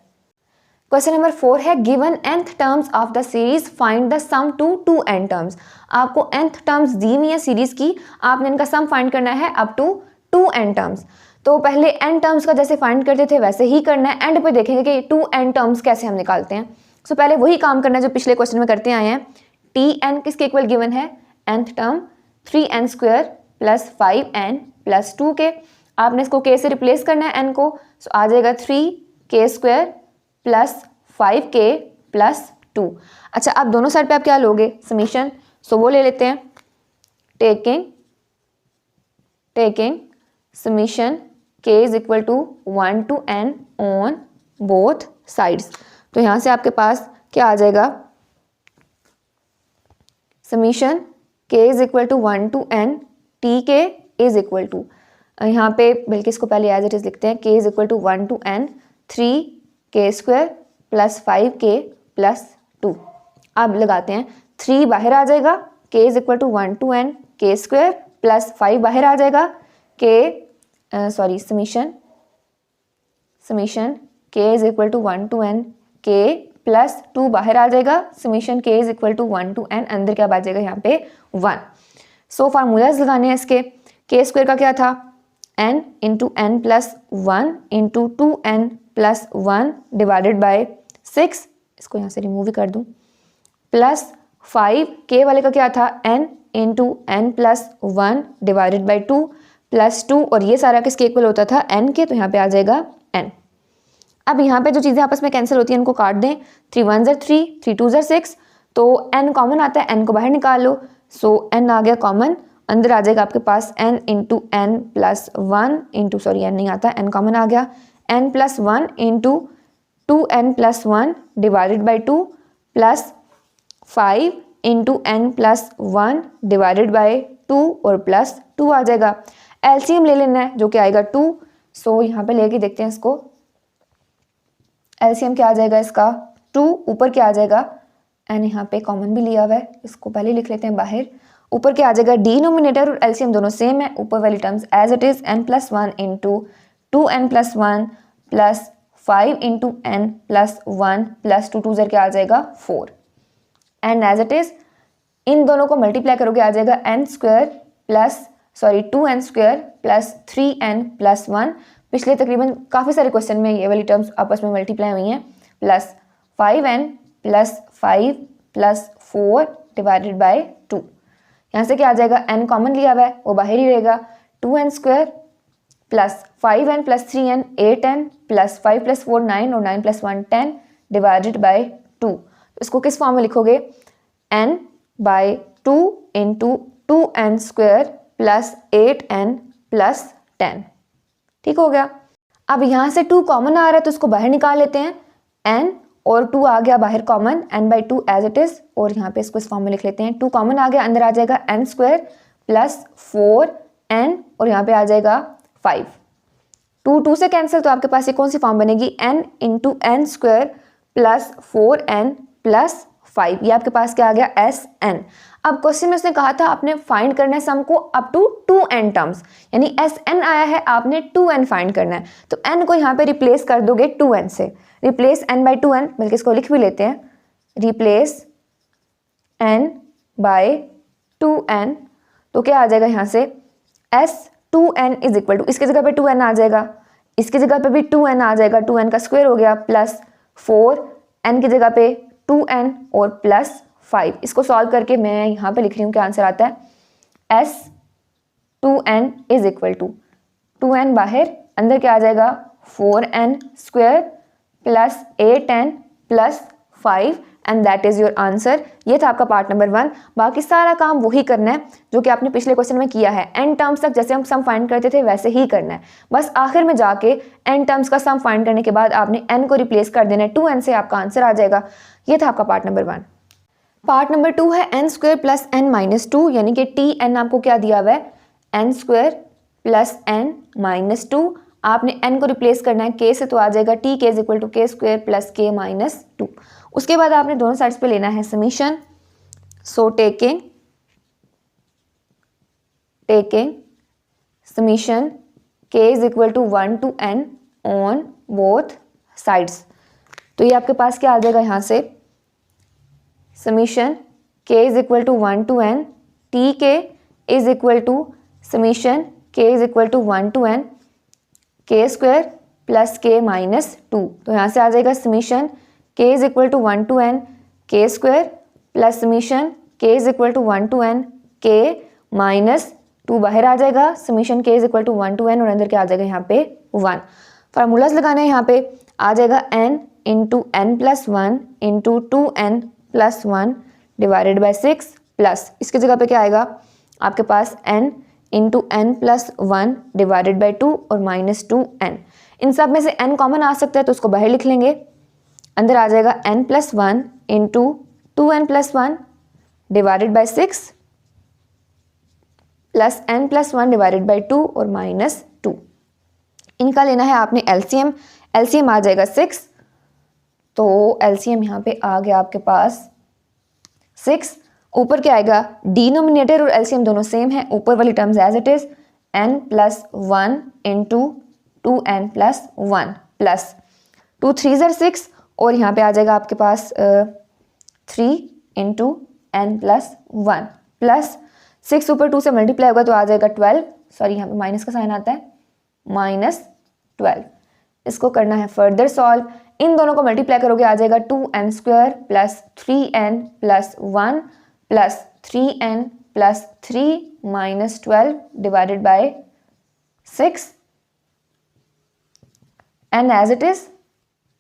क्वेश्चन नंबर 4 है given nth terms of the series find the sum to 2n terms. आपको nth terms दी हुई है सीरीज की, आपने इनका सम फाइंड करना है अप टू 2n टर्म्स। तो पहले n टर्म्स का जैसे फाइंड करते थे वैसे ही करना है, एंड पे देखेंगे कि 2n टर्म्स कैसे हम निकालते हैं। सो पहले वही काम करना है जो पिछले क्वेश्चन में करते आए हैं। tn किसके इक्वल गिवन है nth term 3n² plus 5n plus 2 के, आपने इसको k से रिप्लेस करना है n को, सो आ जाएगा 3k² प्लस 5k प्लस 2। अच्छा अब दोनों साइड पे आप क्या लोगे समीशन, सो वो ले लेते हैं taking summation k is equal to 1 to n on both sides. तो यहाँ से आपके पास क्या आ जाएगा summation k is equal to 1 to n tk is equal to, यहाँ पे बल्कि इसको पहले एज इट इज लिखते हैं k is equal to 1 to n 3k² plus 5k plus 2। अब लगाते हैं 3 बाहर आ जाएगा, k is equal to 1 to n k² plus 5 बाहर आ जाएगा summation k is equal to 1 to n k plus 2 बाहर आ जाएगा, summation k is equal to 1 to n अंदर क्या बचेगा यहाँ पे 1। सो फार्मूलाज लगाने हैं इसके, k² का क्या था n into n plus 1 into 2n plus 1 divided by 6, इसको यहाँ से रिमूव ही कर दूँ, प्लस 5 k वाले का क्या था n into n plus 1 divided by 2 plus 2 और ये सारा किसके इक्वल होता था n के, तो यहाँ पे आ जाएगा n। अब यहाँ पे जो चीज़ें आपस में कैंसिल होती हैं उनको काट दें, 3 1 3, 3 2 6, तो n कॉमन आता है, n को बाहर निकाल लो, सो n आ गया कॉमन, अंदर आ जाएगा आपके पास n into n plus 1 into n नहीं आता, n कॉमन आ गया, n plus 1 into 2n plus 1 divided by 2 plus 5 into n plus 1 divided by 2 और प्लस 2 आ जाएगा। एलसीएम ले लेना है जो कि आएगा 2, सो यहाँ पे लेके देखते हैं इसको, एलसीएम क्या आ जाएगा इसका 2, ऊपर क्या आ जाएगा n यहाँ पे कॉमन भी लिया हुआ है, इसको पहले लिख लेते हैं बाहर, ऊपर क्या आ जाएगा डिनोमिनेटर और एलसीएम दोनों सेम है, ऊपर वाली terms as it is n plus 1 into 2n plus 1 plus 5 into n plus 1 plus 2 2 क्या आ जाएगा 4, एंड एज इट इज इन दोनों को मल्टीप्लाई करोगे आ जाएगा n² 2n² plus 3n plus 1। पिछले तकरीबन काफ़ी सारे क्वेश्चन में ये वाली टर्म्स आपस में मल्टीप्लाई हुई हैं, plus 5n plus 5 plus 4 divided by 2, यहाँ से क्या आ जाएगा n कॉमन लिया हुआ है वो बाहर ही रहेगा, 2n² plus 5n plus 3n 8n plus 5 plus 4 9 और 9 प्लस 1 10 डिवाइडेड बाई 2। इसको किस फॉर्म में लिखोगे n by 2 into 2n² plus 8n plus 10, ठीक हो गया। अब यहाँ से 2 कॉमन आ रहा है तो इसको बाहर निकाल लेते हैं, n और 2 आ गया बाहर common, n by 2 as it is, और यहाँ पे इसको इस फॉर्म में लिख लेते हैं, 2 कॉमन आ गया, अंदर आ जाएगा n² प्लस 4n और यहाँ पे आ जाएगा 5, 2 2 से कैंसिल, तो आपके पास ये कौन सी फॉर्म बनेगी n into n² plus 4n plus 5, ये आपके पास क्या आ गया Sn। अब क्वेश्चन में उसने कहा था आपने फाइंड करना है सम को अप टू 2n टर्म्स, यानी Sn आया है आपने 2n फाइंड करना है, तो n को यहाँ पे रिप्लेस कर दोगे 2n से, रिप्लेस n बाई 2n, बल्कि इसको लिख भी लेते हैं, रिप्लेस n बाई 2n, तो क्या आ जाएगा यहाँ से S2n इज इक्वल टू, इसकी जगह पे 2n आ जाएगा, इसकी जगह पे भी 2n आ जाएगा, 2n का स्क्वायर हो गया, प्लस 4n की जगह पे 2n और प्लस 5, इसको सॉल्व करके मैं यहाँ पे लिख रही हूँ क्या आंसर आता है S2n is equal to 2n बाहर, अंदर क्या आ जाएगा 4n² plus 8n plus 5 and that is your answer. ये था आपका पार्ट नंबर 1। बाकी सारा काम वही करना है जो कि आपने पिछले क्वेश्चन में किया है। एन टर्म्स तक जैसे हम सम फाइंड करते थे वैसे ही करना है, बस आखिर में जाके एन टर्म्स का सम फाइंड करने के बाद आपने एन को रिप्लेस कर देना है, 2n से आपका आंसर आ जाएगा। ये था आपका पार्ट नंबर 1। पार्ट नंबर 2 है n square plus n minus 2, यानी कि टी एन आपको क्या दिया हुआ है, n square plus n minus 2। आपने n को रिप्लेस करना है k से, तो आ जाएगा t k is equal to k square plus k minus 2। उसके बाद आपने दोनों साइड्स पे लेना है summation. So taking summation k is equal to 1 to n on both sides, तो ये आपके पास क्या आ जाएगा यहाँ से, summation k is equal to 1 to n T k is equal to summation k is equal to 1 to n k square plus k minus 2। तो यहाँ से आ जाएगा summation k is equal to 1 to n k square plus summation k is equal to 1 to n k minus 2 बाहर आ जाएगा, summation k is equal to 1 to n और अंदर क्या आ जाएगा यहाँ पे 1। फार्मूलाज लगाना है, यहाँ पे आ जाएगा n into N plus 1 into 2n plus 1 divided by 6 plus इसकी जगह पे क्या आएगा आपके पास n into N plus 1 divided by 2 और माइनस 2n। इन सब में से n कॉमन आ सकता है तो उसको बाहर लिख लेंगे, अंदर आ जाएगा n plus 1 into 2n plus 1 divided by 6 plus n plus 1 divided by 2 और माइनस 2। इनका लेना है आपने एलसीएम, एलसीएम आ जाएगा 6, तो एलसीएम यहाँ पे आ गया आपके पास 6। ऊपर क्या आएगा, डिनोमिनेटर और एलसीएम दोनों सेम है, ऊपर वाली terms as it is n plus 1 into 2n plus 1 plus 2 3 6 और यहाँ पे आ जाएगा आपके पास 3 इंटू n प्लस 1 प्लस 6 ऊपर 2 से मल्टीप्लाई होगा तो आ जाएगा 12, सॉरी यहाँ पे माइनस का साइन आता है, माइनस 12। इसको करना है फर्दर सॉल्व, इन दोनों को मल्टीप्लाई करोगे आ जाएगा 2n square plus 3n plus 1 plus 3n plus 3 minus 12 divided by 6 n as it is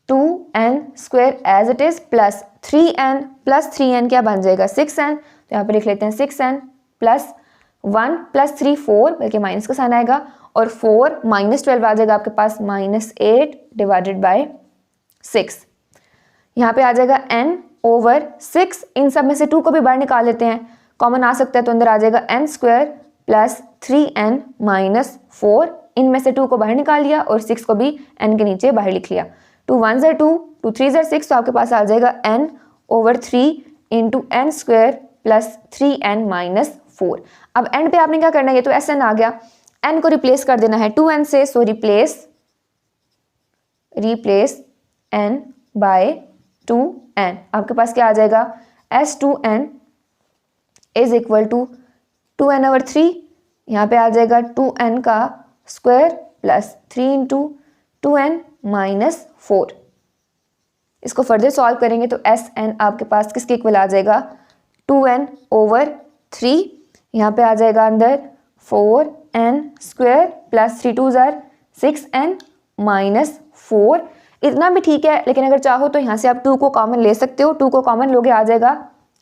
2n square as it is plus 3n क्या बन जाएगा 6n, तो यहाँ पे लिख लेते हैं 6n प्लस 1 प्लस 3 4 बल्कि माइनस का साइन आएगा और 4 माइनस 12 आ जाएगा आपके पास माइनस 8 डिवाइडेड बाय 6। यहाँ पे आ जाएगा n ओवर 6, इन सब में से 2 को भी बाहर निकाल लेते हैं, कॉमन आ सकता है तो अंदर आ जाएगा n square plus 3n minus 4, इनमें से 2 को बाहर निकाल लिया और 6 को भी n के नीचे बाहर लिख लिया। 2 1 ज़ा 2 2 3 ज़ा 6, तो आपके पास आ जाएगा n over 3 into n square plus 3n minus 4। अब एंड पे आपने क्या करना है, ये तो sn आ गया, n को रिप्लेस कर देना है 2n से, सो रिप्लेस n बाय 2n। आपके पास क्या आ जाएगा s2n is equal to 2n over 3, यहाँ पे आ जाएगा 2n का square plus 3 into 2n minus 4। इसको फर्दर सॉल्व करेंगे तो sn आपके पास किसके इक्वल आ जाएगा 2n ओवर 3, यहाँ पे आ जाएगा अंदर 4n स्क्वायर प्लस 3 2 ज़ार 6n माइनस 4। इतना भी ठीक है, लेकिन अगर चाहो तो यहाँ से आप 2 को कॉमन ले सकते हो, 2 को कॉमन लोगे आ जाएगा,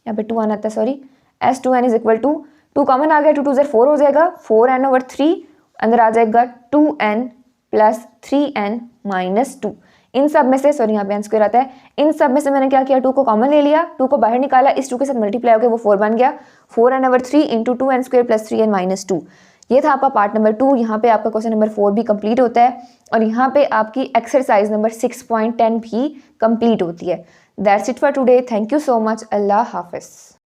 यहाँ पे 2 आना था sorry, s2n is equal to 2 common आ गया 2 2 ज़ार 4 हो जाएगा, 4n ओवर 3 अंदर आ जाएगा 2n प्लस 3n माइनस 2। इन सब में से सॉरी यहाँ पे n स्क्वायर आता है, इन सब में से मैंने क्या किया 2 को कॉमन ले लिया, 2 को बाहर निकाला, इस 2 के साथ मल्टीप्लाई हो गया वो 4 बन गया, 4n over 3 into 2n square plus 3n minus 2। ये था आपका पार्ट नंबर 2। यहाँ पे आपका क्वेश्चन नंबर 4 भी कंप्लीट होता है और यहाँ पे आपकी एक्सरसाइज नंबर 6.10 भी कंप्लीट होती है। That's it for today, thank you so much, अल्लाह हाफिज़।